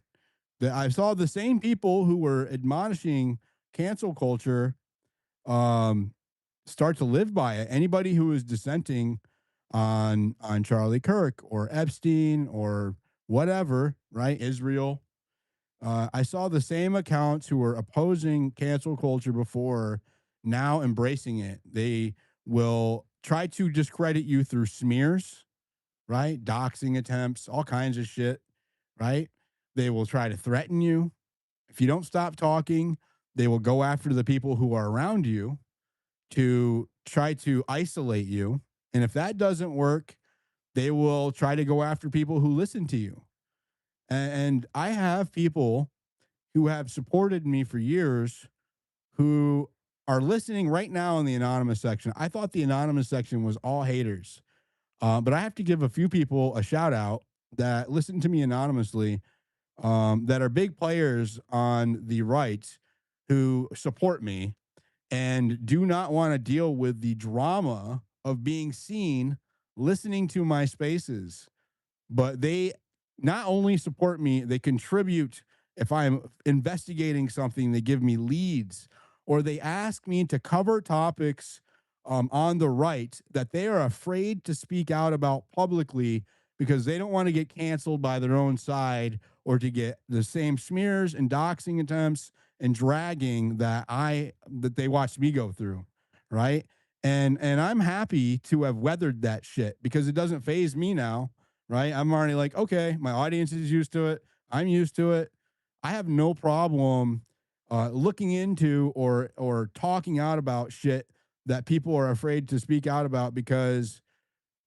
I saw the same people who were admonishing cancel culture um, start to live by it. Anybody who is dissenting on Charlie Kirk or Epstein or whatever, right? Israel. I saw the same accounts who were opposing cancel culture before now embracing it. They will try to discredit you through smears, right? Doxing attempts, all kinds of shit, right? They will try to threaten you. If you don't stop talking, they will go after the people who are around you to try to isolate you. And if that doesn't work, they will try to go after people who listen to you. And I have people who have supported me for years who are listening right now in the anonymous section. I thought the anonymous section was all haters, but I have to give a few people a shout out that listen to me anonymously, that are big players on the right who support me and do not want to deal with the drama of being seen listening to my spaces but they not only support me, they contribute. If I'm investigating something, they give me leads, or they ask me to cover topics on the right that they are afraid to speak out about publicly because they don't want to get canceled by their own side or to get the same smears and doxing attempts and dragging that they watched me go through, right? And I'm happy to have weathered that shit because it doesn't phase me now, right? I'm already like, okay, my audience is used to it. I'm used to it. I have no problem looking into or talking out about shit that people are afraid to speak out about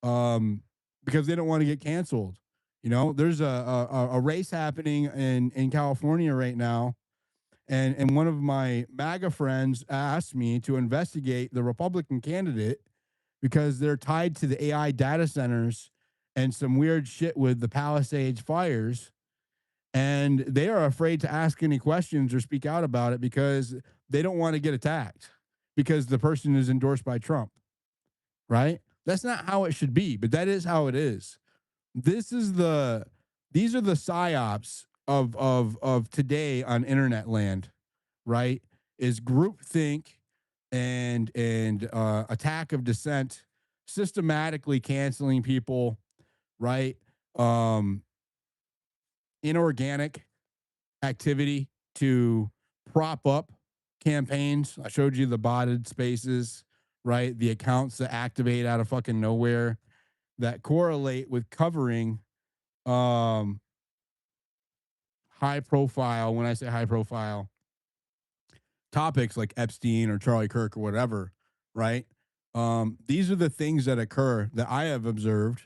um because they don't want to get canceled. You know, there's a race happening in California right now, and one of my MAGA friends asked me to investigate the Republican candidate because they're tied to the AI data centers and some weird shit with the Palisades fires. And they are afraid to ask any questions or speak out about it because they don't want to get attacked because the person is endorsed by Trump, right? That's not how it should be, but that is how it is. This is these are the psyops of today on internet land, right? Is groupthink and attack of dissent, systematically canceling people, right? Um, Inorganic activity to prop up campaigns. I showed you the botted spaces, right? The accounts that activate out of fucking nowhere that correlate with covering um high profile. When I say high profile, topics like Epstein or Charlie Kirk or whatever, right? These are the things that occur that I have observed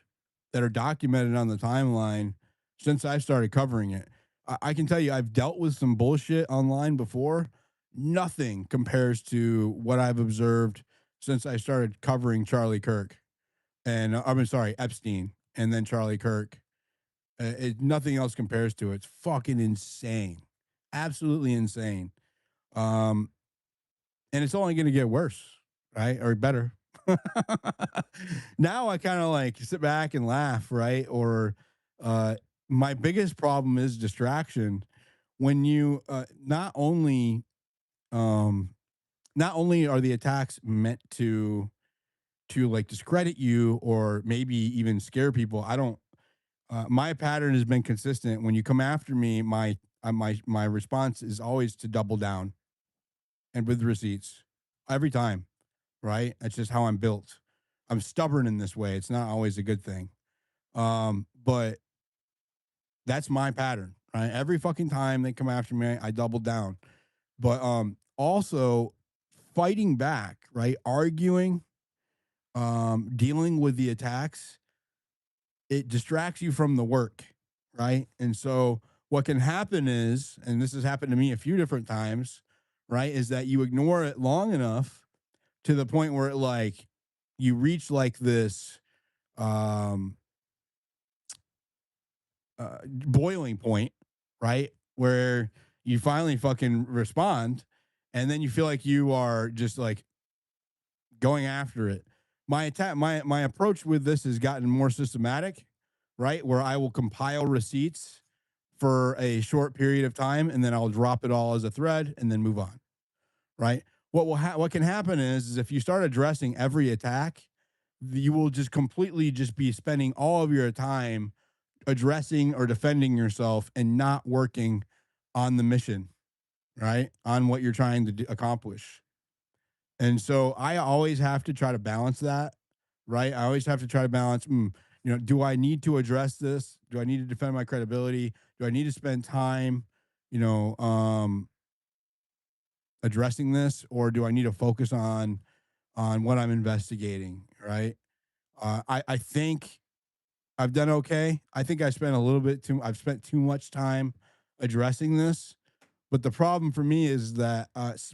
that are documented on the timeline since I started covering it. I can tell you, I've dealt with some bullshit online before. Nothing compares to what I've observed since I started covering Charlie Kirk. And I'm sorry, Epstein, and then Charlie Kirk. Nothing else compares to it. It's fucking insane, absolutely insane. Um, and it's only going to get worse, right? Or better. Now I kind of like sit back and laugh, right? Or uh, my biggest problem is distraction. When you um, not only are the attacks meant to like discredit you or maybe even scare people. I don't. My pattern has been consistent. When you come after me, my response is always to double down and with receipts every time, right? That's just how I'm built. I'm stubborn in this way. It's not always a good thing. But that's my pattern, right? Every fucking time they come after me, I double down. But also fighting back, right? Arguing, dealing with the attacks, it distracts you from the work, right? And so what can happen is, and this has happened to me a few different times, right, is that you ignore it long enough to the point where it like you reach like this um boiling point, right? Where you finally fucking respond and then you feel like you are just like going after it. My approach with this has gotten more systematic, right? Where I will compile receipts for a short period of time and then I'll drop it all as a thread and then move on, right? What can happen is if you start addressing every attack, you will just completely just be spending all of your time addressing or defending yourself and not working on the mission, right? On what you're trying to accomplish. And so I always have to try to balance that, right? I always have to try to balance, do I need to address this? Do I need to defend my credibility? Do I need to spend time, you know, addressing this, or do I need to focus on what I'm investigating, right? I think I've done okay. I think I've spent too much time addressing this. But the problem for me is that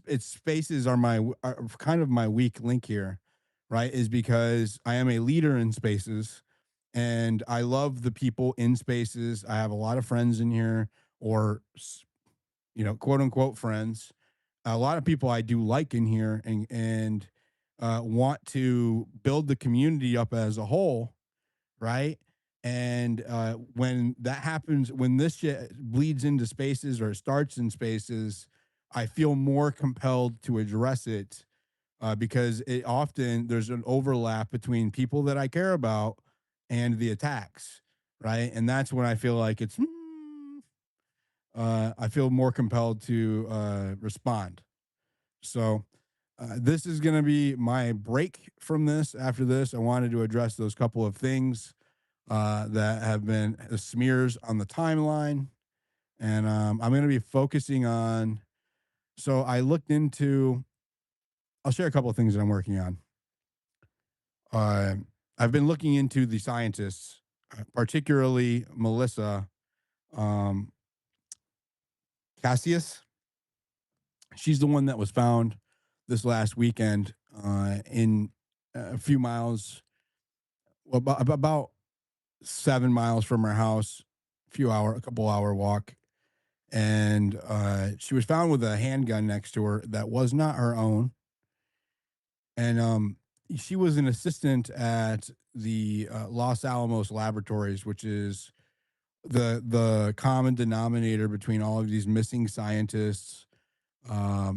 its spaces are kind of my weak link here, right? Is because I am a leader in spaces and I love the people in spaces. I have a lot of friends in here or, quote unquote friends. A lot of people I do like in here and want to build the community up as a whole, right? And when that happens, when this shit bleeds into spaces or starts in spaces, I feel more compelled to address it because it often there's an overlap between people that I care about and the attacks, right? And that's when I feel like I feel more compelled to respond. So this is going to be my break from this. After this, I wanted to address those couple of things that have been smears on the timeline. And I'm going to be focusing on. So I looked into, I'll share a couple of things that I'm working on. Uh, I've been looking into the scientists, particularly Melissa um, Cassius. She's the one that was found this last weekend in a few miles, about 7 miles from her house, a couple hour walk. And she was found with a handgun next to her that was not her own. And she was an assistant at the Los Alamos Laboratories, which is the common denominator between all of these missing scientists. A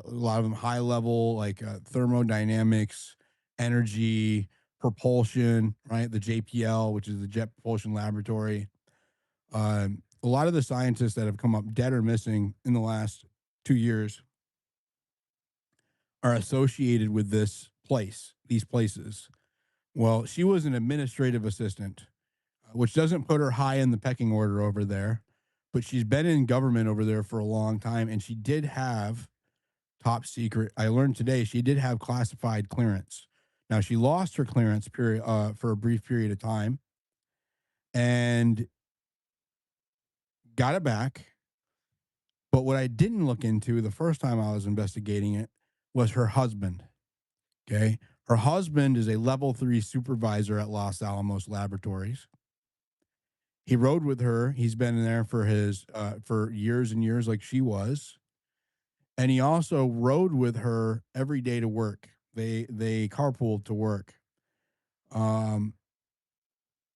lot of them high level, like thermodynamics, energy, propulsion, right? The JPL, which is the Jet Propulsion Laboratory. A lot of the scientists that have come up dead or missing in the last 2 years are associated with these places. Well, she was an administrative assistant, which doesn't put her high in the pecking order over there, but she's been in government over there for a long time, and she did have top secret. I learned today she did have classified clearance. Now she lost her clearance period for a brief period of time, and got it back. But what I didn't look into the first time I was investigating it was her husband. Okay. Her husband is a level 3 supervisor at Los Alamos Laboratories. He rode with her. He's been there for years and years, like she was. And he also rode with her every day to work. They carpooled to work. Um,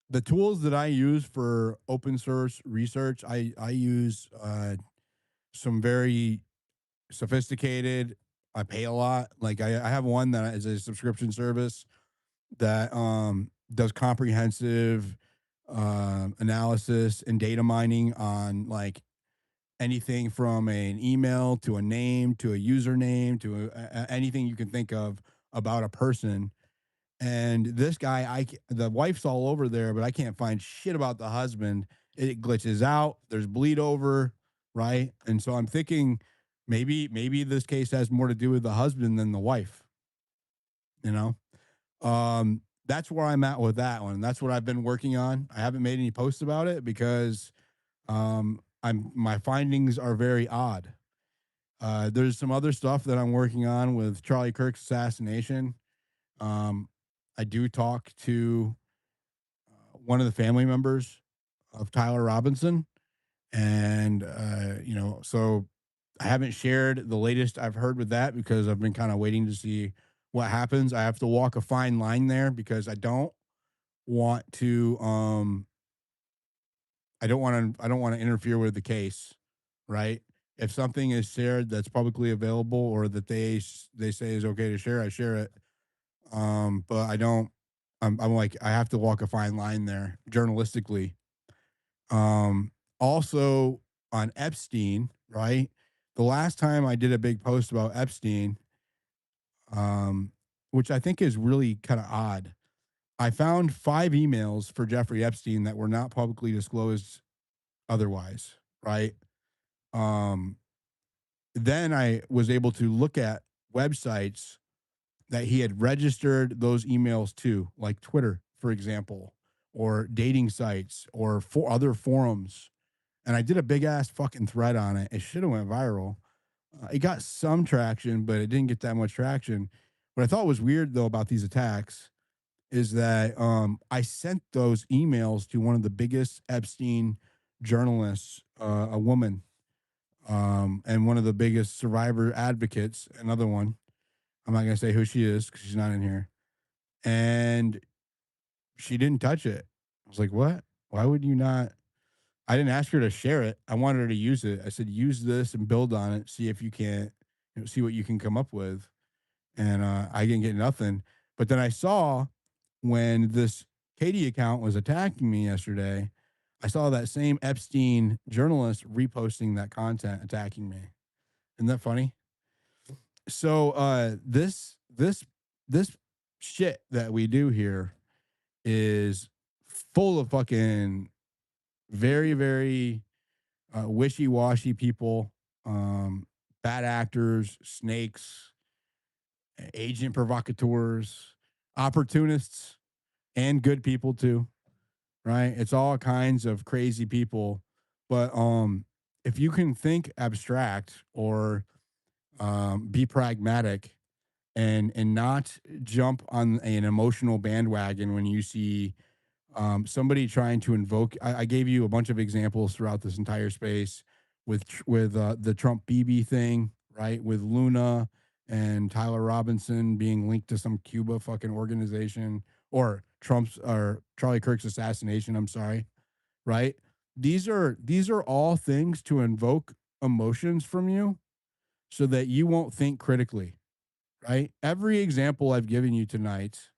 the tools that I use for open source research, I use some very sophisticated. I pay a lot. Like I have one that is a subscription service that does comprehensive analysis and data mining on like anything from an email to a name to a username to anything you can think of about a person. And this guy, the wife's all over there, but I can't find shit about the husband. It glitches out. There's bleed over, right? And so I'm thinking maybe this case has more to do with the husband than the wife. You know, that's where I'm at with that one. That's what I've been working on. I haven't made any posts about it because my findings are very odd. There's some other stuff that I'm working on with Charlie Kirk's assassination. Um, I do talk to one of the family members of Tyler Robinson, and so I haven't shared the latest I've heard with that because I've been kind of waiting to see what happens. I have to walk a fine line there because I don't want to I don't want to interfere with the case, right? If something is shared that's publicly available or that they say is okay to share, I share it. But I don't. I'm like I have to walk a fine line there journalistically. Also on Epstein, right? The last time I did a big post about Epstein, um, which I think is really kind of odd. I found 5 emails for Jeffrey Epstein that were not publicly disclosed otherwise, right? Um, then I was able to look at websites that he had registered those emails to, like Twitter, for example, or dating sites or for other forums. And I did a big ass fucking thread on it. It should have went viral. It got some traction, but it didn't get that much traction. What I thought was weird though about these attacks is that I sent those emails to one of the biggest Epstein journalists, a woman, and one of the biggest survivor advocates, another one. I'm not going to say who she is because she's not in here. And she didn't touch it. was like, what? Why would you not? I didn't ask her to share it. I wanted her to use it. I said, use this and build on it. See if you can't, see what you can come up with. And I didn't get nothing. But then I saw when this Katie account was attacking me yesterday, I saw that same Epstein journalist reposting that content attacking me. Isn't that funny? So this shit that we do here is full of fucking very, very wishy-washy people, bad actors, snakes, agent provocateurs, opportunists, and good people too, right? It's all kinds of crazy people. But if you can think abstract or be pragmatic and not jump on an emotional bandwagon when you see somebody trying to invoke. I gave you a bunch of examples throughout this entire space with the Trump Bibi thing, right? With Luna and Tyler Robinson being linked to some Cuba fucking organization, or Trump's or Charlie Kirk's assassination. I'm sorry, right? These are all things to invoke emotions from you so that you won't think critically, right? Every example I've given you tonight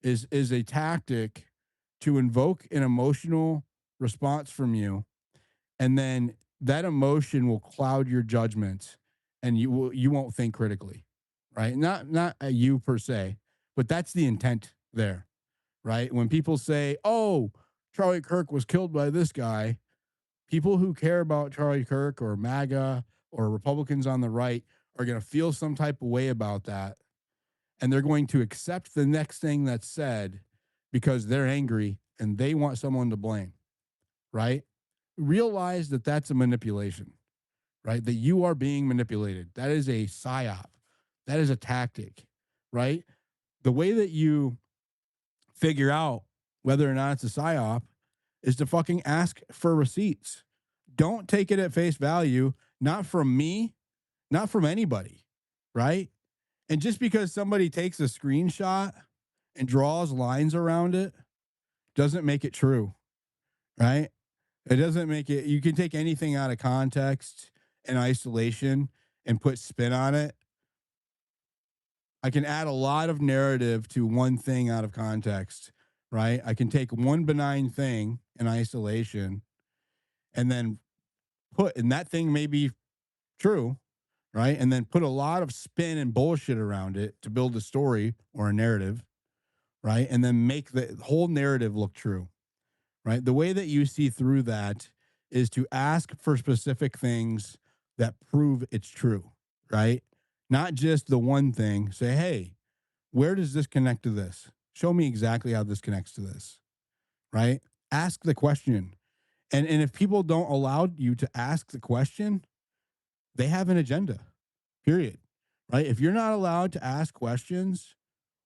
is a tactic to invoke an emotional response from you, and then that emotion will cloud your judgment and you won't think critically, right? Not you per se, but that's the intent there, right? When people say, oh, Charlie Kirk was killed by this guy, people who care about Charlie Kirk or MAGA or Republicans on the right are going to feel some type of way about that, and they're going to accept the next thing that's said because they're angry and they want someone to blame, right? Realize that that's a manipulation, right? That you are being manipulated. That is a psyop. That is a tactic, right? The way that you figure out whether or not it's a psyop is to fucking ask for receipts. Don't take it at face value, not from me, not from anybody, right? And just because somebody takes a screenshot and draws lines around it doesn't make it true, right? It doesn't make it, you can take anything out of context and isolation and put spin on it. I can add a lot of narrative to one thing out of context, right? I can take one benign thing in isolation and then and that thing may be true, right? And then put a lot of spin and bullshit around it to build a story or a narrative, right? And then make the whole narrative look true, right? The way that you see through that is to ask for specific things that prove it's true, right? Not just the one thing. Say, hey, where does this connect to this? Show me exactly how this connects to this, right? Ask the question. And if people don't allow you to ask the question, they have an agenda, period, right? If you're not allowed to ask questions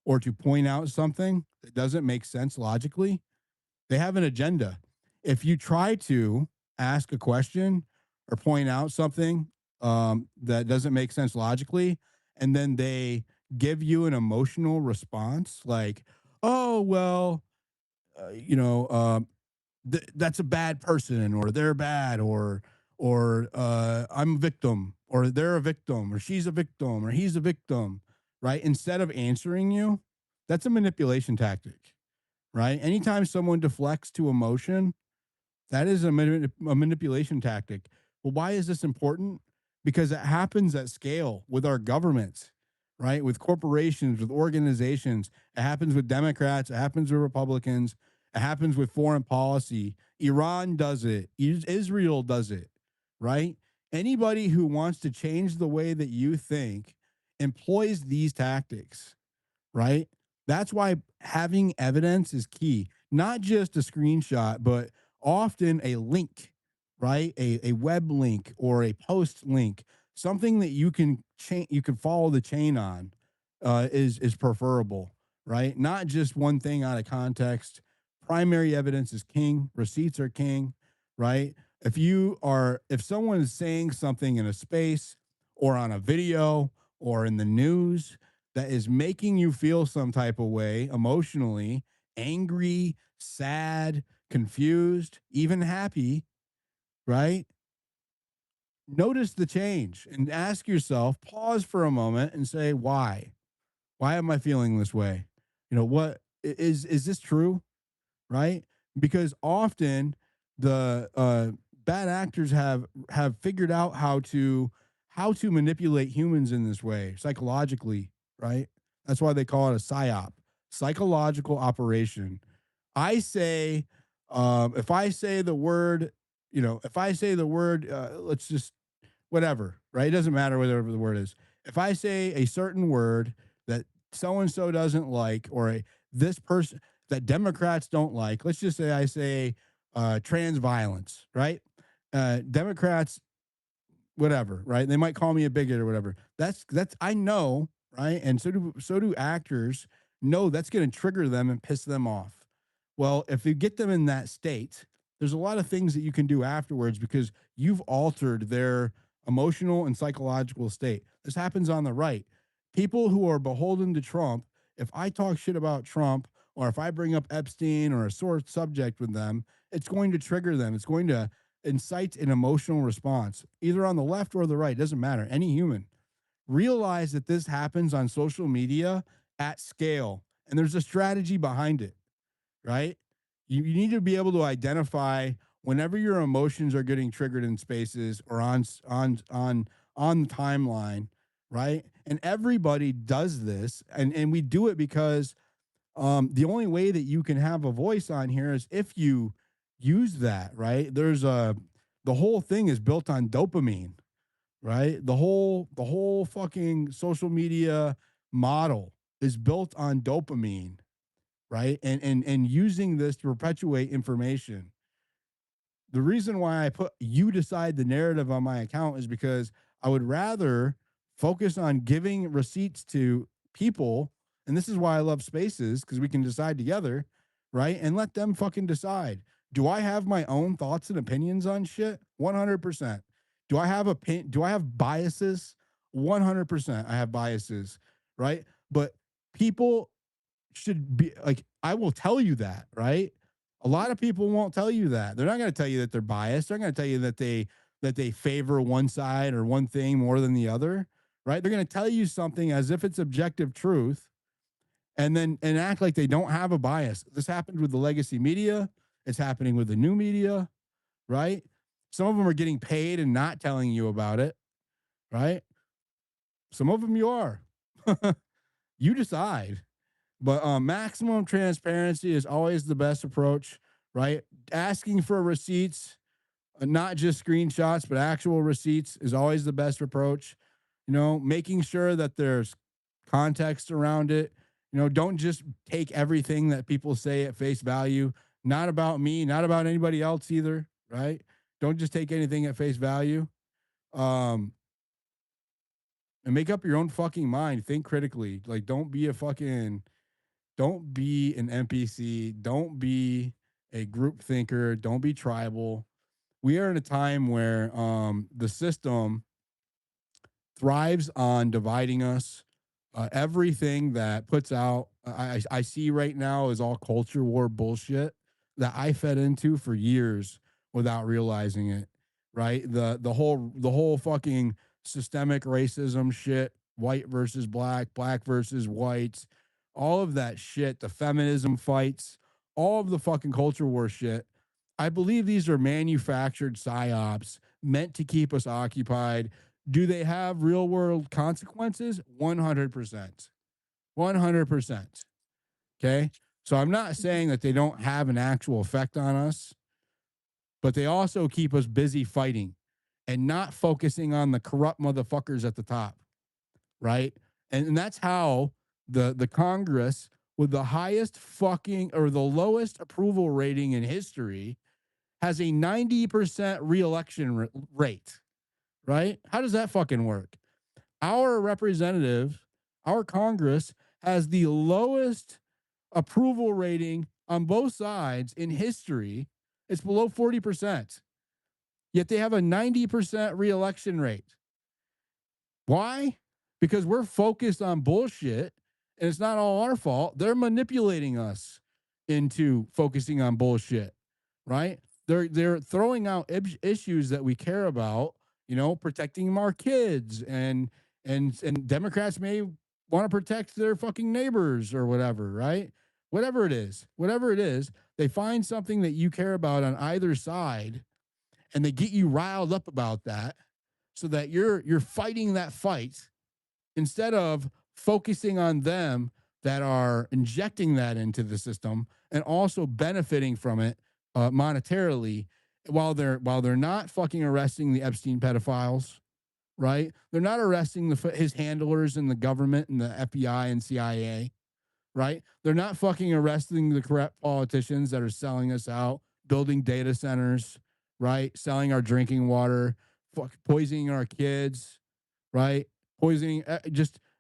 or to point out something that doesn't make sense logically, they have an agenda. If you try to ask a question or point out something that doesn't make sense logically, and then they give you an emotional response like, oh, well, you know, that's a bad person, or they're bad, or I'm a victim, or they're a victim, or she's a victim, or he's a victim, right? Instead of answering you, that's a manipulation tactic, right? Anytime someone deflects to emotion, that is a manipulation tactic. Well, why is this important? Because it happens at scale with our governments, right? With corporations, with organizations. It happens with Democrats. It happens with Republicans. It happens with foreign policy. Iran does it. Israel does it, right? Anybody who wants to change the way that you think employs these tactics, right? That's why having evidence is key. Not just a screenshot, but often a link, right? A web link or a post link, something that you can follow the chain on, is preferable, right? Not just one thing out of context. Primary evidence is king. Receipts are king, right? If someone is saying something in a space or on a video or in the news that is making you feel some type of way emotionally, angry, sad, confused, even happy, right? Notice the change and ask yourself, pause for a moment and say, why? Why am I feeling this way? What is this true? Right? Because often the bad actors have figured out how to manipulate humans in this way psychologically, right? That's why they call it a psyop, psychological operation. I say, if I say the word, if I say the word, let's just whatever, right? It doesn't matter whatever the word is. If I say a certain word that so and so doesn't like, or this person that Democrats don't like, let's just say I say trans violence, right? Democrats, whatever, right? They might call me a bigot or whatever. That's I know, right? And so do actors know that's going to trigger them and piss them off. Well, if you get them in that state, there's a lot of things that you can do afterwards because you've altered their emotional and psychological state. This happens on the right. People who are beholden to Trump, if I talk shit about Trump or if I bring up Epstein or a sore subject with them, it's going to trigger them. It's going to incite an emotional response, either on the left or the right, doesn't matter, any human. Realize that this happens on social media at scale, and there's a strategy behind it, right? You need to be able to identify whenever your emotions are getting triggered in spaces or on the timeline, right? And everybody does this, and we do it because the only way that you can have a voice on here is if you use that, right? The whole thing is built on dopamine, right? The whole fucking social media model is built on dopamine, right? And using this to perpetuate information. The reason why I put you decide the narrative on my account is because I would rather focus on giving receipts to people. And this is why I love spaces, because we can decide together, right? And let them fucking decide. Do I have my own thoughts and opinions on shit? 100%. Do I have biases? 100%. I have biases, right? But people should be like, I will tell you that, right? A lot of people won't tell you that. They're not going to tell you that they're biased. They're going to tell you that they favor one side or one thing more than the other, right? They're going to tell you something as if it's objective truth and act like they don't have a bias. This happened with the legacy media. It's happening with the new media, right? Some of them are getting paid and not telling you about it, right? Some of them you are. You decide. But maximum transparency is always the best approach, right? Asking for receipts, not just screenshots, but actual receipts is always the best approach. Making sure that there's context around it. Don't just take everything that people say at face value. Not about me, not about anybody else either, right? Don't just take anything at face value. Um, and make up your own fucking mind. Think critically. Like, don't be an NPC. Don't be a group thinker. Don't be tribal. We are in a time where the system thrives on dividing us. Everything that puts out, I see right now is all culture war bullshit that I fed into for years without realizing it. Right? The whole fucking systemic racism shit, white versus black versus whites, all of that shit, the feminism fights, all of the fucking culture war shit. I believe these are manufactured psyops meant to keep us occupied. Do they have real world consequences? 100%. 100%. Okay. So I'm not saying that they don't have an actual effect on us, but they also keep us busy fighting and not focusing on the corrupt motherfuckers at the top. Right. And that's how the Congress with the highest fucking or the lowest approval rating in history has a 90% reelection rate. Right? How does that fucking work? Our representative, our Congress has the lowest approval rating on both sides in history. It's below 40%. Yet they have a 90% reelection rate. Why? Because we're focused on bullshit and it's not all our fault. They're manipulating us into focusing on bullshit. right? They're throwing out issues that we care about, protecting our kids, and Democrats may want to protect their fucking neighbors or whatever, right? Whatever it is, they find something that you care about on either side, and they get you riled up about that, so that you're fighting that fight instead of focusing on them that are injecting that into the system and also benefiting from it monetarily, while they're not fucking arresting the Epstein pedophiles, right? They're not arresting his handlers in the government and the FBI and CIA, right? They're not fucking arresting the corrupt politicians that are selling us out, building data centers, right? Selling our drinking water, poisoning our kids, right? Poisoning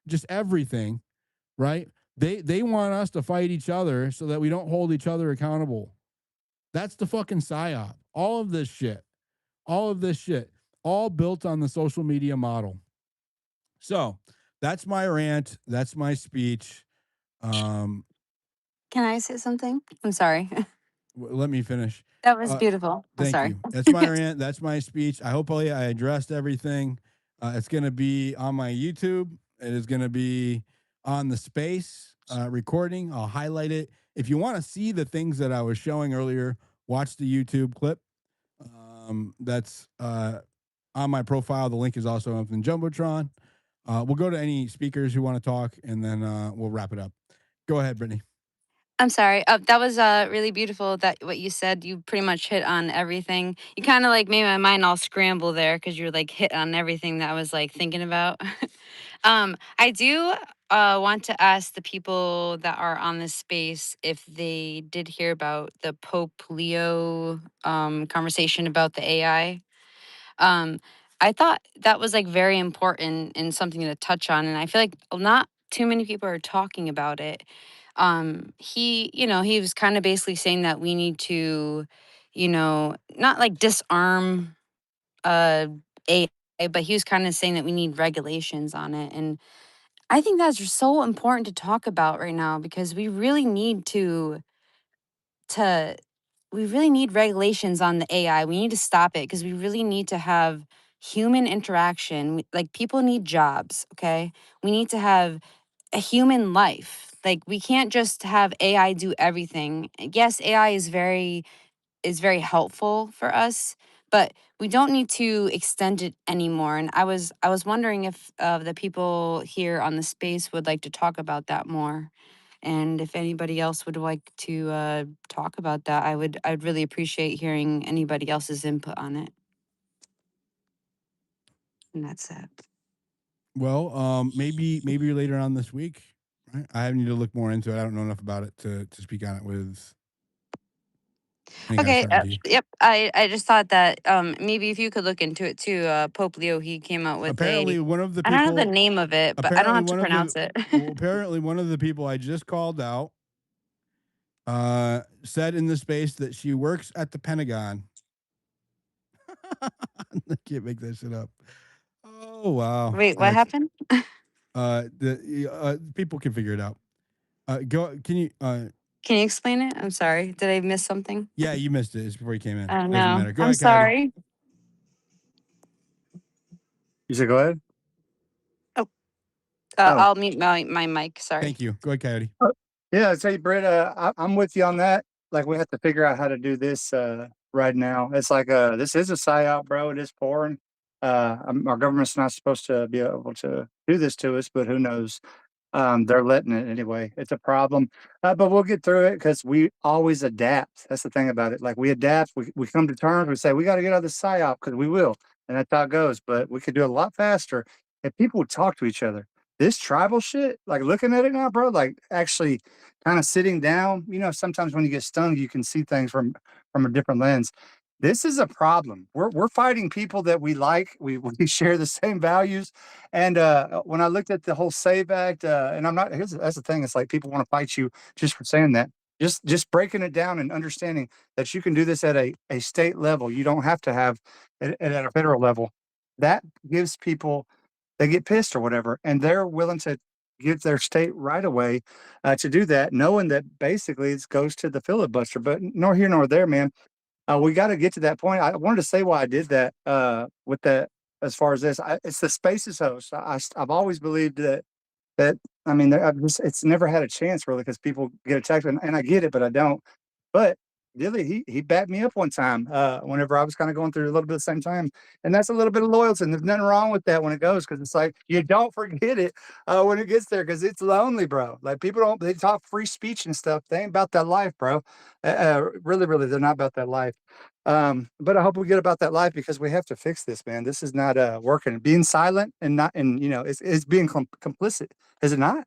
just everything, right? They want us to fight each other so that we don't hold each other accountable. That's the fucking psyop. All of this shit, all built on the social media model. So that's my rant. That's my speech. Um, Can I say something? I'm sorry. Let me finish. That was beautiful. I'm Thank sorry. you. That's my rant. That's my speech. I hope I addressed everything. It's going to be on my YouTube. It is going to be on the space recording. I'll highlight it. If you want to see the things that I was showing earlier, watch the YouTube clip. That's on my profile. The link is also up in Jumbotron. We'll go to any speakers who want to talk, and then we'll wrap it up. Go ahead, Brittany. I'm sorry. That was really beautiful. That what you said. You pretty much hit on everything. You kind of like made my mind all scramble there because you're like hit on everything that I was like thinking about. I do want to ask the people that are on this space if they did hear about the Pope Leo conversation about the AI. Um, I thought that was like very important and something to touch on, and I feel like not too many people are talking about it. He was kind of basically saying that we need to, not like disarm uh AI, but he was kind of saying that we need regulations on it, and I think that's just so important to talk about right now because to we really need regulations on the AI. We need to stop it because we really need to have human interaction. Like people need jobs, okay? We need to have a human life. Like we can't just have AI do everything. Yes, AI is very helpful for us, but we don't need to extend it anymore. And I was wondering if the people here on the space would like to talk about that more. And if anybody else would like to talk about that, I'd really appreciate hearing anybody else's input on it. And that's it. Well, maybe later on this week. Right? I need to look more into it. I don't know enough about it to speak on it with any kind of Okay. certainty. Yep. I just thought that maybe if you could look into it too. Pope Leo, he came out with Apparently, one of the I don't know the people. name of it, but I don't Apparently, have to one of the. pronounce it. Well, apparently, one of the people I just called out said in the space that she works at the Pentagon. I can't make that shit up. Oh wow! Wait, what happened? The people can figure it out. Go. Can you? Can you explain it? I'm sorry. Did I miss something? Yeah, you missed it. It's before you came in. I don't Doesn't know. matter. Go I'm ahead, Coyote. sorry. You said go ahead. Oh, Oh, I'll mute my mic. Sorry. Thank you. Go ahead, Coyote. yeah. Say, Britt, I'm with you on that. Like, we have to figure out how to do this right now. It's like this is a psyop, bro. It is foreign. Our government's not supposed to be able to do this to us, but who knows? They're letting it anyway. It's a problem, but we'll get through it because we always adapt. That's the thing about it. Like, we adapt. We come to terms. We say we got to get out of the psyop because we will, and that's how it goes. But we could do it a lot faster if people would talk to each other. This tribal shit, like looking at it now, bro, like actually kind of sitting down. Sometimes when you get stung, you can see things from a different lens. This is a problem. We're fighting people that we like. We share the same values. And when I looked at the whole Save Act, and that's the thing. It's like people want to fight you just for saying that. Just breaking it down and understanding that you can do this at a state level. You don't have to have it at a federal level. That gives people, they get pissed or whatever, and they're willing to give their state right away to do that, knowing that basically it goes to the filibuster. But nor here nor there, man. We got to get to that point. I wanted to say why I did that with that as far as this. It's the Spaces host. I've always believed that I mean, it's never had a chance really because people get attacked, and I get it, but I don't. But Dilly, he backed me up one time whenever I was kind of going through a little bit of the same time, and that's a little bit of loyalty. And there's nothing wrong with that when it goes because it's like you don't forget it when it gets there because it's lonely, bro. Like people don't they talk free speech and stuff. They ain't about that life, bro. Really, really, they're not about that life. But I hope we get about that life because we have to fix this, man. This is not working. Being silent and not, and it's being complicit. Is it not?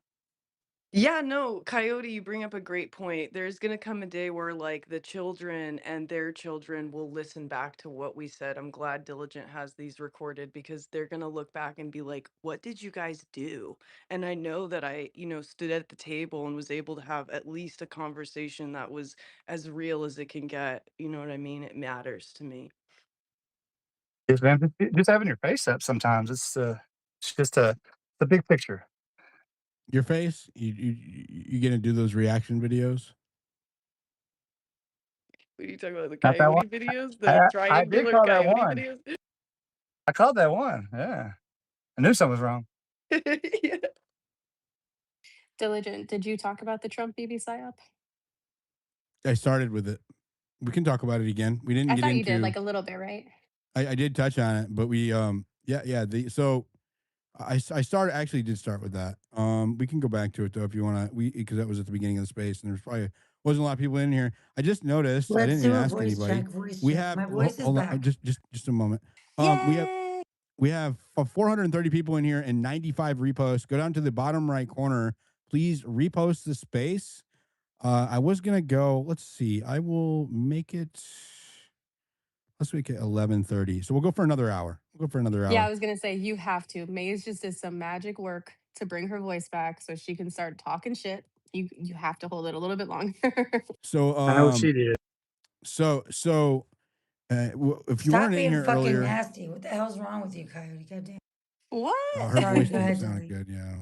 Yeah, no, Coyote, you bring up a great point. There's gonna come a day where like the children and their children will listen back to what we said. I'm glad Diligent has these recorded because they're gonna look back and be like, "What did you guys do?" And I know that I stood at the table and was able to have at least a conversation that was as real as it can get. You know what I mean? It matters to me. Yes, man. Just having your face up sometimes. It's just the big picture. Your face? You gonna do those reaction videos? What are you talking about? The Not that one. coyote videos? The I did triangular call that coyote one. videos? I called that one. Yeah. I knew something was wrong. Yeah. Diligent, did you talk about the Trump Bibi psyop? I started with it. We can talk about it again. We didn't I get thought you did, into. like, a little bit, right? I did touch on it, but yeah. So I started actually did start with that. We can go back to it though if you want to. Because that was at the beginning of the space, and there's probably wasn't a lot of people in here. I just noticed. I Let's didn't even do a ask voice anybody. check, voice We check. have My voice is hold on, back. just a moment. We have Yay! 430 people in here and 95 reposts. Go down to the bottom right corner. Please repost the space. I was gonna go. Let's see. I will make it. Let's make it 11:30. So we'll go for another hour. We'll go for another Yeah, I hour. was gonna say, you have to. Maze just did some magic work to bring her voice back so she can start talking shit. You have to hold it a little bit longer. So I know what she did. if you Stop weren't in being here fucking earlier, nasty. What the hell's wrong with you, Coyote? Goddamn. What? her Sorry, voice go doesn't ahead, sound Dilly. good. Yeah.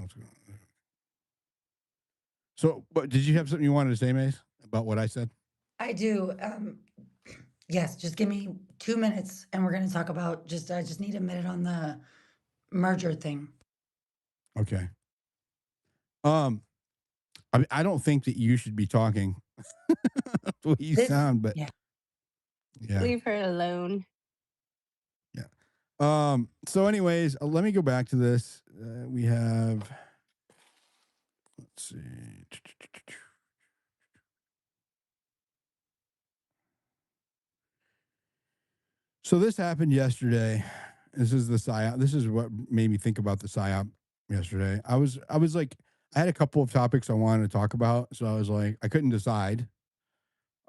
So, but did you have something you wanted to say, Mace, about what I said? I do. Yes, just give me 2 minutes and we're gonna talk about I just need a minute on the merger thing. Okay. Um, I don't think that you should be talking the way you This sound, but yeah. yeah. Leave her alone. Yeah. So anyways, let me go back to this. We have let's see. So this happened yesterday. This is the psyop. This is what made me think about the psyop yesterday. I was like, I had a couple of topics I wanted to talk about, so I was like, I couldn't decide.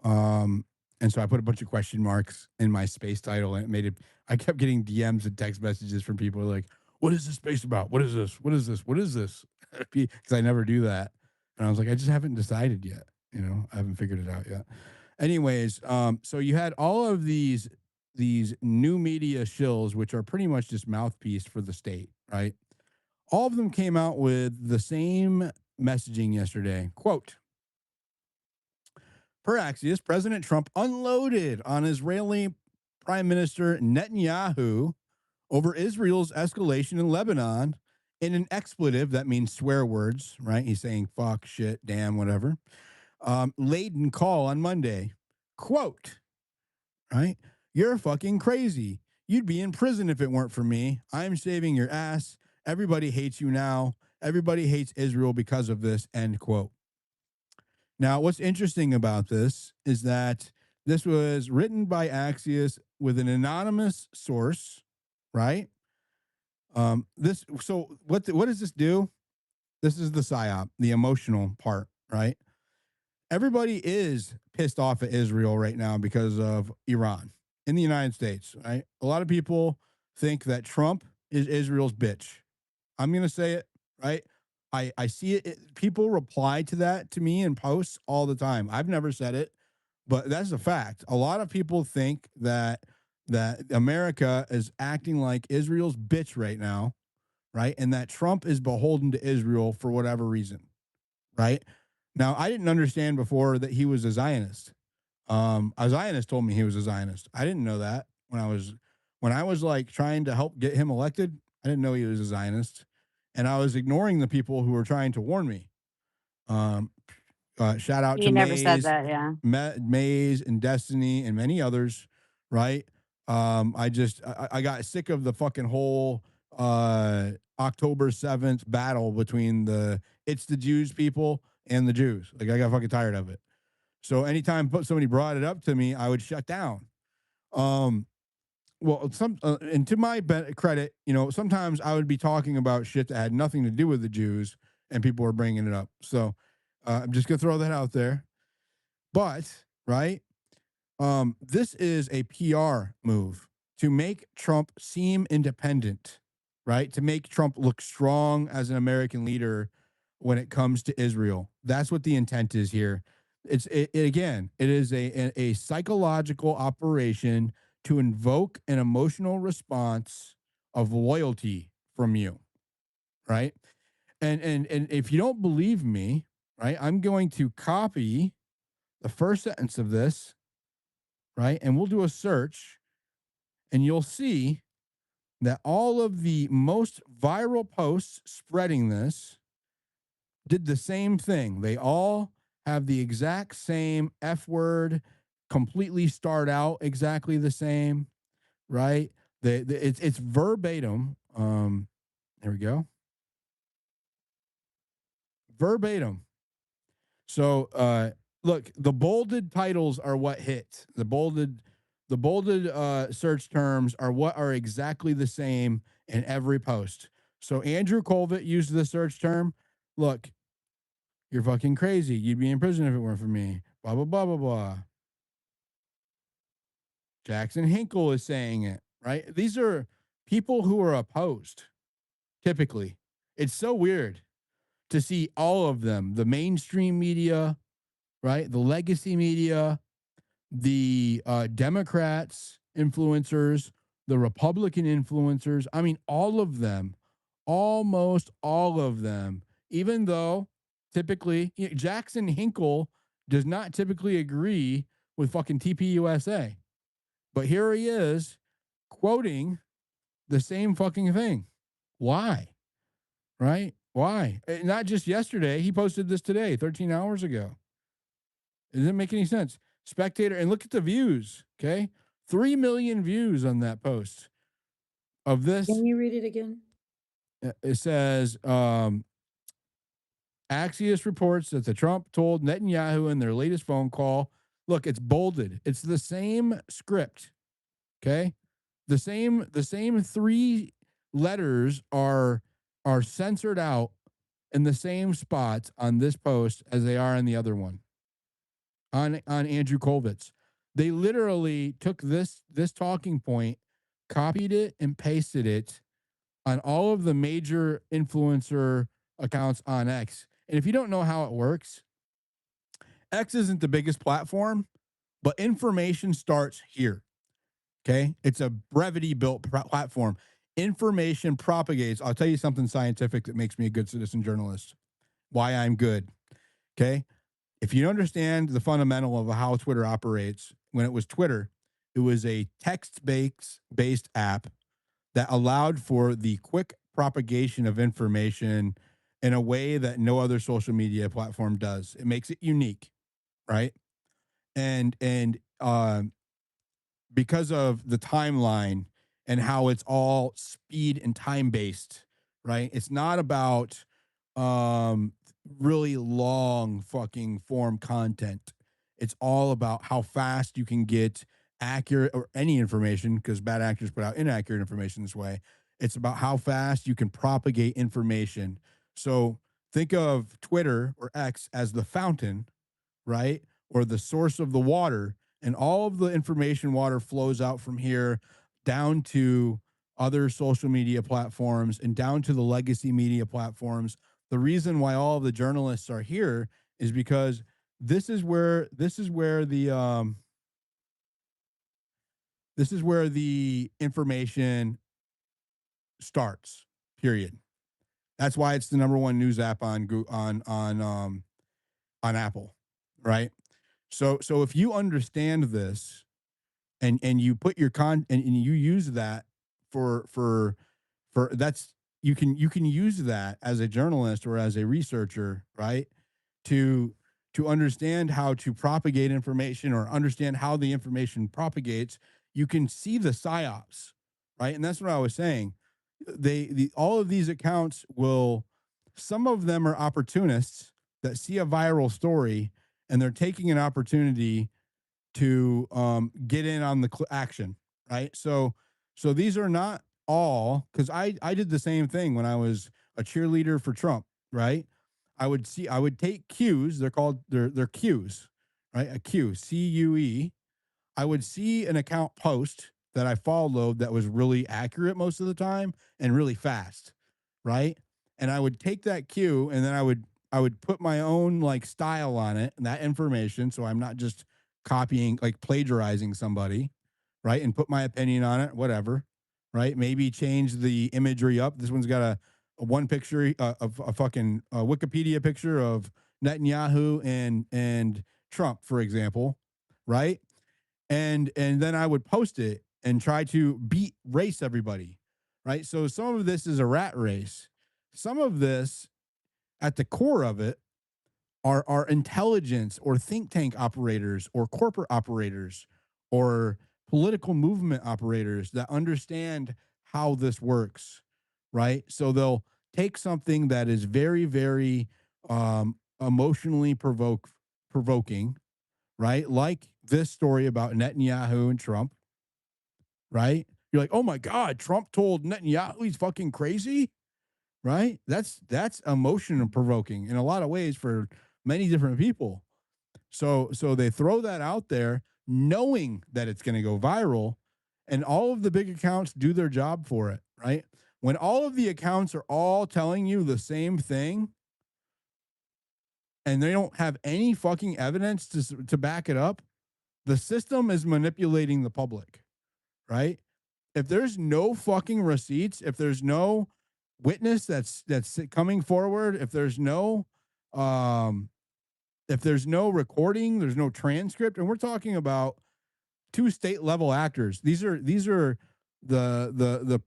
Um, and so I put a bunch of question marks in my space title, and it made it. I kept getting DMs and text messages from people like, "What is this space about? What is this? What is this? What is this?" Because I never do that, and I was like, I just haven't decided yet. I haven't figured it out yet. Anyways, so you had all of these new media shills, which are pretty much just mouthpiece for the state, right? All of them came out with the same messaging yesterday. Quote, per Axios, President Trump unloaded on Israeli Prime Minister Netanyahu over Israel's escalation in Lebanon in an expletive, that means swear words, right? He's saying fuck, shit, damn, whatever. Laden call on Monday. Quote, right? You're fucking crazy. You'd be in prison if it weren't for me. I'm saving your ass. Everybody hates you now. Everybody hates Israel because of this, end quote. Now, what's interesting about this is that this was written by Axios with an anonymous source, right? What does this do? This is the psyop, the emotional part, right? Everybody is pissed off at Israel right now because of Iran in the United States, right? A lot of people think that Trump is Israel's bitch. I'm going to say it, right? I see it. People reply to that to me in posts all the time. I've never said it, but that's a fact. A lot of people think that America is acting like Israel's bitch right now, right? And that Trump is beholden to Israel for whatever reason, right? Now, I didn't understand before that he was a Zionist. A Zionist told me he was a Zionist. I didn't know that when I was like trying to help get him elected. I didn't know he was a Zionist, and I was ignoring the people who were trying to warn me. Um, Shout out to You never said Maze, that, yeah. Maze, and Destiny, and many others. Right? I got sick of the fucking whole October 7th battle between it's the Jews people and the Jews. Like I got fucking tired of it. So anytime somebody brought it up to me, I would shut down. Um, and to my credit, sometimes I would be talking about shit that had nothing to do with the Jews, and people were bringing it up. So I'm just gonna throw that out there. But right, this is a PR move to make Trump seem independent, right? To make Trump look strong as an American leader when it comes to Israel. That's what the intent is here. Again, it is a psychological operation to invoke an emotional response of loyalty from you, right? And if you don't believe me, right, I'm going to copy the first sentence of this, right? And we'll do a search, and you'll see that all of the most viral posts spreading this did the same thing. They all have the exact same F word, completely start out exactly the same, right? It's verbatim. There we go. Verbatim. So look, the bolded titles are what hit. The bolded search terms are what are exactly the same in every post. So Andrew Colvett used the search term. Look, you're fucking crazy. You'd be in prison if it weren't for me. Blah blah blah blah blah. Jackson Hinkle is saying it, right? These are people who are opposed, typically. It's so weird to see all of them, the mainstream media, right? The legacy media, the Democrats influencers, the Republican influencers. I mean, all of them, almost all of them, even though typically Jackson Hinkle does not typically agree with fucking TPUSA. But here he is quoting the same fucking thing. Why? Right? Why? Not just yesterday. He posted this today, 13 hours ago. It doesn't make any sense. Spectator, and look at the views. Okay. 3 million views on that post of this. Can you read it again? It says, Axios reports that the Trump told Netanyahu in their latest phone call. Look, it's bolded. It's the same script. Okay. The same three letters are censored out in the same spots on this post as they are in the other one. On Andrew Colvitz. They literally took this talking point, copied it, and pasted it on all of the major influencer accounts on X. And if you don't know how it works, X isn't the biggest platform, but information starts here. Okay. It's a brevity built platform. Information propagates. I'll tell you something scientific that makes me a good citizen journalist. Why I'm good. Okay. If you understand the fundamental of how Twitter operates, when it was Twitter, it was a text-based app that allowed for the quick propagation of information in a way that no other social media platform does. It makes it unique, right? And because of the timeline and how it's all speed and time based, right? It's not about really long fucking form content. It's all about how fast you can get accurate or any information, because bad actors put out inaccurate information this way. It's about how fast you can propagate information. So think of Twitter or X as the fountain, right? Or the source of the water, and all of the information water flows out from here down to other social media platforms and down to the legacy media platforms. The reason why all of the journalists are here is because this is where the information starts. Period. That's why it's the number one news app on Apple, right? So if you understand this and you put your and you use that for that's you can use that as a journalist or as a researcher, right? To understand how to propagate information or understand how the information propagates, you can see the psyops, right? And that's what I was saying. All of these accounts will, some of them are opportunists that see a viral story and they're taking an opportunity to get in on the action, right? So these are not all, because I did the same thing when I was a cheerleader for Trump, right? I would take cues. They're cues, right? A cue, CUE. I would see an account post that I followed that was really accurate most of the time and really fast, right? And I would take that cue and then I would put my own like style on it and that information, so I'm not just copying, like plagiarizing somebody, right? And put my opinion on it, whatever, right? Maybe change the imagery up. This one's got a one picture of a fucking Wikipedia picture of Netanyahu and Trump, for example, right? And then I would post it and try to beat race everybody, right? So some of this is a rat race. Some of this, at the core of it, are intelligence or think tank operators or corporate operators or political movement operators that understand how this works, right? So they'll take something that is very, very emotionally provoking, right? Like this story about Netanyahu and Trump, right? You're like, oh my God, Trump told Netanyahu he's fucking crazy, right? That's emotion provoking in a lot of ways for many different people. So they throw that out there knowing that it's going to go viral, and all of the big accounts do their job for it, right? When all of the accounts are all telling you the same thing and they don't have any fucking evidence to back it up, the system is manipulating the public, right? If there's no fucking receipts, if there's no witness that's coming forward, um if there's no recording, there's no transcript, and we're talking about two state level actors. These are the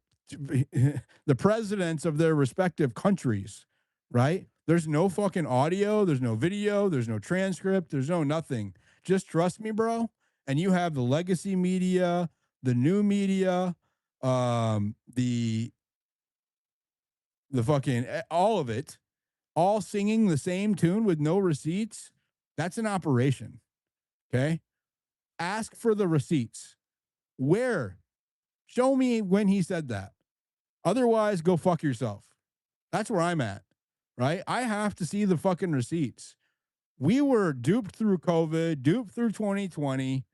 presidents of their respective countries, right? There's no fucking audio, there's no video, there's no transcript, there's no nothing. Just trust me, bro. And you have the legacy media, the new media, the fucking all of it, all singing the same tune with no receipts. That's an operation. Okay. Ask for the receipts. Where? Show me when he said that. Otherwise, go fuck yourself. That's where I'm at, right? I have to see the fucking receipts. We were duped through COVID, duped through 2020,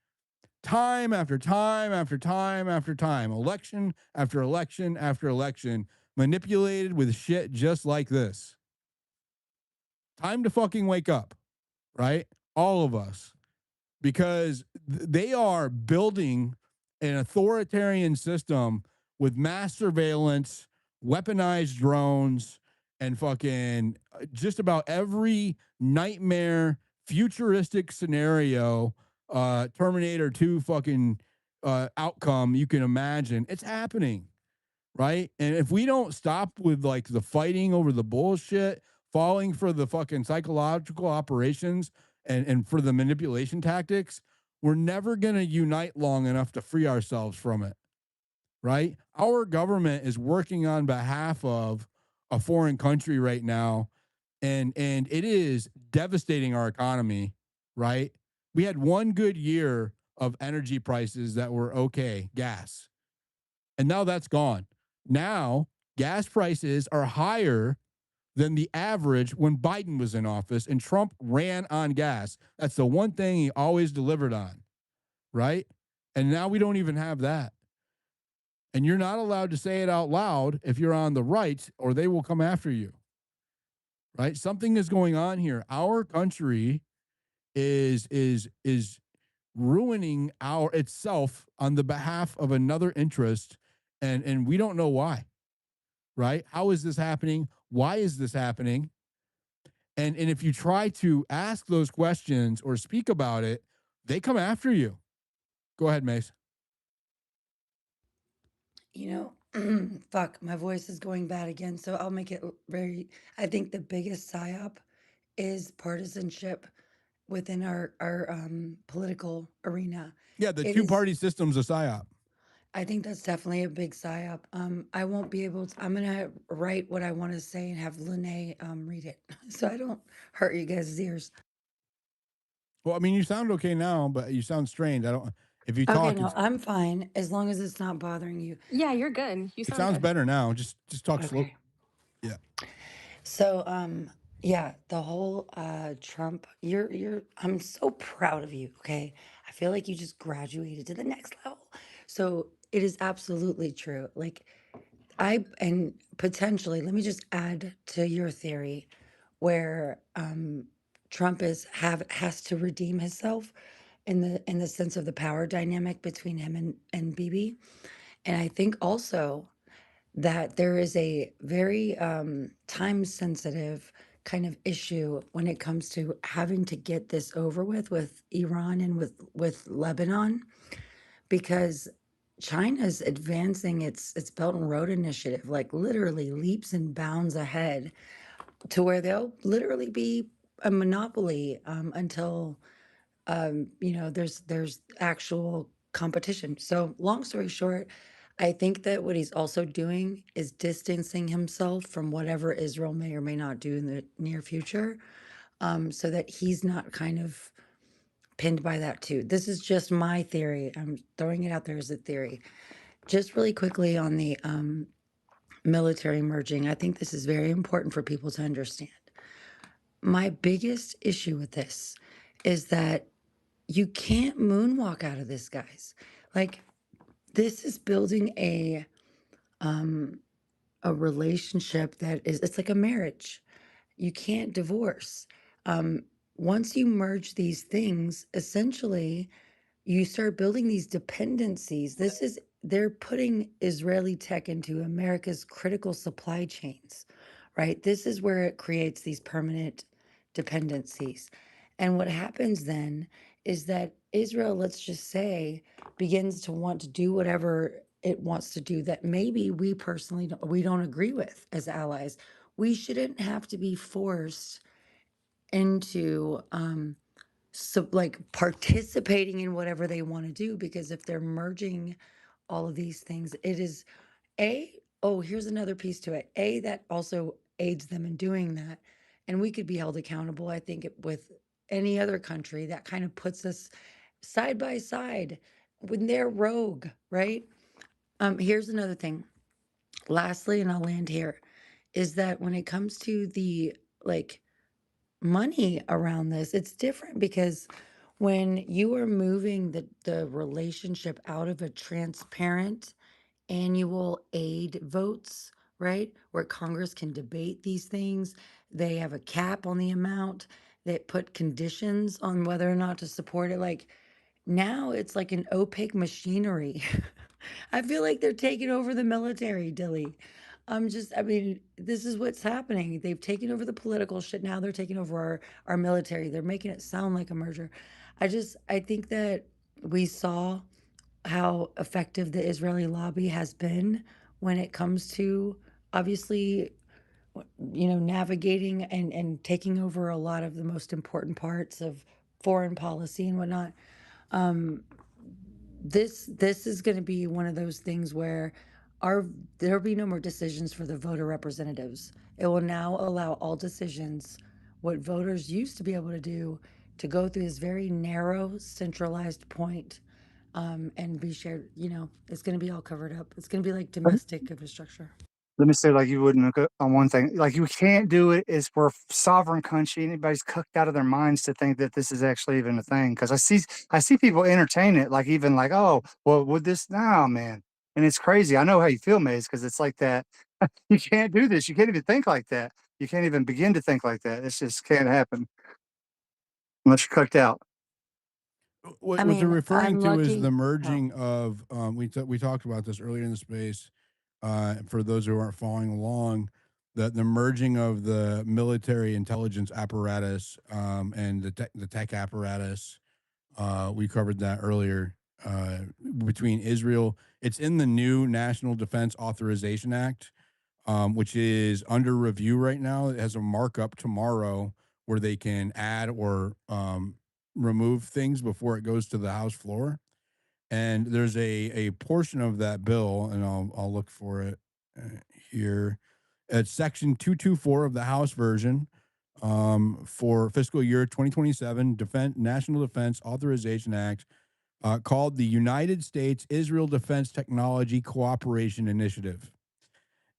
time after time after time after time, election after election after election, manipulated with shit just like this. Time to fucking wake up, right? All of us. Because they are building an authoritarian system with mass surveillance, weaponized drones, and fucking just about every nightmare futuristic scenario, Terminator 2 fucking outcome you can imagine. It's happening, right? And if we don't stop with like the fighting over the bullshit, falling for the fucking psychological operations and for the manipulation tactics, we're never going to unite long enough to free ourselves from it, right? Our government is working on behalf of a foreign country right now, and it is devastating our economy, right? We had one good year of energy prices that were okay, gas, and now that's gone. Now gas prices are higher than the average when Biden was in office and Trump ran on gas. That's the one thing he always delivered on, right? And now we don't even have that. And you're not allowed to say it out loud if you're on the right, or they will come after you, right? Something is going on here. Our country is ruining itself on the behalf of another interest, and we don't know why, right? How is this happening? Why is this happening? And if you try to ask those questions or speak about it, they come after you. Go ahead, Mace. You know, fuck, my voice is going bad again, so I'll make it very. I think the biggest psyop is partisanship within our political arena. Yeah, the It is. two-party system's a psyop. I think that's definitely a big psyop. I won't be able to. I'm gonna write what I want to say and have Lene read it, so I don't hurt you guys' ears. Well, I mean, you sound okay now, but you sound strained. I don't. If you Okay, talk, no, I'm fine as long as it's not bothering you. Yeah, you're good. You it sound sounds good. better now. Just talk slow. Okay. Yeah. So, yeah, the whole Trump, I'm so proud of you, okay? I feel like you just graduated to the next level. So, it is absolutely true. Like and potentially, let me just add to your theory where Trump has to redeem himself in the sense of the power dynamic between him and Bibi. And I think also that there is a very time sensitive kind of issue when it comes to having to get this over with Iran and with Lebanon, because China's advancing its Belt and Road Initiative like literally leaps and bounds ahead to where they'll literally be a monopoly until you know, there's actual competition. So long story short, I think that what he's also doing is distancing himself from whatever Israel may or may not do in the near future, so that he's not kind of pinned by that too. This is just my theory. I'm throwing it out there as a theory. Just really quickly on the military merging, I think this is very important for people to understand. My biggest issue with this is that you can't moonwalk out of this, guys. Like this is building a relationship that is it's like a marriage. You can't divorce. Um Once you merge these things, essentially you start building these dependencies. They're putting Israeli tech into America's critical supply chains, right? This is where it creates these permanent dependencies. And what happens then is that Israel, let's just say, begins to want to do whatever it wants to do that maybe we personally we don't agree with as allies. We shouldn't have to be forced into so like participating in whatever they want to do, because if they're merging all of these things, it is a oh, here's another piece to it. That also aids them in doing that, and we could be held accountable, I think, with any other country that kind of puts us side by side when they're rogue, right? Here's another thing. Lastly, and I'll land here, is that when it comes to the like money around this, it's different because when you are moving the relationship out of a transparent annual aid votes, right? Where Congress can debate these things. They have a cap on the amount. They put conditions on whether or not to support it. Like now it's like an opaque machinery. I feel like they're taking over the military, Dilly. I mean, this is what's happening. They've taken over the political shit. Now they're taking over our military. They're making it sound like a merger. I think that we saw how effective the Israeli lobby has been when it comes to obviously, you know, navigating and taking over a lot of the most important parts of foreign policy and whatnot. Um, this is going to be one of those things where our there'll be no more decisions for the voter representatives. It will now allow all decisions, what voters used to be able to do, to go through this very narrow, centralized point, and be shared. You know, it's going to be all covered up. It's going to be like domestic infrastructure. Let me say, like, you wouldn't look on one thing. Like, you can't do it. Is we're a sovereign country. Anybody's cooked out of their minds to think that this is actually even a thing. Because I see people entertain it, like even like, oh, well, would this? Nah, man. And it's crazy. I know how you feel, Maze, because it's like that. You can't do this. You can't even think like that. You can't even begin to think like that. It's just can't happen unless you're cooked out. What I they're mean, referring I'm to is the lucky. Oh, merging of we talked about this earlier in the space. For those who aren't following along, the merging of the military intelligence apparatus and the tech apparatus. We covered that earlier between Israel. It's in the new National Defense Authorization Act, which is under review right now. It has a markup tomorrow where they can add or remove things before it goes to the House floor. And there's a portion of that bill, and I'll look for it here. It's section 224 of the House version for fiscal year 2027 National Defense Authorization Act, called the United States Israel Defense Technology Cooperation Initiative.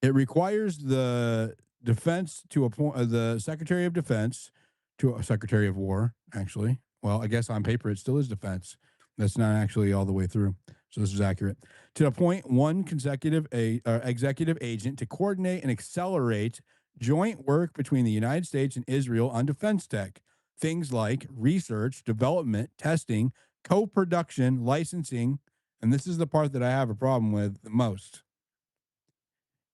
It requires the defense to appoint the Secretary of Defense to a Secretary of War, actually. Well, I guess on paper it still is defense. That's not actually all the way through. So this is accurate. To appoint one consecutive executive agent to coordinate and accelerate joint work between the United States and Israel on defense tech. Things like research, development, testing, co-production, licensing, and this is the part that I have a problem with the most.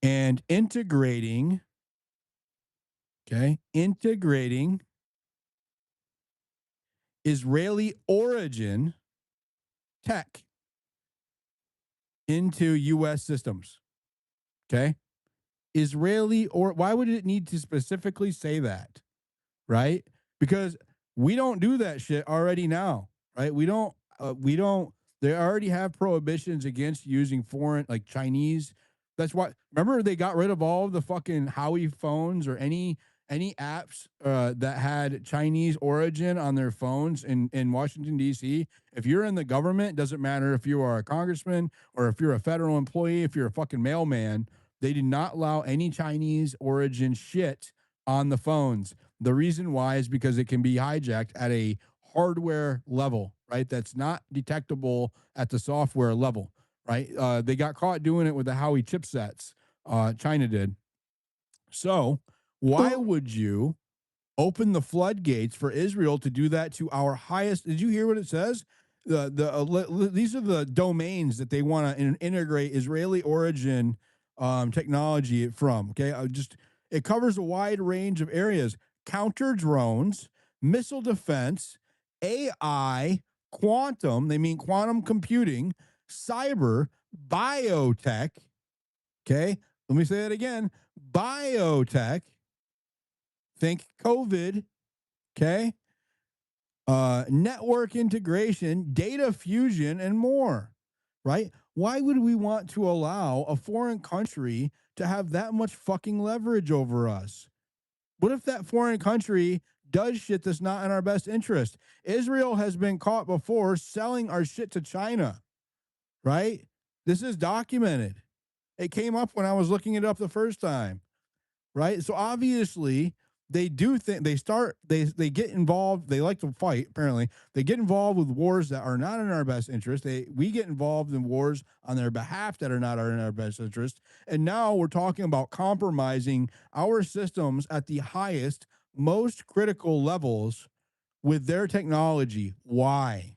And integrating Israeli origin tech into U.S. systems. Okay. Why would it need to specifically say that? Right? Because we don't do that shit already now. Right? We don't, they already have prohibitions against using foreign, like Chinese. That's why, remember they got rid of all of the fucking Huawei phones or any apps that had Chinese origin on their phones in Washington, D.C. If you're in the government, doesn't matter if you are a congressman or if you're a federal employee, if you're a fucking mailman, they did not allow any Chinese origin shit on the phones. The reason why is because it can be hijacked at a hardware level, right? That's not detectable at the software level, right? They got caught doing it with the Huawei chipsets. China did. So why would you open the floodgates for Israel to do that to our highest? Did you hear what it says? These are the domains that they want to integrate Israeli origin technology from. Okay, it covers a wide range of areas: counter drones, missile defense, AI, quantum. They mean quantum computing, cyber, biotech. Okay, let me say that again: biotech. Think COVID. Okay. Network integration, data fusion, and more, right? Why would we want to allow a foreign country to have that much fucking leverage over us? What if that foreign country does shit that's not in our best interest? Israel has been caught before selling our shit to China, right? This is documented. It came up when I was looking it up the first time, right? So obviously, they do think they get involved. They like to fight. Apparently, they get involved with wars that are not in our best interest. We get involved in wars on their behalf that are not in our best interest. And now we're talking about compromising our systems at the highest, most critical levels with their technology. Why?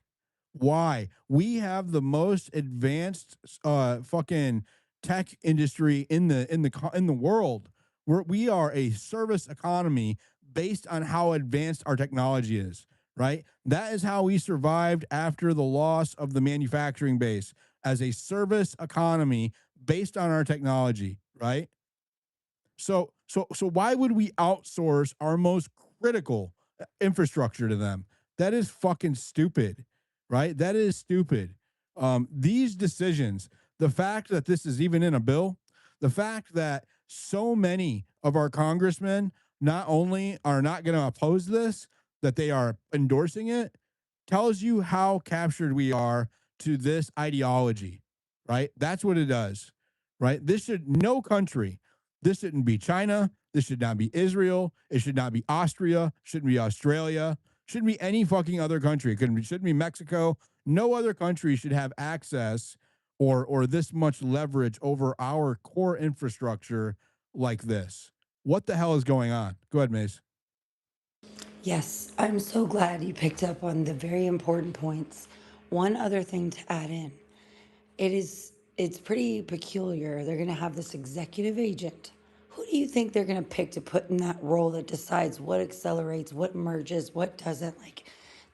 We have the most advanced fucking tech industry in the world. We are a service economy based on how advanced our technology is, right? That is how we survived after the loss of the manufacturing base, as a service economy based on our technology, right? So why would we outsource our most critical infrastructure to them? That is fucking stupid, right? That is stupid. These decisions, the fact that this is even in a bill, the fact that so many of our congressmen not only are not going to oppose this, that they are endorsing it, tells you how captured we are to this ideology, right? That's what it does, right? No country, this shouldn't be China. This should not be Israel. It should not be Austria. Shouldn't be Australia. Shouldn't be any fucking other country. Shouldn't be Mexico. No other country should have access or this much leverage over our core infrastructure like this. What the hell is going on? Go ahead, Mace. Yes, I'm so glad you picked up on the very important points. One other thing to add in. It's pretty peculiar. They're going to have this executive agent who do you think they're going to pick to put in that role that decides what accelerates, what merges, what doesn't? Like,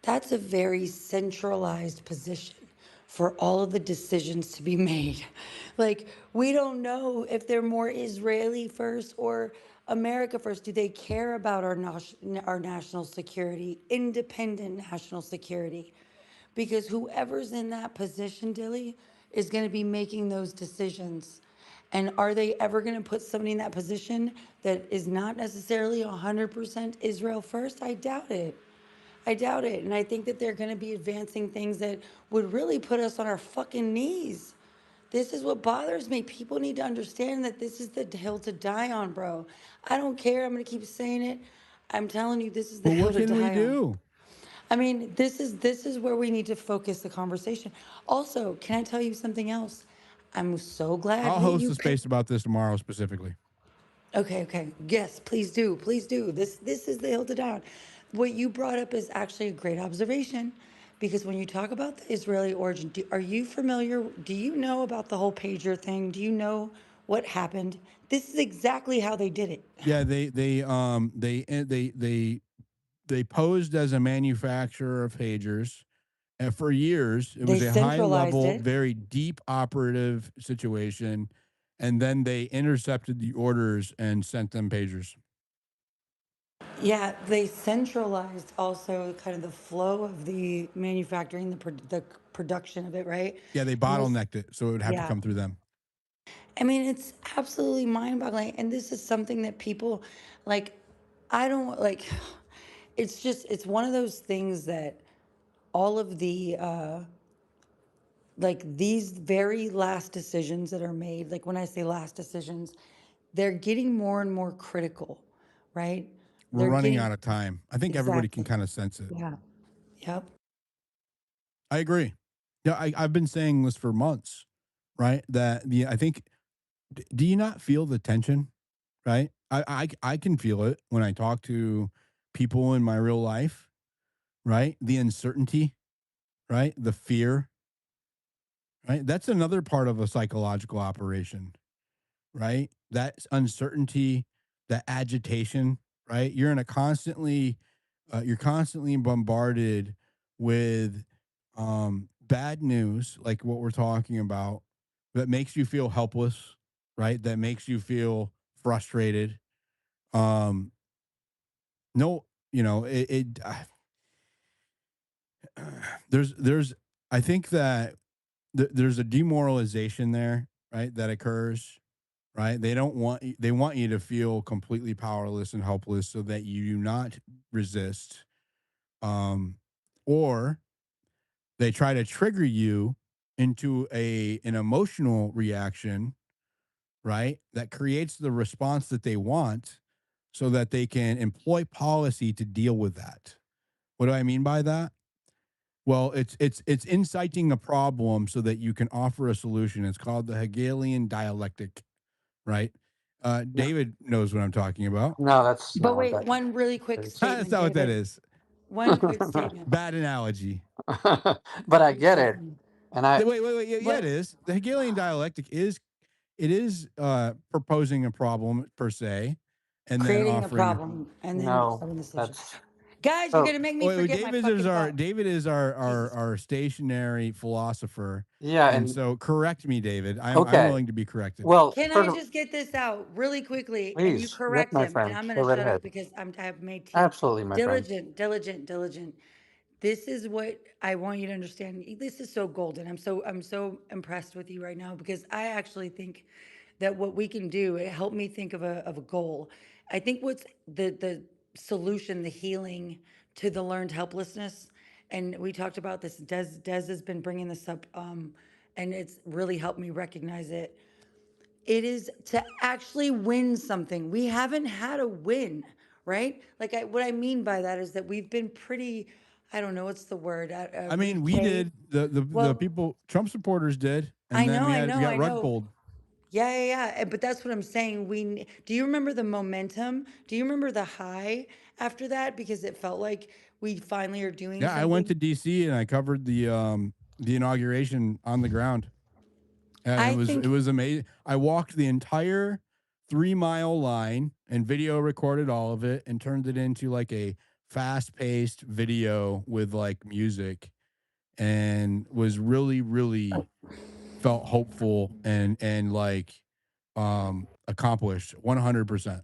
that's a very centralized position for all of the decisions to be made. Like, we don't know if they're more Israeli first or America first. Do they care about our national security, independent national security? Because whoever's in that position, Dilly, is going to be making those decisions. And are they ever going to put somebody in that position that is not necessarily 100% Israel first? I doubt it. I doubt it. And I think that they're going to be advancing things that would really put us on our fucking knees. This is what bothers me. People need to understand that this is the hill to die on, bro. I don't care. I'm going to keep saying it. I'm telling you, this is the But hill what to can we die on. do? I mean, this is where we need to focus the conversation. Also, can I tell you something else? I'm so glad I'll that host you a could. space about this tomorrow specifically. Okay, okay. Yes, please do. Please do. This is the hill to die on. What you brought up is actually a great observation because when you talk about the Israeli origin, are you familiar? Do you know about the whole pager thing? Do you know what happened? This is exactly how they did it. Yeah, they posed as a manufacturer of pagers. And for years, it They was a high centralized level, it. very deep operative situation. And then they intercepted the orders and sent them pagers. Yeah, they centralized also kind of the flow of the manufacturing, the production of it, right? Yeah, they And this, bottlenecked it. So it would have to yeah, come through them. I mean, it's absolutely mind-boggling. And this is something that people like, I don't like, it's just, it's one of those things that all of the, like these very last decisions that are made, like when I say last decisions, they're getting more and more critical, right? We're They're running getting, out of time. I think everybody can exactly. kind of sense it. Yeah. Yep. I agree. Yeah, I've been saying this for months, right? I think, do you not feel the tension, right? I can feel it when I talk to people in my real life, right? The uncertainty, right? The fear, right? That's another part of a psychological operation, right? That uncertainty, that agitation, right? You're constantly bombarded with bad news, like what we're talking about, that makes you feel helpless, right? That makes you feel frustrated. Um, no, there's, I think that there's a demoralization there, right? That occurs, right? They want you to feel completely powerless and helpless so that you do not resist. Or they try to trigger you into an emotional reaction, right? That creates the response that they want so that they can employ policy to deal with that. What do I mean by that? Well, it's inciting a problem so that you can offer a solution. It's called the Hegelian dialectic, right? No, David knows what I'm talking about. no, that's But not what wait, that one really quick is. That's statement, not what that David. is. One quick statement. Bad analogy. But I Quick get it, statement. and I Wait. Yeah, yeah, it What? is. The Hegelian dialectic is proposing a problem per se, and then Creating the offering. problem and then no, solving the solution. that's Guys, you're so. gonna make me Wait, forget my fucking thought. David is our Jesus. our stationary philosopher, Yeah, and and so correct me, David. I'm okay. willing to be corrected. Well, Can I first of just get this out really quickly and you please, yep, correct my him and friend, I'm go gonna right shut ahead. up because I have made tea. Absolutely, my friend. Diligent, diligent, diligent. This is what I want you to understand. This is so golden. I'm so impressed with you right now because I actually think that what we can do, it helped me think of a goal. I think what's the solution, the healing to the learned helplessness, and we talked about this. Des has been bringing this up, and it's really helped me recognize it. It is to actually win something. We haven't had a win, right? Like what I mean by that is that we've been pretty, I don't know what's the word. I mean, We've we played. did the Well, people, Trump supporters did, I and then know, I we know, got I rug know. pulled. Yeah, yeah, yeah. But that's what I'm saying. Do you remember the momentum? Do you remember the high after that? Because it felt like we finally are doing Yeah, I went something. to DC and I covered the inauguration on the ground, and I it think was amazing. I walked the entire 3-mile line and video recorded all of it and turned it into like a fast-paced video with like music, and was really, really felt hopeful and like accomplished 100%.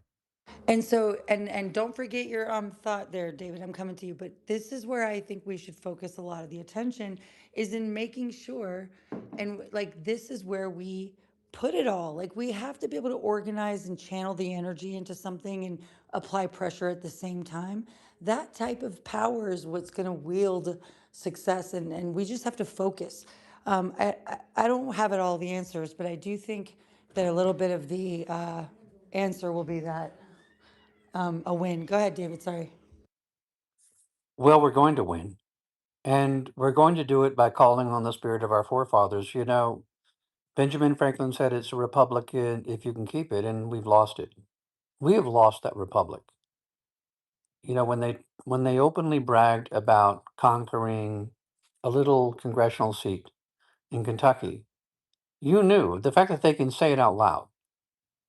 And so, and don't forget your thought there, David. I'm coming to you, but this is where I think we should focus a lot of the attention is in making sure, and like this is where we put it all. Like we have to be able to organize and channel the energy into something and apply pressure at the same time. That type of power is what's going to wield success, and we just have to focus. I don't have it all the answers, but I do think that a little bit of the answer will be that a win. Go ahead, David. Sorry. Well, we're going to win. And we're going to do it by calling on the spirit of our forefathers. You know, Benjamin Franklin said it's a republic if you can keep it, and we've lost it. We have lost that republic. You know, when they openly bragged about conquering a little congressional seat in Kentucky, you knew the fact that they can say it out loud.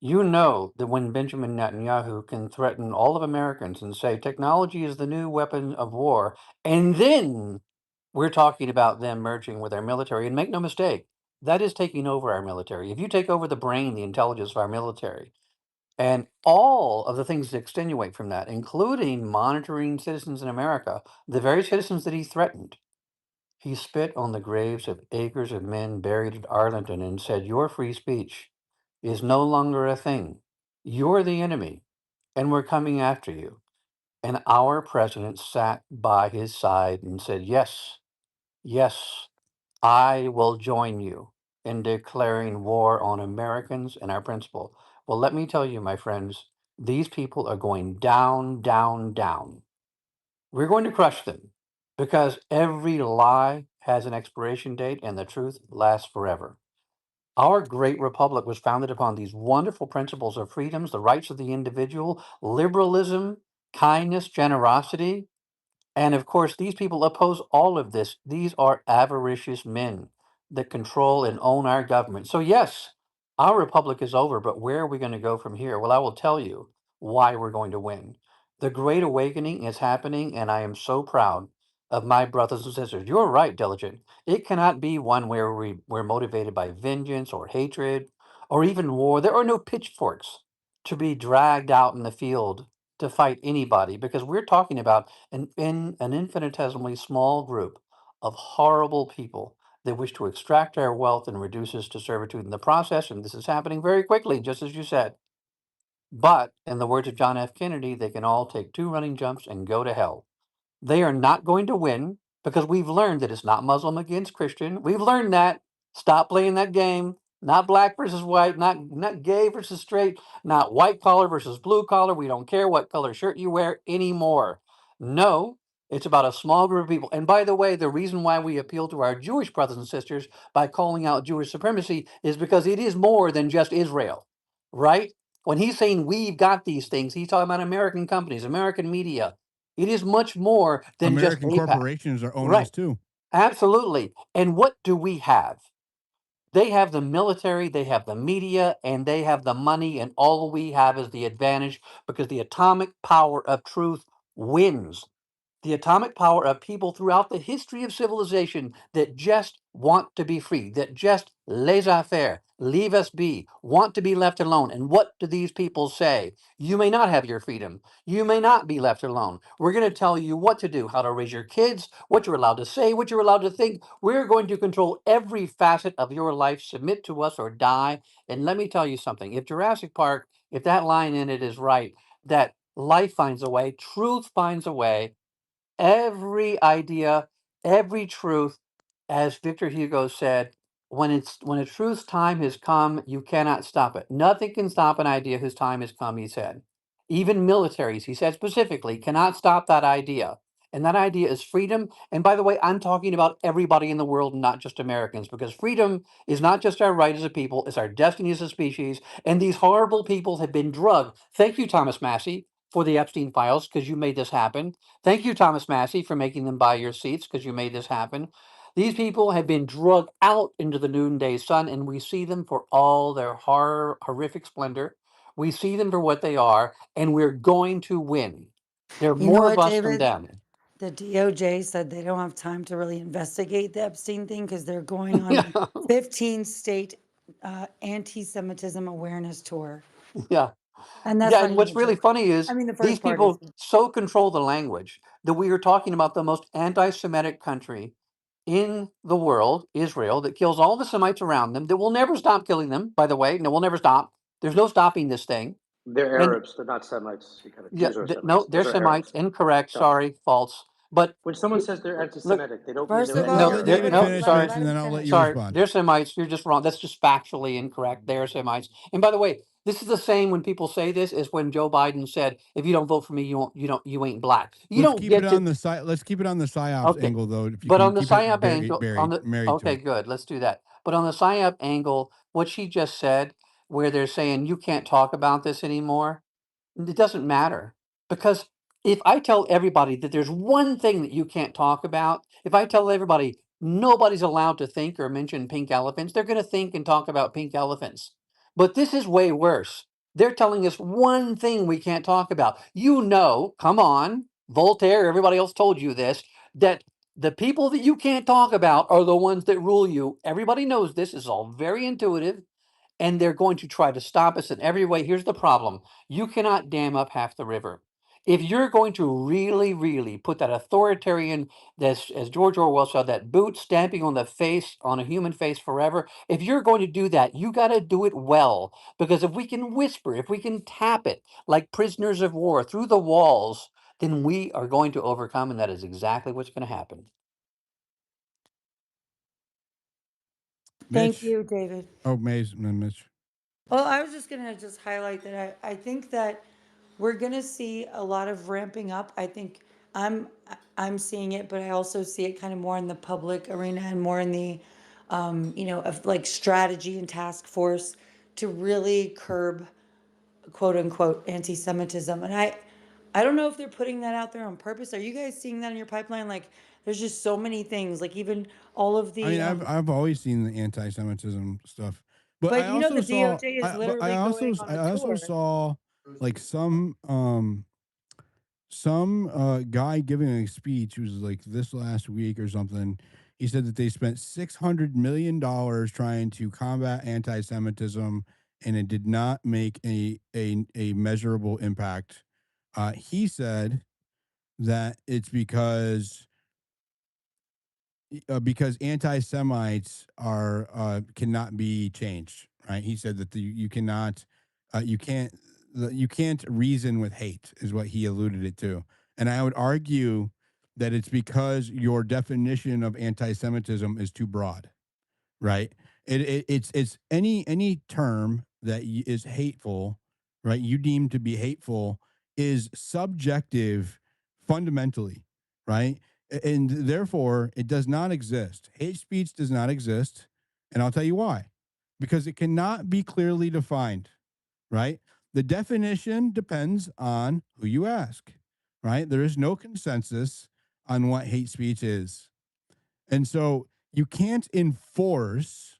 You know that when Benjamin Netanyahu can threaten all of Americans and say technology is the new weapon of war, and then we're talking about them merging with our military. And make no mistake, that is taking over our military. If you take over the brain, the intelligence of our military, and all of the things that extenuate from that, including monitoring citizens in America, the very citizens that he threatened, he spit on the graves of acres of men buried at Arlington and said, your free speech is no longer a thing. You're the enemy, and we're coming after you. And our president sat by his side and said, yes, yes, I will join you in declaring war on Americans and our principle. Well, let me tell you, my friends, these people are going down, down, down. We're going to crush them because every lie has an expiration date and the truth lasts forever. Our great republic was founded upon these wonderful principles of freedoms, the rights of the individual, liberalism, kindness, generosity, and of course, these people oppose all of this. These are avaricious men that control and own our government. So, yes, our republic is over, but where are we going to go from here? Well, I will tell you why we're going to win. The Great Awakening is happening, and I am so proud of my brothers and sisters. You're right, Diligent. It cannot be one where we're motivated by vengeance or hatred or even war. There are no pitchforks to be dragged out in the field to fight anybody because we're talking about an infinitesimally small group of horrible people that wish to extract our wealth and reduce us to servitude in the process. And this is happening very quickly, just as you said. But in the words of John F. Kennedy, they can all take 2 running jumps and go to hell. They are not going to win because we've learned that it's not Muslim against Christian. We've learned that. Stop playing that game. Not black versus white, not gay versus straight, not white collar versus blue collar. We don't care what color shirt you wear anymore. No, it's about a small group of people. And by the way, the reason why we appeal to our Jewish brothers and sisters by calling out Jewish supremacy is because it is more than just Israel, right? When he's saying we've got these things, he's talking about American companies, American media. It is much more than just American APAC. corporations are own us Right. too. Absolutely. And what do we have? They have the military, they have the media, and they have the money, and all we have is the advantage because the atomic power of truth wins. The atomic power of people throughout the history of civilization that just want to be free, that just laissez-faire, leave us be, want to be left alone. And what do these people say? You may not have your freedom. You may not be left alone. We're going to tell you what to do, how to raise your kids, what you're allowed to say, what you're allowed to think. We're going to control every facet of your life. Submit to us or die. And let me tell you something. If Jurassic Park, if that line in it is right, that life finds a way, truth finds a way, every idea, every truth, as Victor Hugo said, when a truth's time has come, you cannot stop it. Nothing can stop an idea whose time has come, he said. Even militaries, he said specifically, cannot stop that idea. And that idea is freedom. And by the way, I'm talking about everybody in the world, not just Americans, because freedom is not just our right as a people, it's our destiny as a species. And these horrible people have been drugged. Thank you, Thomas Massey, for the Epstein files, because you made this happen. Thank you, Thomas Massey, for making them buy your seats because you made this happen. These people have been drugged out into the noonday sun, and we see them for all their horrific splendor. We see them for what they are, and we're going to win. There are You know more of what, us than David? them. The DOJ said they don't have time to really investigate the Epstein thing because they're going on Yeah. a 15 state anti-Semitism awareness tour. Yeah. And that's Yeah, not and even what's a really joke. funny I is mean, the these first part is people so control the language that we are talking about the most anti-Semitic country in the world, Israel, that kills all the Semites around them, that will never stop killing them, by the way. No, we'll never stop. There's no stopping this thing. They're And Arabs. They're not Semites. You got to yeah, Jews are no, Semites. they're Those are Semites. Arabs. Incorrect. Stop. Sorry, false. But When someone says they're look, anti-Semitic, they don't mean First they're of no, all, Let anti-Arab. they're David wait, no. finish, let, Sorry, Mitch, let and him then I'll let you finish. sorry. respond. They're Semites. You're just wrong. That's just factually incorrect. They're Semites. And by the way, this is the same when people say this is when Joe Biden said, "If you don't vote for me, you ain't black." You Let's don't keep it get to. on the side. Let's keep it on the psyops Okay, angle, though. If you but can on the keep it Psyop angle, married to okay, it. good. Let's do that. But on the Psyop angle, what she just said, where they're saying you can't talk about this anymore, it doesn't matter because if I tell everybody that there's one thing that you can't talk about, if I tell everybody nobody's allowed to think or mention pink elephants, they're going to think and talk about pink elephants. But this is way worse. They're telling us one thing we can't talk about. You know, come on, Voltaire, everybody else told you this, that the people that you can't talk about are the ones that rule you. Everybody knows this is all very intuitive and they're going to try to stop us in every way. Here's the problem. You cannot dam up half the river. If you're going to really, really put that authoritarian, as George Orwell said, that boot stamping on the face, on a human face forever, if you're going to do that, you got to do it well. Because if we can whisper, if we can tap it like prisoners of war through the walls, then we are going to overcome, and that is exactly what's going to happen. Thank Mitch. you, David. Oh, Maze, and then Mitch. Well, I was just gonna just highlight that I think that we're gonna see a lot of ramping up. I think I'm seeing it, but I also see it kind of more in the public arena and more in the of like strategy and task force to really curb quote unquote anti-Semitism. And I don't know if they're putting that out there on purpose. Are you guys seeing that in your pipeline? Like there's just so many things, like even all of I the mean, I've always seen the anti-Semitism stuff, but but you know the DOJ is I literally going on a also tour. saw like some guy giving a speech. It was like this last week or something. He said that they spent $600 million trying to combat anti-Semitism, and it did not make a measurable impact. He said that it's because anti-Semites are cannot be changed. Right? He said that you cannot, you can't, you can't reason with hate, is what he alluded it to. And I would argue that it's because your definition of anti-Semitism is too broad. Right? It's any term that is hateful, right? You deem to be hateful is subjective fundamentally, right? And therefore it does not exist. Hate speech does not exist, and I'll tell you why. Because it cannot be clearly defined, right? The definition depends on who you ask, right? There is no consensus on what hate speech is. And so you can't enforce,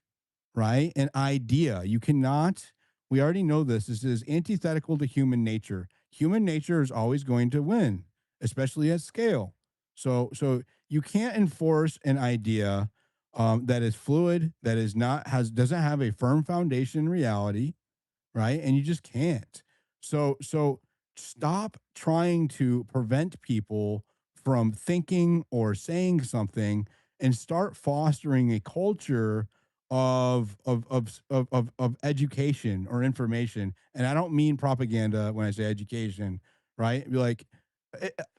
right, an idea. You cannot, we already know this. This is antithetical to human nature. Human nature is always going to win, especially at scale. So you can't enforce an idea that is fluid, that is not has doesn't have a firm foundation in reality, right? And you just can't. So stop trying to prevent people from thinking or saying something and start fostering a culture of education or information. And I don't mean propaganda when I say education, right? Be like,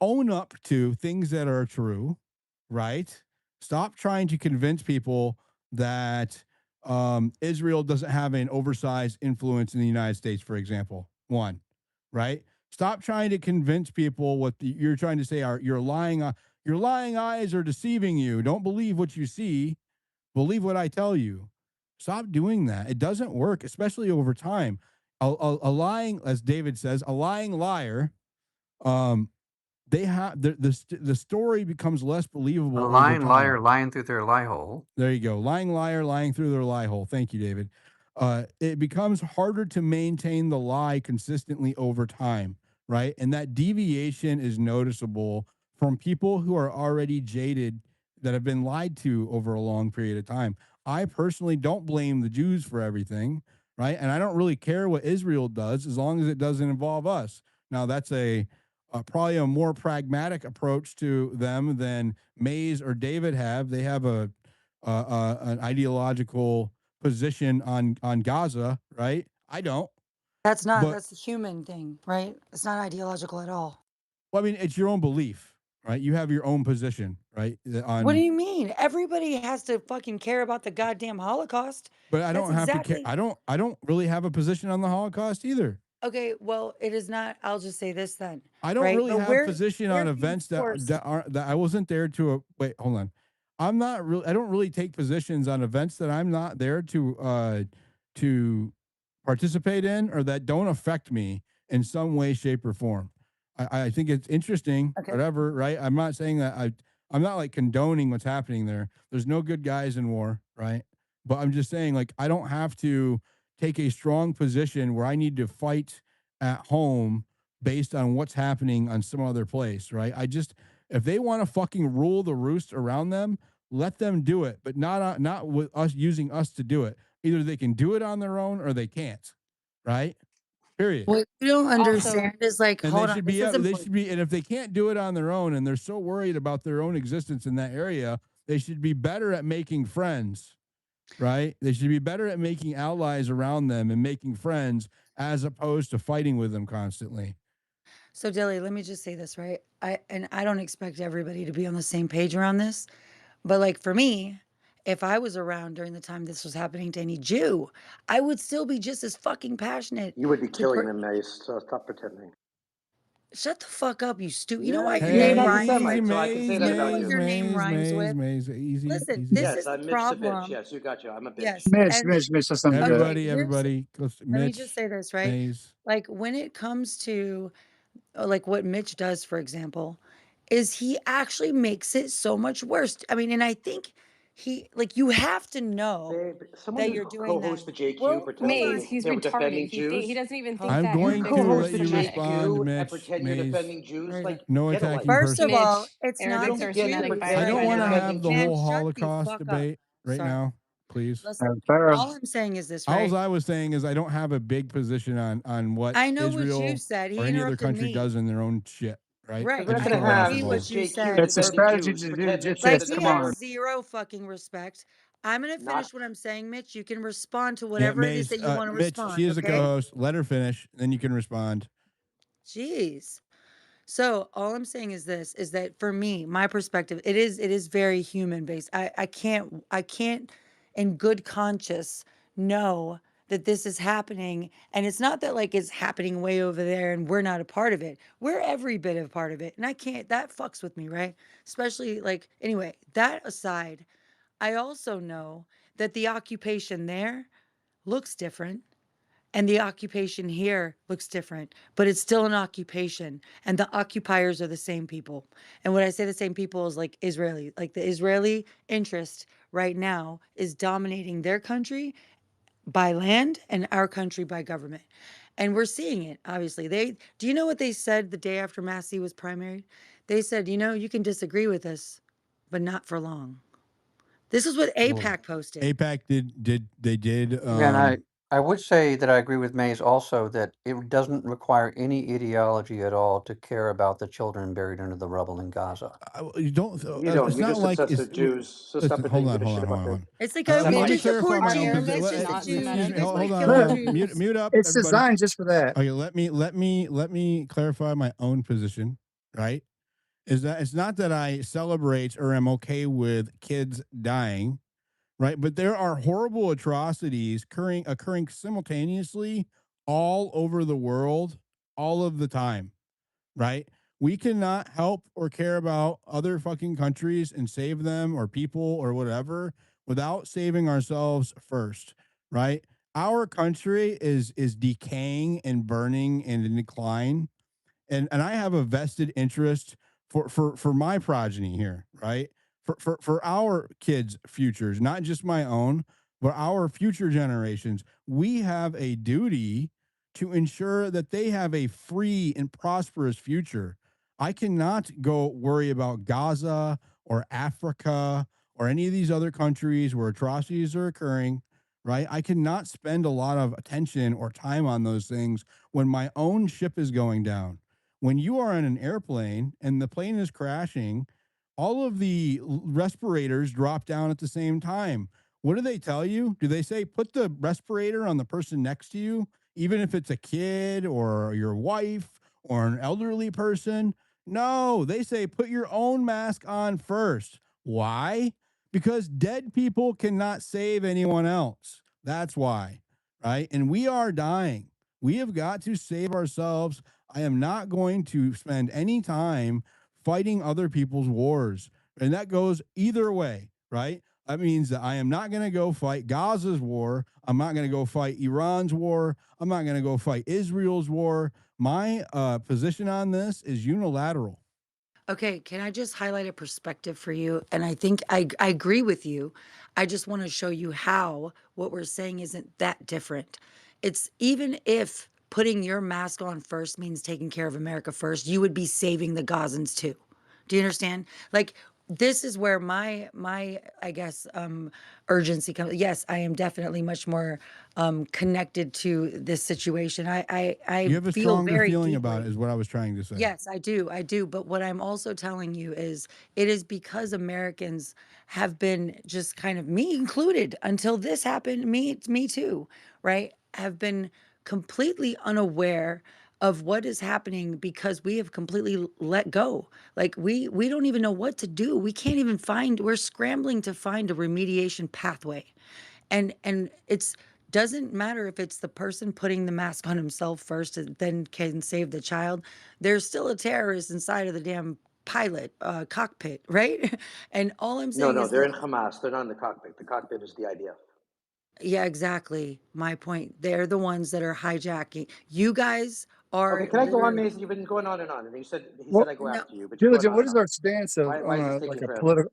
own up to things that are true, right? Stop trying to convince people that Israel doesn't have an oversized influence in the United States, for example. One, right? Stop trying to convince people what you're trying to say are your lying eyes are deceiving you. Don't believe what you see. Believe what I tell you. Stop doing that. It doesn't work, especially over time. A lying, as David says, a lying liar. Um, they have the story becomes less A believable over lying time. liar lying through their lie hole. There you go. Lying liar lying through their lie hole. Thank you, David. it becomes harder to maintain the lie consistently over time, right? And that deviation is noticeable from people who are already jaded that have been lied to over a long period of time. I personally don't blame the Jews for everything, right? And I don't really care what Israel does as long as it doesn't involve us. Now, that's probably a more pragmatic approach to them than Mays or David have. They have an ideological position on Gaza, right? I don't. But That's the human thing, right? It's not ideological at all. well, I mean, it's your own belief, right? You have your own position, right? What do On you mean? Everybody has to fucking care about the goddamn Holocaust. But I That's don't have to care. exactly I don't really have a position on the Holocaust either. okay. Well, it is not. I'll just say this then, I don't right? really But have position we're on being events that forced. I wasn't there to. Wait, hold on. I'm not really. I don't really take positions on events that I'm not there to participate in or that don't affect me in some way, shape, or form. I think it's interesting, Okay. whatever, right? I'm not saying that I'm not like condoning what's happening there. There's no good guys in war, right? But I'm just saying, like, I don't have to take a strong position where I need to fight at home based on what's happening on some other place, right? If they want to fucking rule the roost around them, let them do it, but not with us using us to do it. Either they can do it on their own or they can't, right? Period. What you don't Also, understand is like, And they hold on, should this be is they important. should be and if they can't do it on their own and they're so worried about their own existence in that area, they should be better at making friends, right? They should be better at making allies around them and making friends as opposed to fighting with them constantly. So, Dilly, let me just say this, right? I don't expect everybody to be on the same page around this, but like for me, if I was around during the time this was happening to any Jew, I would still be just as fucking passionate You would be to killing them, Mace, so stop pretending. shut the fuck up, you stupid. You know why Yes, your because name you're Hey, not a rhymes easy, with? Semite, so I can say Maze, You that know about what Maze, you. your name Maze, rhymes Maze, with? Maze. Easy, Listen, easy. this Yes, is the I'm Mitch the bitch. problem. Yes, you got you. I'm a bitch. Yes, Mitch, and Mitch, that's something good. okay, Everybody, let me just Mitch, say this, right? Maze. Like when it comes to like what Mitch does, for example, is he actually makes it so much worse. I mean, and I think he like you have to know Babe, someone that who you're doing that. co-hosts the JQ Well, hold pretends Maze, on. that he's they're retarded. defending He Jews. doesn't even think Hold, I'm that You going Victor to was co-host let the you Semitic. respond, JQ and Mitch, pretend you're Maze. defending Jews. where is Like, it? No get a attacking life. First of person. all, Mitch, it's not You Arabics the are don't get to Semitic, by Jews. the I pretend don't way, you're want to Aaron. defending have the Man, whole Jews. shut the Holocaust fuck up. debate right Sorry. now, please. Listen, Pharaoh. all I'm saying is this, All right? I was saying is I don't have a big position on what I know what you Israel said. or He any other interrupted country me. does in their own shit, right? Because Right. I we're not just I going to don't want to get agree have what involved. you JQ said. It's a defending strategy Jews. to do Pretend just Mitch is Like the this. he Come good has on. guy. zero fucking respect. I'm gonna Not finish what I'm saying, Mitch. You can respond to Yeah, whatever it is Maze, that you want to Mitch, she respond, is the okay? co-host. Let her finish, then you can respond. Jeez. So all I'm saying is this is that for me, my perspective, it is very human based. I can't in good conscience know that this is happening. And it's not that like it's happening way over there and we're not a part of it. We're every bit of part of it. And I can't that fucks with me, right? Especially like anyway, that aside, I also know that the occupation there looks different and the occupation here looks different, but it's still an occupation. And the occupiers are the same people. And when I say the same people is like Israeli, like the Israeli interest right now is dominating their country by land and our country by government. And we're seeing it, obviously. Do you know what they said the day after Massey was primaried? They said, you can disagree with us, but not for long. This is what Well, APAC posted. APAC did yeah, and I would say that I agree with Mays also that it doesn't require any ideology at all to care about the children buried under the rubble in Gaza. you don't. you don't. It's You're not just like obsessed it's. with Jews. So stop Listen, pretending you give a shit hold about on, hold them. on. It's like I Let want me to Semites. clarify support my Are own Jews. Arabics It's position. just the not Jews. Excuse me. Semitic? Just Hold like on, killing Mute, Jews. mute up, It's everybody. designed just for that. Okay, let me clarify my own position. Right? Is that it's not that I celebrate or am okay with kids dying, right? But there are horrible atrocities occurring simultaneously all over the world, all of the time, right? We cannot help or care about other fucking countries and save them or people or whatever without saving ourselves first, right? Our country is decaying and burning and in decline, and I have a vested interest for my progeny here, right? For our kids' futures, not just my own, but our future generations, we have a duty to ensure that they have a free and prosperous future. I cannot go worry about Gaza or Africa or any of these other countries where atrocities are occurring, right? I cannot spend a lot of attention or time on those things when my own ship is going down. When you are in an airplane and the plane is crashing, all of the respirators drop down at the same time. What do they tell you? Do they say put the respirator on the person next to you, even if it's a kid or your wife or an elderly person? No, they say put your own mask on first. Why? Because dead people cannot save anyone else. That's why, right? And we are dying. We have got to save ourselves. I am not going to spend any time fighting other people's wars. And that goes either way, right? That means that I am not going to go fight Gaza's war. I'm not going to go fight Iran's war. I'm not going to go fight Israel's war. My position on this is unilateral. Okay, can I just highlight a perspective for you? And I think I agree with you. I just want to show you how what we're saying isn't that different. It's even if putting your mask on first means taking care of America first, you would be saving the Gazans too. Do you understand? Like this is where my I guess urgency comes. Yes, I am definitely much more connected to this situation. I You have a feel stronger very feeling deeply. about it, is what I was trying to say. Yes, I do. I do. But what I'm also telling you is it is because Americans have been just kind of me included until this happened, me too, right? Have been completely unaware of what is happening because we have completely let go. Like we don't even know what to do. We can't even find, we're scrambling to find a remediation pathway. And it's doesn't matter if it's the person putting the mask on himself first and then can save the child. There's still a terrorist inside of the damn pilot cockpit, right? And all I'm No, saying no, is they're in that Hamas. They're not in the cockpit. The cockpit is the IDF. yeah, exactly. My point. They're the ones that are hijacking. You guys Okay, are can I go on, literally Mason? You've been going on, and he Well, said I go no. after you, but you're going diligent. on What and is on. our stance of Why on is this a taking forever? political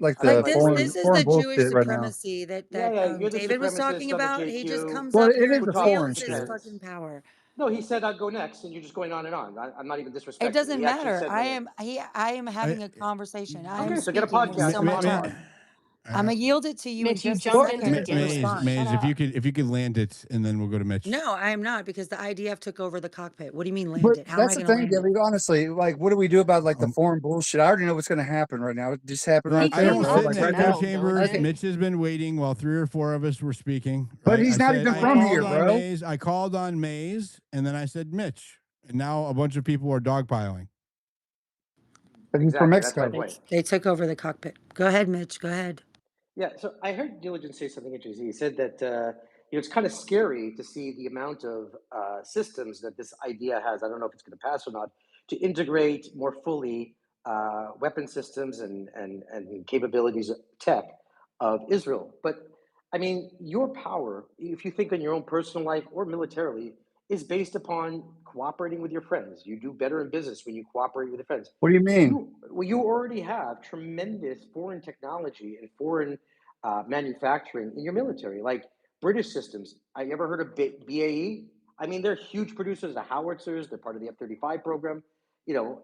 like I don't the like This this. foreign is foreign the Jewish bullshit right now? supremacy that Yeah, you're the David was talking supremacist on the about. He just JQ comes Well, up it here is who and the talks and foreign wields his shit. fucking pretends. power. No, he said I'd go next, and you're just going on and on. I'm not even It disrespecting. doesn't He actually matter. said my name. I am I, having a conversation. I am Okay, so get a speaking. There's podcast. so Get a ma- much ma- more. podcast. I'm gonna yield it to you in Mitch, you just a jumped in to second to begin with. Maze, respond. Shut Maze, up. if you could land it, and then we'll go to Mitch. No, I am not because the IDF took over the cockpit. What do you mean land But it? How am that's I the gonna thing, land it? Debbie. Honestly, like, what do we do about like the Um, foreign bullshit? I already know what's going to happen right now. It just happened No, right We I there, don't can't bro. sit in help Like to right echo now. know, don't chambers. Okay, it? Mitch has been waiting while 3 or 4 of us were speaking. but Right? he's not even I from Well, here, called on bro. Maze. I called on Maze, and then I said Mitch, and now a bunch of people are dogpiling. But he's from Exactly. That's my Mexico. point. They took over the cockpit. Go ahead, Mitch. Go ahead. Yeah, so I heard Diligent say something interesting. He said that it's kind of scary to see the amount of systems that this idea has. I don't know if it's going to pass or not to integrate more fully weapon systems and capabilities of tech of Israel. But I mean, your power, if you think in your own personal life or militarily, is based upon cooperating with your friends. You do better in business when you cooperate with your friends. What do you mean? You already have tremendous foreign technology and foreign manufacturing in your military, like British systems. I ever heard of BAE? I mean, they're huge producers of howitzers. They're part of the F-35 program. You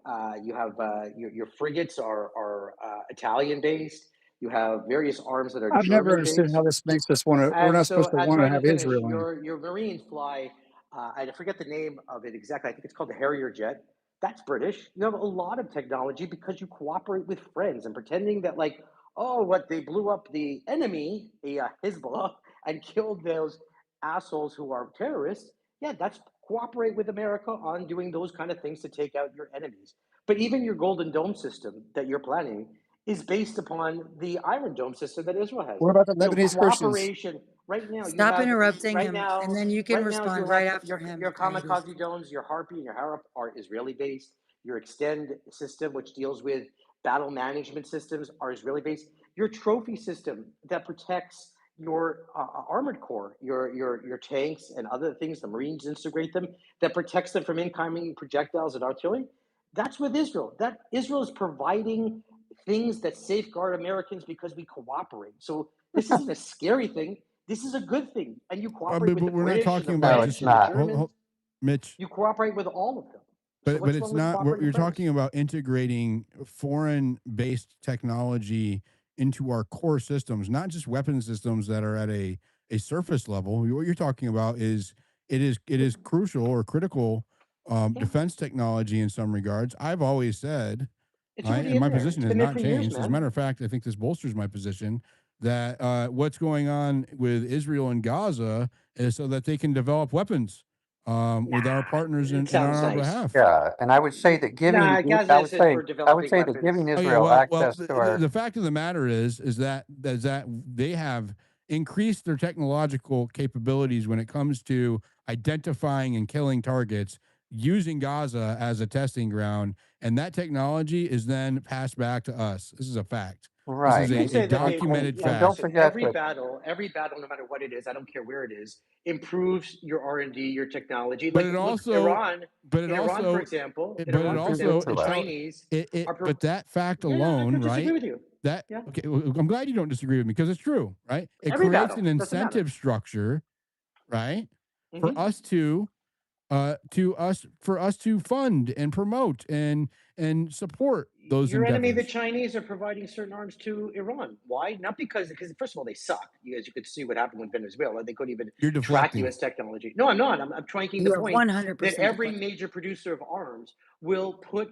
have your frigates are Italian based. You have various arms that are I've never German understood how based. this makes us want to. We're And not supposed so, to I'm want to trying to have finish. Israel in. Your Marines fly. I forget the name of it exactly. I think it's called the Harrier jet. That's British. You have a lot of technology because you cooperate with friends and pretending that like, oh, what they blew up the enemy, Hezbollah, and killed those assholes who are terrorists. Yeah, that's cooperate with America on doing those kind of things to take out your enemies. But even your Golden Dome system that you're planning is based upon the Iron Dome system that Israel has. What about the Lebanese Christians? Cooperation. Right now, you Stop have interrupting right him, and now, then you can right now you respond have right after him. your kamikaze drones, your Harpy and your Harap are Israeli based. Your Extend system, which deals with battle management systems, are Israeli based. Your trophy system that protects your armored core, your tanks and other things, the Marines integrate them, that protects them from incoming projectiles and artillery. That's with Israel. That Israel is providing things that safeguard Americans because we cooperate. So this isn't a scary thing. This is a good thing, and you I cooperate mean, with but the we're not British and the talking No, about French it's just and the not. Germans. Mitch. You cooperate with all of them. So But what's it's wrong with not what cooperating you're with those? talking about integrating foreign based technology into our core systems, not just weapon systems that are at a surface level. What you're talking about is it is crucial or critical Yeah, defense technology in some regards. I've always said, it's I already and in my there. position It's has been there not for years, changed. As a man. matter of fact, I think this bolsters my position that what's going on with Israel and Gaza is so that they can develop weapons with our Nah, partners it in on sounds our nice. behalf. Yeah, and I would say that Nah, Gaza isn't for I would developing say that weapons. giving Oh yeah, Israel well, access the, to the our the fact of the matter is that they have increased their technological capabilities when it comes to identifying and killing targets using Gaza as a testing ground, and that technology is then passed back to us. This is a fact. This right, is You could a say that they, documented you know, and don't fact. listen, forget that every battle, no matter what it is, I don't care where it is, improves your R&D, your technology. But Like, it look, also, but it In Iran, for also, example, but it you can also, get the to it that. tell Chinese it. are, But that fact yeah, yeah, I alone, could disagree right? with you. That Yeah, okay. I'm glad you don't disagree with me because it's true, right? It every creates battle, an doesn't matter. incentive structure, right, for Hmm. us to fund and promote and support those Your enemy, the endeavors. Chinese, are providing certain arms to Iran. Why? Not because first of all, they suck. As you could see what happened with Venezuela. They couldn't even You're track deflecting. U.S. technology. No, I'm not. I'm trying the You are point that 100% every deflecting. major producer of arms will put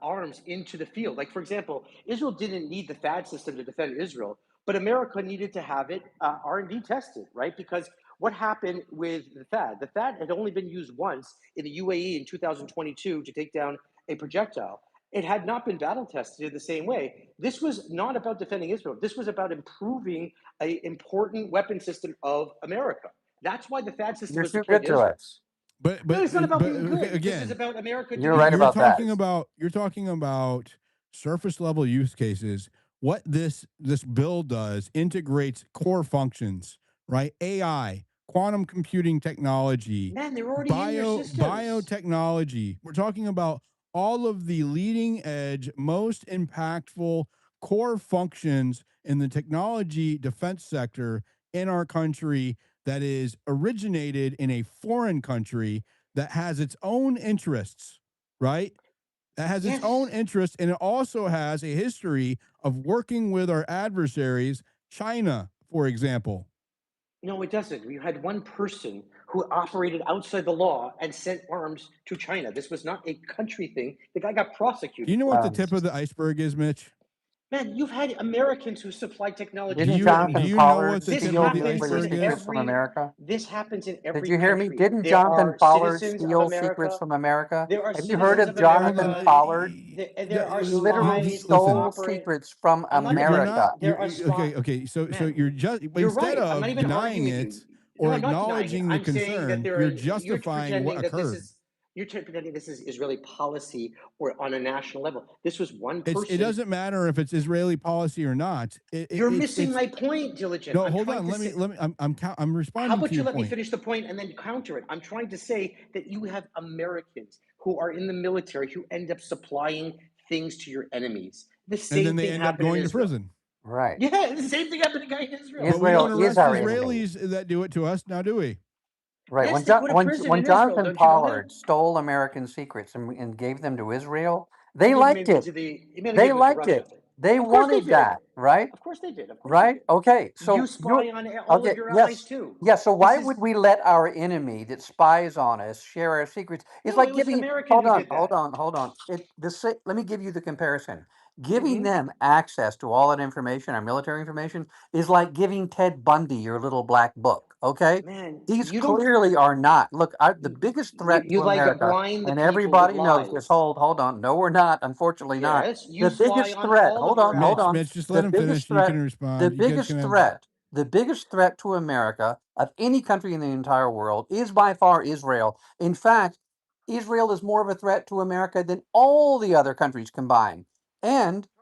arms into the field. Like, for example, Israel didn't need the THAAD system to defend Israel, but America needed to have it R&D tested, right? Because what happened with the THAAD? The THAAD had only been used once in the UAE in 2022 to take down a projectile. It had not been battle tested in the same way. This was not about defending Israel. This was about improving an important weapon system of America. That's why the THAAD system You're was too deployed good to to Israel. us. No, it's not about But being okay, good. This is again, about America You're doing right you're about something that. talking nice. about surface level use cases. What this bill does integrates core functions, right? AI, quantum computing technology, Man, they're already in your systems. biotechnology. We're talking about all of the leading edge, most impactful core functions in the technology defense sector in our country that is originated in a foreign country that has its own interests, right? That has its own Yes. interests, and it also has a history of working with our adversaries, China, for example. No, it doesn't. We had one person who operated outside the law and sent arms to China. This was not a country thing. The guy got Do you prosecuted know for what it. the tip of the iceberg is, Mitch? Man, you've had Americans who supply technology Do to Didn't your you do Jonathan enemies. you know what Pollard the This tip of steal the happens nuclear in iceberg secrets is? from every America? this happens in Did every you hear me? country. Didn't There Jonathan are Pollard citizens of steal secrets America. from America? There are Have you heard citizens of of Hold Jonathan America. on. Pollard? There are He literally spies who Listen. stole operate. secrets from I'm not You're even. not. America. There You're are okay. spies. Okay. So Man, you're just you're instead right. I'm not of even denying arguing with you. it No, or I'm not denying it. acknowledging the I'm saying that concern, there are. you're You're justifying what pretending that this occurred. is. You're pretending this is Israeli policy or on a national level. This was one It person. doesn't matter if it's Israeli policy or not. You're missing It's my point, Diligent. no. I'm Hold trying on. to Let say. me. I'm How responding to about you your let me point. finish the point and then counter it? I'm trying to say that you have Americans who are in the military who end up supplying things to your enemies. The And then same they thing end up happened in going to Israel. prison. Right. Yeah, the same thing happened to a guy in Israel. But we don't Israel is arrest our enemy. Israelis that do it to us, now do we? Right. Yes, they go to prison When in Israel. Jonathan Don't you know that? Pollard stole American secrets and gave them to Israel, He they gave them liked it. into the. He made They give them to liked Russia. it. They Of course they wanted did. that, right? Of course they did. Of course they Right? did. Okay. You So you're spy on all of okay. your allies Yes. too. Yeah. So This why is would we let our enemy that spies on us share our secrets? It's no. like It was an giving. American Hold who on. did Hold that. on. Hold on. Let me give you the comparison. Giving Hmm. them access to all that information, our military information, is like giving Ted Bundy your little black book. Okay. Man, These you don't. clearly are not. Look, the biggest threat You to like to America, blind the and people with everybody knows this. lies. Hold on. No, we're not. Unfortunately, not. Yes, you The spy biggest on threat. all of your Hold Mitch, on. allies. Mitch, just let The him biggest finish. You can threat. The respond. You guys can biggest have. threat. The biggest threat to America of any country in the entire world is by far Israel. In fact, Israel is more of a threat to America than all the other countries combined. And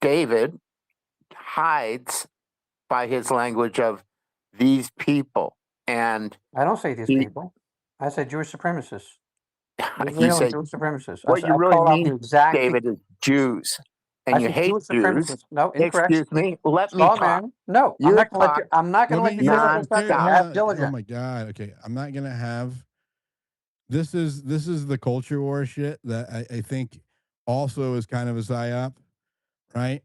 David hides by his language of these people. And I don't say these he, people. I say Jewish supremacists. you Israel and say Jewish supremacists. what you I really call out the mean, exact David, people. is Jews, I and you said hate Jewish Jews. supremacists. No, incorrect. Excuse me. Let me Straw talk. man. No, I'm You not going to let you. talk I'm not going Let to let me, you you know finish what, for a Terry, second. hold Ask on. Oh diligent. my God. Okay. I'm not gonna have this is the culture war shit that I think also is kind of a psyop, right?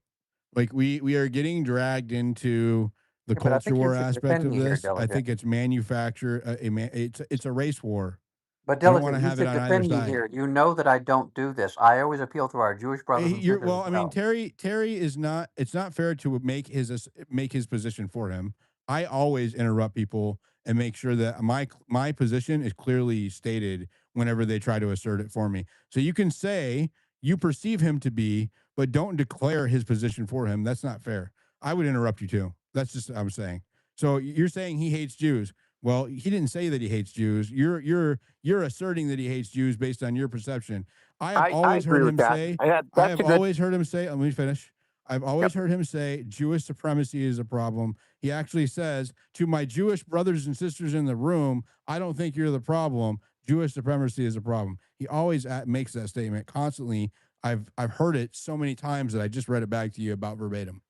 Like we are getting dragged into the Yeah, but I culture think you war should aspect defend of me here, this. I diligent. think it's manufacture. It's a race war. But I don't want to diligent, you have it should on either defend me side. here. You know that I don't do this. I always appeal to our Jewish brothers and You're sisters well. as I mean, well. Terry is not. It's not fair to make his position for him. I always interrupt people and make sure that my position is clearly stated whenever they try to assert it for me. So you can say you perceive him to be, but don't declare his position for him. That's not fair. I would interrupt you too. That's just I'm saying. So you're saying he hates Jews. Well, he didn't say that he hates Jews. You're asserting that he hates Jews based on your perception. I have I always heard agree with him that. say, I That's have a good. always heard him say, let me finish. I've always Yep. heard him say Jewish supremacy is a problem. He actually says to my Jewish brothers and sisters in the room, I don't think you're the problem. Jewish supremacy is a problem. He always makes that statement constantly. I've heard it so many times that I just read it back to you about verbatim.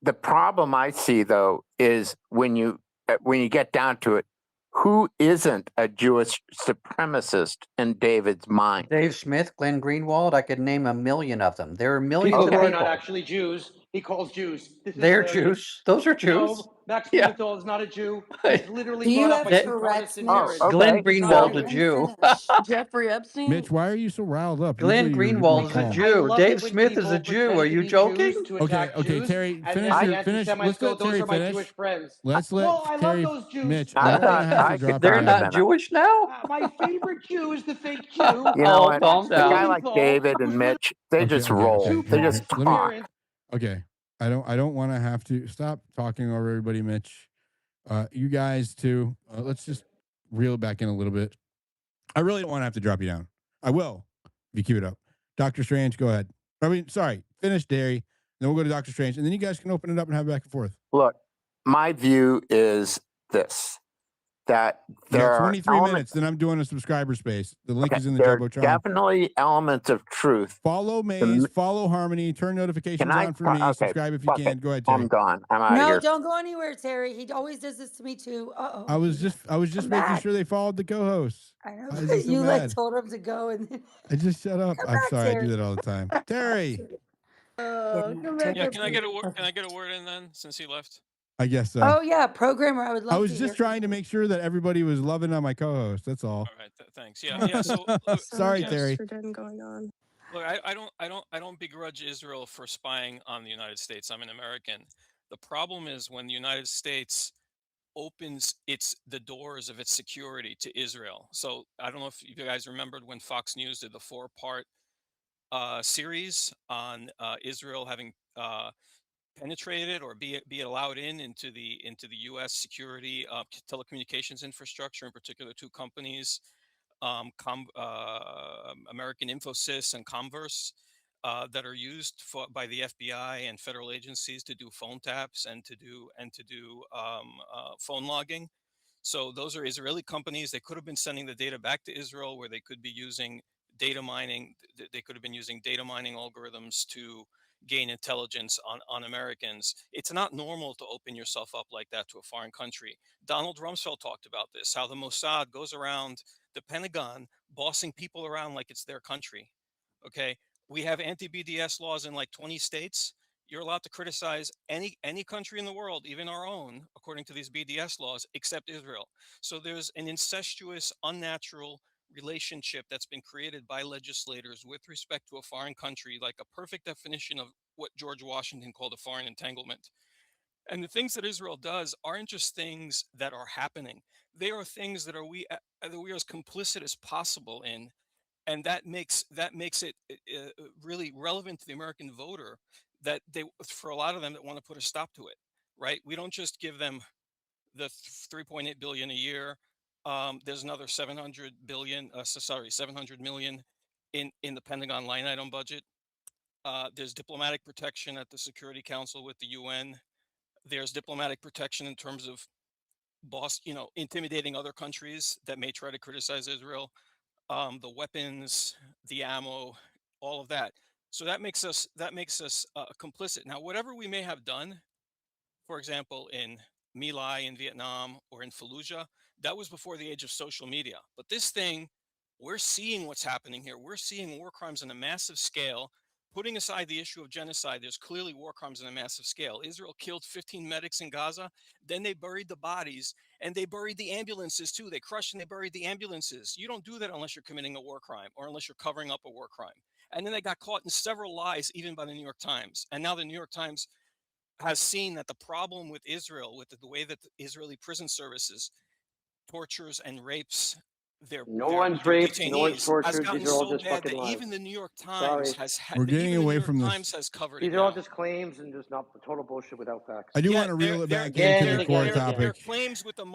The problem I see though is when you get down to it, who isn't a Jewish supremacist in David's mind? Dave Smith, Glenn Greenwald, I could name a million of them. There are millions People of who are Okay. not people. actually Jews, he calls Jews. This is They're hilarious. Jews. Those are Jews. No, Max Yeah. Blumenthal is not a Jew. He's literally Do you brought up by have two Tourette's, Protestant Oh, Mitch? parents. Glenn okay. He's not a Let Greenwald, a Jew. him Jew. finish. Jeffrey Epstein? Mitch, why are you so riled up? Glenn Usually you're more Greenwald is a Because calm. I Jew. love Dave it when Smith is a people Jew. Are pretend to you be Jews joking? to Okay, attack okay, Jews, Terry, and then finish the your anti finish. Semites Let's go, let those Terry are my Jewish finish. friends. Let's let Well, I love Terry those Jews. Mitch, I I don't want thought to have Listen, to I could drop you They're wait a not down. minute. Jewish now? my favorite Jew is the fake Jew, You know Oh, what? calm Max A guy down. like Blumenthal, David and who's literally Mitch, they Okay, just okay, roll. okay, two They okay. just Protestant Let me talk. parents. okay. I don't want to have to stop talking over everybody, Mitch. You guys too. Let's just reel it back in a little bit. I really don't want to have to drop you down. I will if you keep it up. Doctor Strange, go ahead. I mean, sorry, finish Derry. Then we'll go to Doctor Strange, and then you guys can open it up and have back and forth. Look, my view is this: that You there got are 23 elements. minutes. Then I'm doing a subscriber space. The link Okay, is in the there are jumbotron. definitely elements of truth. Follow Maze, follow Harmony, turn Can notifications I? on for me. Okay, Subscribe if you fuck it. can. Go ahead, I'm Terry. gone. I'm out of No, here. don't go anywhere, Terry. He always does this to me too. I Uh-oh. was Come just making back. sure they followed the co-hosts. I know, Why is he but so you like mad? told him to go and then I just shut up. come I'm back, sorry. I do Terry. that all the time. Terry, Yeah, Come back Terry. Yeah, up here. can I get a word in then since he left? I guess so. Oh yeah, programmer. I would I love was to just hear from trying to you. make sure that everybody was loving on my co-host. That's all. All right, thanks. Yeah, yeah. So So much Sorry, yeah, Terry. estrogen going on. look, I don't begrudge Israel for spying on the United States. I'm an American. The problem is when the United States opens the doors of its security to Israel. So I don't know if you guys remembered when Fox News did the 4-part series on Israel having penetrated or be allowed into the U.S. security telecommunications infrastructure, in particular two companies, American Infosys and Converse, that are used by the FBI and federal agencies to do phone taps and to do phone logging. So those are Israeli companies. They could have been sending the data back to Israel, where they could be using data mining. They could have been using data mining algorithms to gain intelligence on Americans. It's not normal to open yourself up like that to a foreign country. Donald Rumsfeld talked about this, how the Mossad goes around the Pentagon bossing people around like it's their country. Okay. We have anti-BDS laws in like 20 states. You're allowed to criticize any country in the world, even our own, according to these BDS laws, except Israel. So there's an incestuous, unnatural relationship that's been created by legislators with respect to a foreign country, like a perfect definition of what George Washington called a foreign entanglement. And the things that Israel does aren't just things that are happening; they are things that we are as complicit as possible in, and that makes it really relevant to the American voter, that they, for a lot of them that want to put a stop to it, right? We don't just give them the 3.8 billion a year. There's another 700 billion, 700 million in the Pentagon line item budget. There's diplomatic protection at the Security Council with the UN. There's diplomatic protection in terms of intimidating other countries that may try to criticize Israel, the weapons, the ammo, all of that. So that makes us complicit. Now, whatever we may have done, for example, in My Lai in Vietnam or in Fallujah, that was before the age of social media. But this thing, we're seeing what's happening here. We're seeing war crimes on a massive scale. Putting aside the issue of genocide, there's clearly war crimes on a massive scale. Israel killed 15 medics in Gaza. Then they buried the bodies and they buried the ambulances too. They crushed and they buried the ambulances. You don't do that unless you're committing a war crime or unless you're covering up a war crime. And then they got caught in several lies, even by the New York Times. And now the New York Times has seen that the problem with Israel, with the way that the Israeli prison services tortures and rapes their No their one's their raped. No one's detainees, has tortured. gotten These are all so just bad fucking that lies. even the New York Times Sorry. We're getting even the New away York from this. Times has covered it These are all now. just claims and just not total bullshit without facts. I do Yeah, want to they're reel it they're back they're into Again the and they're again core and they're again. they're topic. claims with a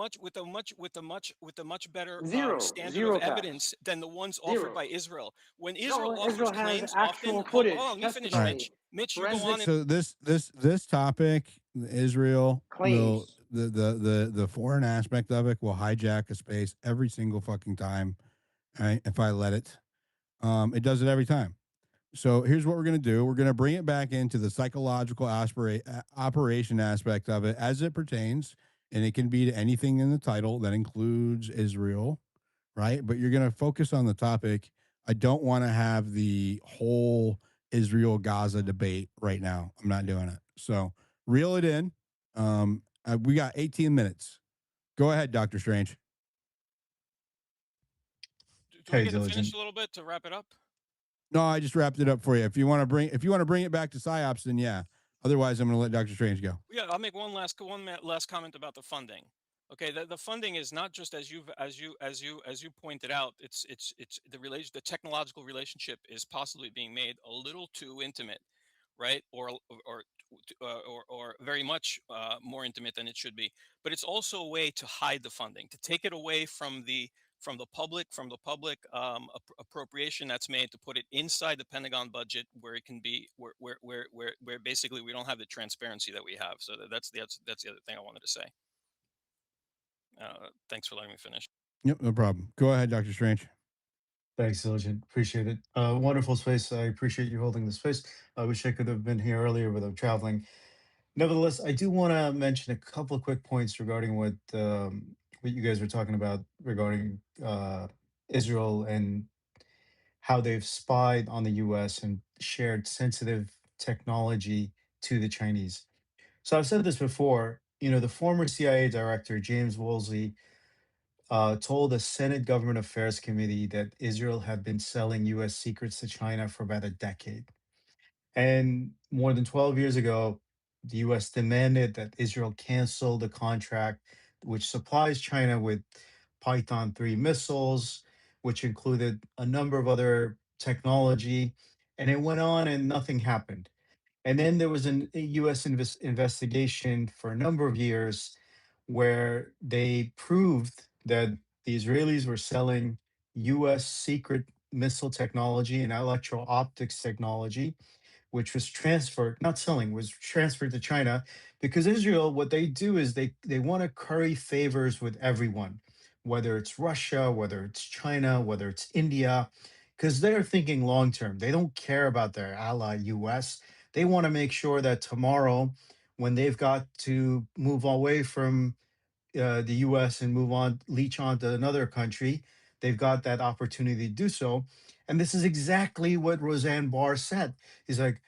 much better Zero. standard of Zero facts. evidence than the ones offered Zero. by Israel. When Israel No, offers Israel has claims, actual often hold footage, on, let me finish, All right. testimony, Mitch. Mitch, you go forensic on. So this topic, Israel will claims. the foreign aspect of it will hijack a space every single fucking time. Right? If I let it, it does it every time. So here's what we're going to do. We're going to bring it back into the psychological operation aspect of it as it pertains, and it can be to anything in the title that includes Israel, right? But you're going to focus on the topic. I don't want to have the whole Israel Gaza debate right now. I'm not doing it. So reel it in. We got 18 minutes. Go ahead, Dr. Strange. Do we get to finish a little bit to wrap it up? No, I just wrapped it up for you. If you want to bring it back to Psyops, then yeah. Otherwise, I'm going to let Dr. Strange go. Yeah, I'll make one last comment about the funding. Okay, the funding is not just as you pointed out. It's the technological relationship is possibly being made a little too intimate, right? Or very much more intimate than it should be. But it's also a way to hide the funding, to take it away from the public appropriation that's made, to put it inside the Pentagon budget where it can be where basically we don't have the transparency that we have. So that's the other thing I wanted to say. Thanks for letting me finish. Yep, no problem. Go ahead, Dr. Strange. Thanks, Diligent. Appreciate it. Wonderful space. I appreciate you holding the space. I wish I could have been here earlier, but I'm traveling. Nevertheless, I do want to mention a couple of quick points regarding what you guys were talking about regarding Israel and how they've spied on the U.S. and shared sensitive technology to the Chinese. So I've said this before. The former CIA director James Woolsey told the Senate Government Affairs Committee that Israel had been selling U.S. secrets to China for about a decade. And more than 12 years ago, the US demanded that Israel cancel the contract, which supplies China with Python 3 missiles, which included a number of other technology. And it went on and nothing happened. And then there was a US investigation for a number of years where they proved that the Israelis were selling US secret missile technology and electro optics technology, which was transferred, not selling, was transferred to China, because Israel, what they do is they want to curry favors with everyone, whether it's Russia, whether it's China, whether it's India, because they're thinking long term. They don't care about their ally US. They want to make sure that tomorrow, when they've got to move away from the US and move on, leech on to another country, they've got that opportunity to do so. And this is exactly what Roseanne Barr said. He's like,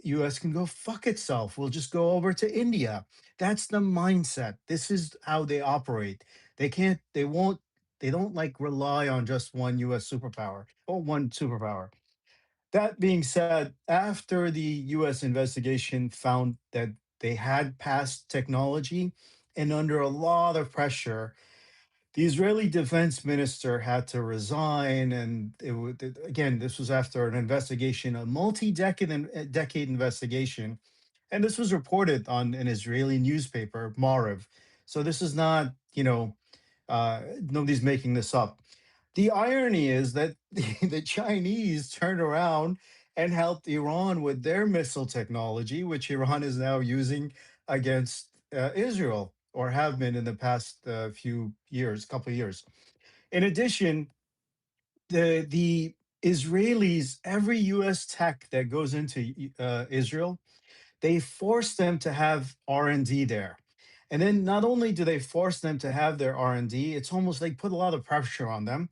US can go fuck itself. We'll just go over to India. That's the mindset. This is how they operate. They don't like rely on just one US superpower or one superpower. That being said, after the US investigation found that they had passed technology and under a lot of pressure, the Israeli defense minister had to resign. And again, this was after an investigation, a decade investigation. And this was reported on an Israeli newspaper, Maariv. So this is not, nobody's making this up. The irony is that the Chinese turned around and helped Iran with their missile technology, which Iran is now using against Israel, or have been in the past few years, couple of years. In addition, the Israelis, every U.S. tech that goes into Israel, they force them to have R&D there. And then not only do they force them to have their R&D, it's almost like put a lot of pressure on them.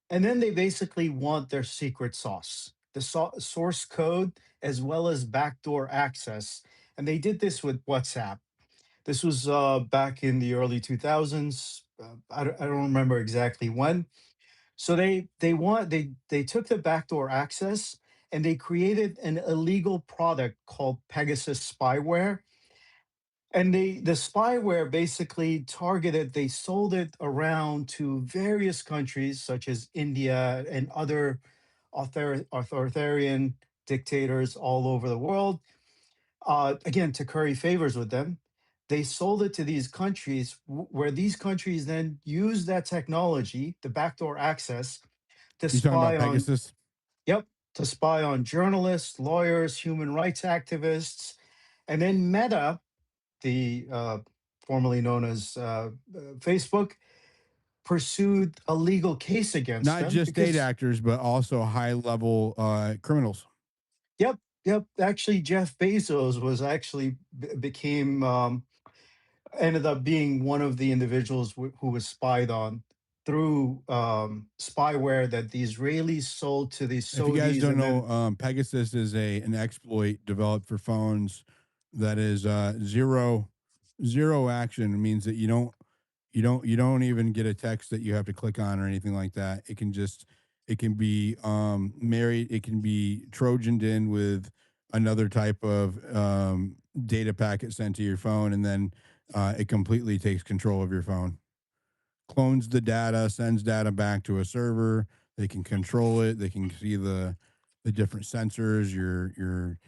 And then they basically want their secret sauce, the source code, as well as backdoor access. And they did this with WhatsApp. This was back in the early 2000s. I don't remember exactly when. So they took the backdoor access and they created an illegal product called Pegasus spyware. And the spyware basically targeted, they sold it around to various countries such as India and other authoritarian dictators all over the world. Again, to curry favors with them. They sold it to these countries where these countries then use that technology, the backdoor access, to You talking about spy on, Pegasus? yep, to spy on journalists, lawyers, human rights activists. And then Meta, the formerly known as Facebook, pursued a legal case against Not them just state because, actors, but also high level criminals. yep, yep, actually Jeff Bezos was actually became ended up being one of the individuals who was spied on through spyware that the Israelis sold to the If you guys Saudis, don't and know, then, Pegasus is an exploit developed for phones that is zero action. It means that you don't even get a text that you have to click on or anything like that. It can be married. It can be trojaned in with another type of data packet sent to your phone, and then it completely takes control of your phone, clones the data, sends data back to a server. They can control it. They can see the different sensors, your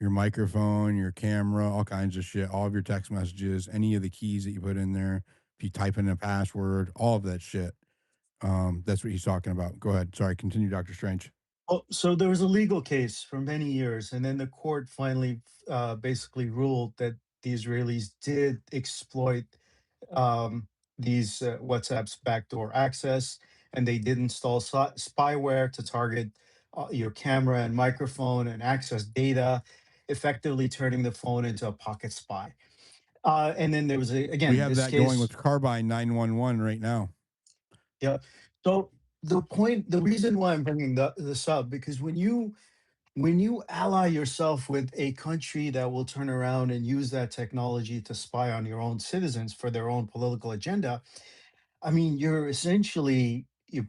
microphone, your camera, all kinds of shit, all of your text messages, any of the keys that you put in there. If you type in a password, all of that shit. That's what he's talking about. Go ahead. Sorry, continue, Doctor Strange. oh, so there was a legal case for many years, and then the court finally basically ruled that the Israelis did exploit these WhatsApp's backdoor access, and they did install spyware to target your camera and microphone and access data, effectively turning the phone into a pocket spy. And then there was We again have this that going case. with Carbine 911 right now. Yeah. So the reason why I'm bringing this up, because when you ally yourself with a country that will turn around and use that technology to spy on your own citizens for their own political agenda, I mean, you're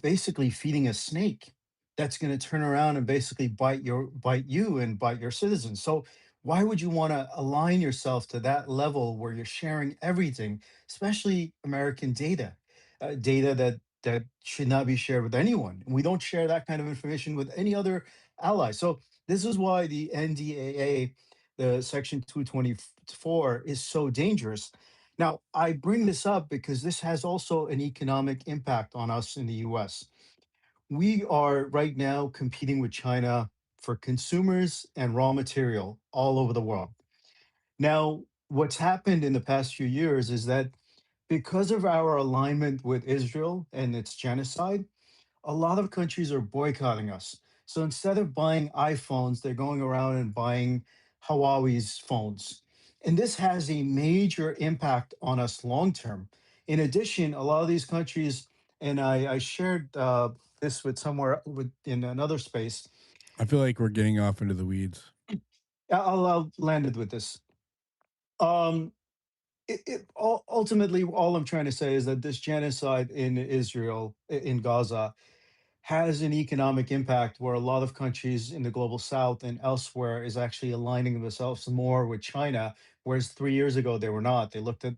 basically feeding a snake that's going to turn around and basically bite you and bite your citizens. So why would you want to align yourself to that level where you're sharing everything, especially American data, data that should not be shared with anyone? And we don't share that kind of information with any other ally. So this is why the NDAA, the Section 224, is so dangerous. Now, I bring this up because this has also an economic impact on us in the US. We are right now competing with China for consumers and raw material all over the world. Now, what's happened in the past few years is that because of our alignment with Israel and its genocide, a lot of countries are boycotting us. So instead of buying iPhones, they're going around and buying Huawei's phones. And this has a major impact on us long term. In addition, a lot of these countries, and I shared this with somewhere with in another space. I feel like we're getting off into the weeds. I'll land it with this. Um, ultimately, all I'm trying to say is that this genocide in Israel, in Gaza, has an economic impact where a lot of countries in the global south and elsewhere is actually aligning themselves more with China, whereas 3 years ago they were not. They looked at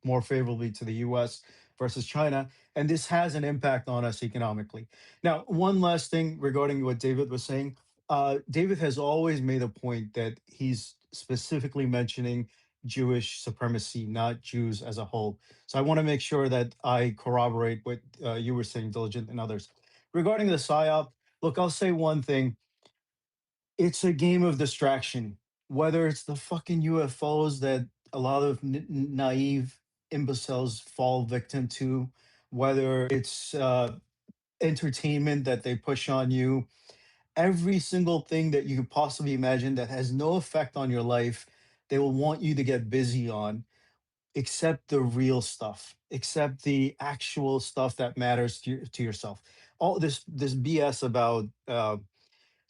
more favorably to the US versus China, and this has an impact on us economically. Now, one last thing regarding what David was saying. David has always made a point that he's specifically mentioning Jewish supremacy, not Jews as a whole. So I want to make sure that I corroborate what you were saying, Diligent, and others. Regarding the PSYOP, look, I'll say one thing. It's a game of distraction. Whether it's the fucking UFOs that a lot of naive imbeciles fall victim to, whether it's entertainment that they push on you, every single thing that you could possibly imagine that has no effect on your life, they will want you to get busy on, except the real stuff, except the actual stuff that matters to yourself. All this BS about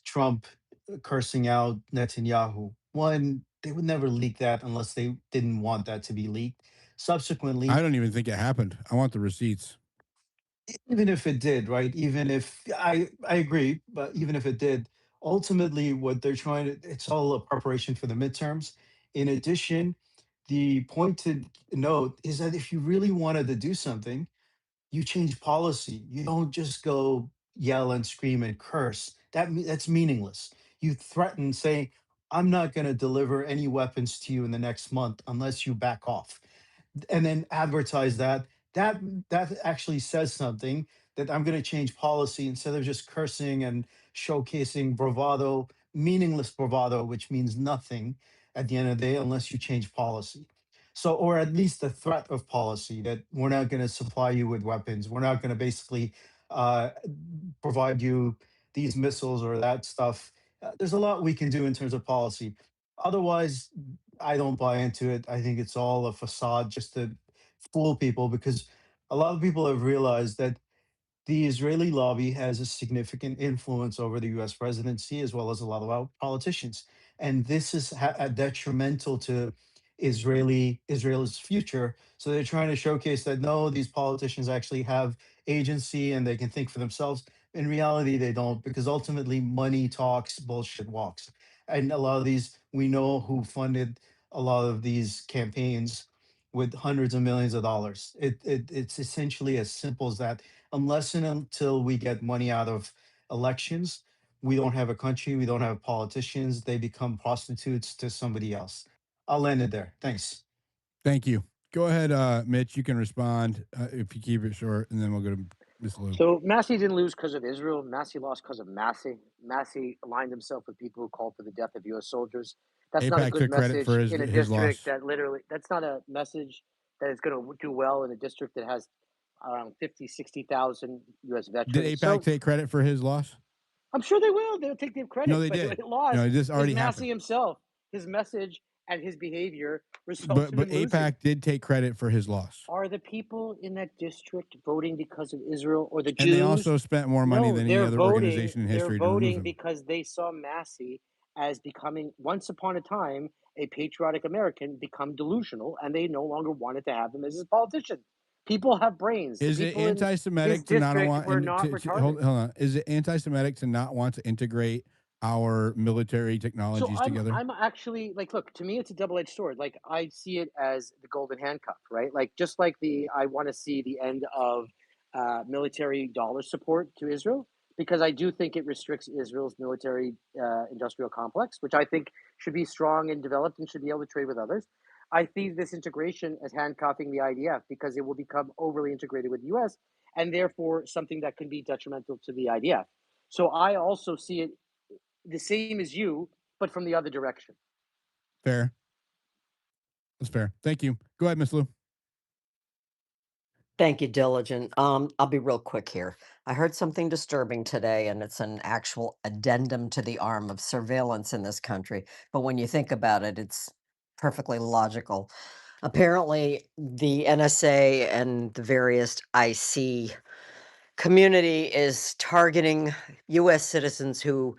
Trump cursing out Netanyahu. One, they would never leak that unless they didn't want that to be leaked. I Subsequently, don't even think it happened. I want the receipts. even if it did, right? Even if I agree, but even if it did, ultimately what they're trying to, it's all a preparation for the midterms. In addition, the point to note is that if you really wanted to do something, you change policy. You don't just go yell and scream and curse. That's meaningless. You threaten, say, "I'm not going to deliver any weapons to you in the next month unless you back off," and then advertise that. That actually says something, that I'm going to change policy instead of just cursing and showcasing bravado, meaningless bravado, which means nothing at the end of the day unless you change policy. So, or at least the threat of policy that we're not going to supply you with weapons. We're not going to basically uh, provide you these missiles or that stuff. There's a lot we can do in terms of policy. Otherwise, I don't buy into it. I think it's all a facade just to fool people, because a lot of people have realized that the Israeli lobby has a significant influence over the US presidency as well as a lot of our politicians. And this is detrimental to Israel's future. So they're trying to showcase that no, these politicians actually have agency and they can think for themselves. In reality, they don't, because ultimately money talks, bullshit walks. And a lot of these, we know who funded a lot of these campaigns with hundreds of millions of dollars. It's essentially as simple as that. Unless and until we get money out of elections, we don't have a country, we don't have politicians, they become prostitutes to somebody else. I'll end it there. Thanks. Thank you. Go ahead, Mitch. You can respond if you keep it short, and then we'll go to Miss Lou. So Massey didn't lose because of Israel. Massey lost because of Massey. Massey aligned himself with people who called for the death of U.S. soldiers. That's not a APAC good took credit for message in a his district loss. that literally, that's not a message that is going to do well in a district that has around 50, 60,000 U.S. Did veterans. APAC So take credit for his loss? I'm sure they will. They'll take the No, credit, they but did. it lost No, this because already Massey happened. himself, his message and his behavior But resulted but in losing. APAC did take credit for his loss, Are the people in that district voting because of Israel or the and they Jews? also spent more money No, than any they're other voting. organization in They're history to remove voting him. because they saw Massey as becoming, once upon a time, a patriotic American, become delusional, and they no longer wanted to have him as a politician. People have brains. The Is it people in his anti-Semitic to not district want were and not retarded. hold on? Is it anti-Semitic to not want to integrate our military So technologies I'm together? I'm actually like, look, to me it's a double-edged sword. Like, I see it as the golden handcuff, right? Like, just like the I want to see the end of military dollar support to Israel, because I do think it restricts Israel's military industrial complex, which I think should be strong and developed and should be able to trade with others. I see this integration as handcuffing the IDF because it will become overly integrated with the US and therefore something that can be detrimental to the IDF. So I also see it the same as you, but from the other direction. Fair. That's fair. Thank you. Go ahead, Miss Lou. Thank you, Diligent. I'll be real quick here. I heard something disturbing today, and it's an actual addendum to the arm of surveillance in this country. But when you think about it, it's perfectly logical. Apparently, the NSA and the various IC community is targeting US citizens who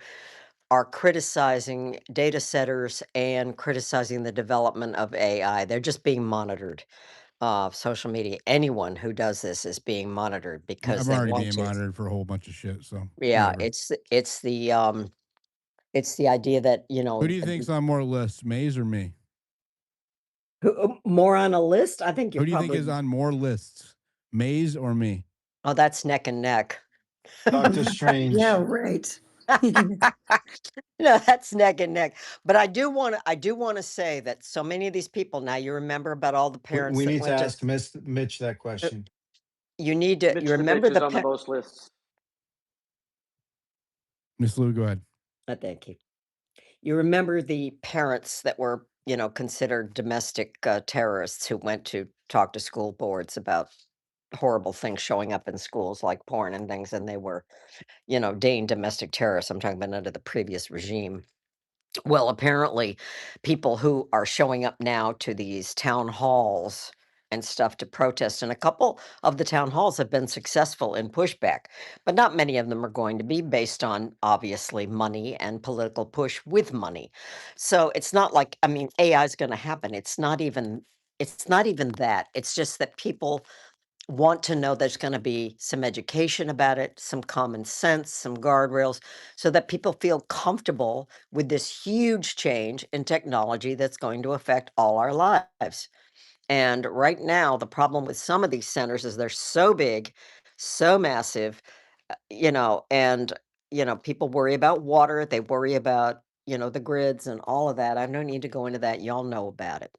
are criticizing data setters and criticizing the development of AI. They're just being monitored. Social media. Anyone who does this is being monitored because I'm they already want being to. monitored for a whole bunch of shit, so Yeah, whatever. it's the idea that Who do you think's on more lists, Maze or me? more on a list. I think you're Who do you think is probably. on more lists, Maze or me? Oh, that's neck and neck. Doctor Yeah, Strange. right. No, that's neck and neck. But I do want to say that so many of these people now, you remember about all the parents We that need to went to. ask Mitch that uh, question. you Mitch the remember bitch is the on the most lists. Miss Lou, go ahead. thank you. You remember the parents that were considered domestic terrorists who went to talk to school boards about horrible things showing up in schools like porn and things, and they were, deemed domestic terrorists. I'm talking about under the previous regime. Well, apparently, people who are showing up now to these town halls and stuff to protest, and a couple of the town halls have been successful in pushback, but not many of them are going to be based on obviously money and political push with money. So it's not like, I mean, AI is going to happen. It's not even that. It's just that people want to know there's going to be some education about it, some common sense, some guardrails, so that people feel comfortable with this huge change in technology that's going to affect all our lives. And right now, the problem with some of these centers is they're so big, so massive, and, people worry about water, they worry about, the grids and all of that. I don't need to go into that. Y'all know about it.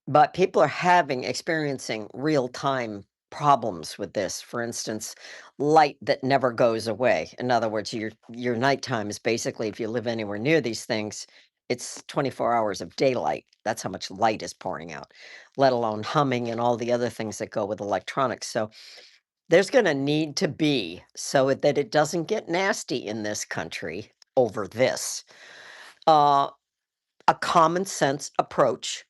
But people are experiencing real time problems with this. For instance, light that never goes away. In other words, your nighttime is basically, if you live anywhere near these things, it's 24 hours of daylight. That's how much light is pouring out, let alone humming and all the other things that go with electronics. So there's going to need to be, so that it doesn't get nasty in this country over this, uh, a common sense approach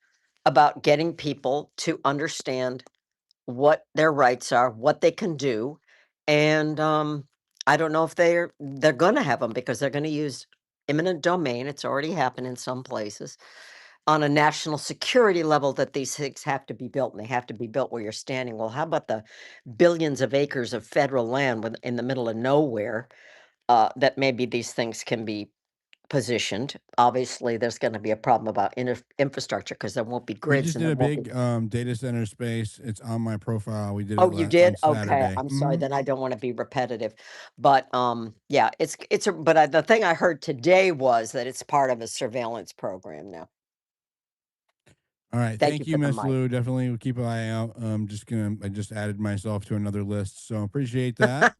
about getting people to understand what their rights are, what they can do, and I don't know if they're going to have them because they're going to use eminent domain. It's already happened in some places on a national security level that these things have to be built, and they have to be built where you're standing. Well, how about the billions of acres of federal land in the middle of nowhere that maybe these things can be positioned? Obviously, there's going to be a problem about infrastructure because there won't be We grids just and did there a won't be. big data center space. It's on my profile. We did it Oh, you on did? Okay. Saturday. I'm sorry. Then I don't want to be repetitive. But yeah, the thing I heard today was that it's part of a surveillance program now. All right. Thank you Thank you, for the Miss mic. Lou. Definitely we'll keep an eye out. I just added myself to another list. So appreciate that.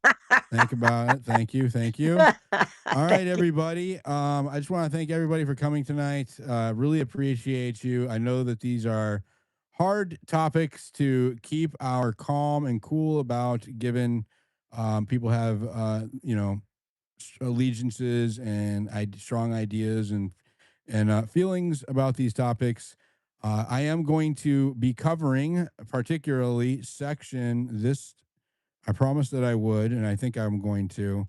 Think about it. Thank you. Thank you. All right, Thank you. everybody. I just want to thank everybody for coming tonight. Really appreciate you. I know that these are hard topics to keep our calm and cool about, given people have allegiances and strong ideas and feelings about these topics. I am going to be covering particularly section this. I promised that I would, and I think I'm going to.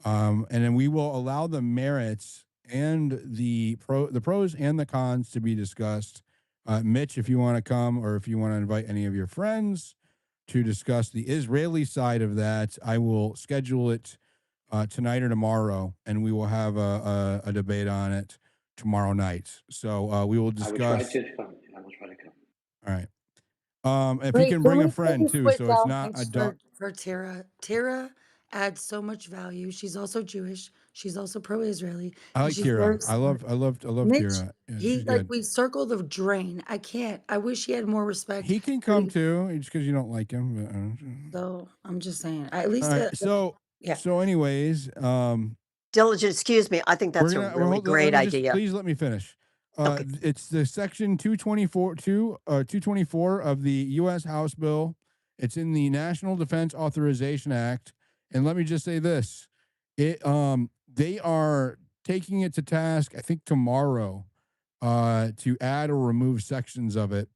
And then we will allow the merits and the pros and the cons to be discussed. Mitch, if you want to come, or if you want to invite any of your friends to discuss the Israeli side of that, I will schedule it tonight or tomorrow, and we will have a debate on it tomorrow night. So we will I will try discuss. to come. I will try to come. All right. If you Wait, can can bring a we friend please too, switch so it's out not a Mitch dark. for Tara? Tara adds so much value. She's also Jewish. She's also pro-Israeli, I and like she's very Tira. smart. I love Mitch, Tira. Yeah, he she's like good. we circle the drain. I can't. I wish he had more respect. He can But come too, just because you don't like him. so I'm just saying. At All least, right. yeah. Anyways, Diligent, excuse me. I think that's a we're really hold. Let great me just idea. please let me finish. Okay. It's the section 224 of the U.S. House bill. It's in the National Defense Authorization Act, and let me just say this: they are taking it to task. I think tomorrow, to add or remove sections of it.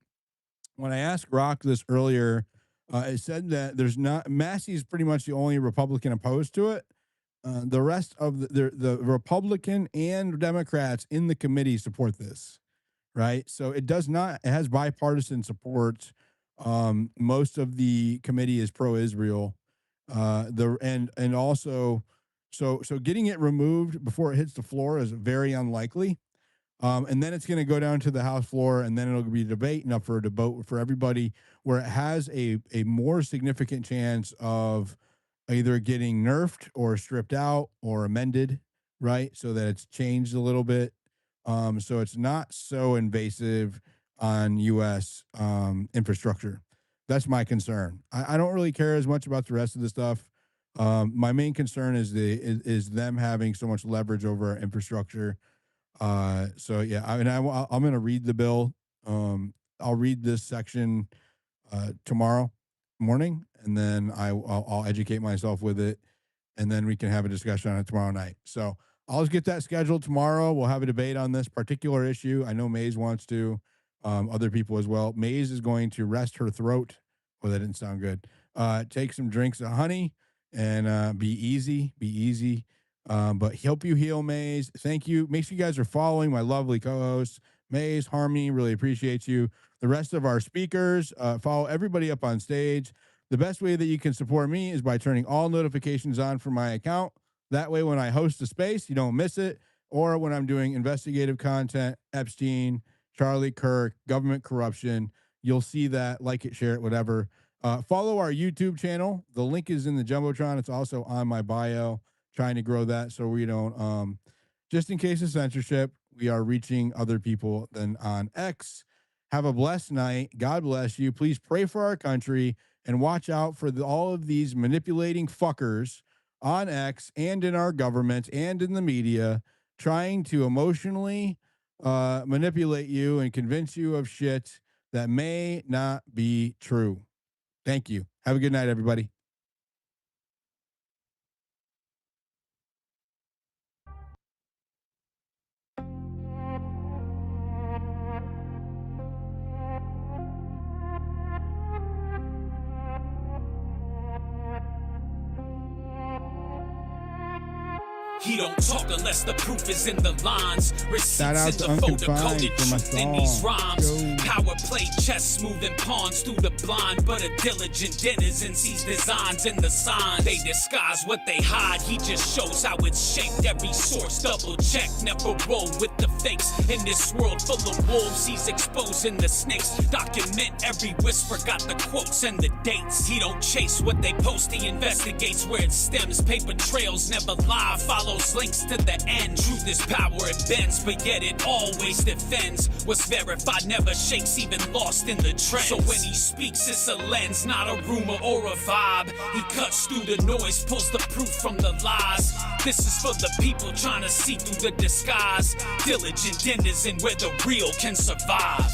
When I asked Rock this earlier, it said that there's not Massey is pretty much the only Republican opposed to it. The rest of the Republican and Democrats in the committee support this, right? So it does not. It has bipartisan support. Most of the committee is pro-Israel. And also, so getting it removed before it hits the floor is very unlikely. And then it's going to go down to the House floor, and then it'll be a debate and up for a debate for everybody, where it has a more significant chance of either getting nerfed or stripped out or amended, right? So that it's changed a little bit. So it's not so invasive on U.S. Infrastructure. That's my concern. I don't really care as much about the rest of the stuff. My main concern is them having so much leverage over our infrastructure. So yeah, I'm going to read the bill. I'll read this section tomorrow morning, and then I'll educate myself with it, and then we can have a discussion on it tomorrow night. So I'll just get that scheduled tomorrow. We'll have a debate on this particular issue. I know Maze wants to, other people as well. Maze is going to rest her throat. Oh, that didn't sound good. Take some drinks of honey and be easy. Be easy. But help you heal, Maze. Thank you. Make sure you guys are following my lovely co-hosts, Maze, Harmony. Really appreciate you. The rest of our speakers, follow everybody up on stage. The best way that you can support me is by turning all notifications on for my account. That way, when I host a space, you don't miss it. Or when I'm doing investigative content, Epstein, Charlie Kirk, government corruption, you'll see that, like it, share it, whatever. Follow our YouTube channel. The link is in the Jumbotron. It's also on my bio. Trying to grow that so we don't, just in case of censorship, we are reaching other people than on X. Have a blessed night. God bless you. Please pray for our country and watch out for all of these manipulating fuckers on X and in our government and in the media trying to emotionally manipulate you and convince you of shit that may not be true. Thank you. Have a good night, everybody. He don't talk unless the proof is in the lines. Shout out Receipts to in the Unconfined photo-coded for my truth in these song. rhymes. Yo. Power play chess, smoothing pawns through the blind. But a diligent denizen sees designs in the signs. They disguise what they hide, he just shows how it's shaped. Every source double check, never roll with the fakes. In this world full of wolves, he's exposing the snakes. Document every whisper, got the quotes and the dates. He don't chase what they post, he investigates where it stems. Paper trails never lie, follows links to the end. Truth is power, it bends, but yet it always defends. What's verified never shakes, even lost in the trends. So when he speaks, it's a lens, not a rumor or a vibe. He cuts through the noise, pulls the proof from the lies. This is for the people trying to see through the disguise. Diligent denizen where the real can survive.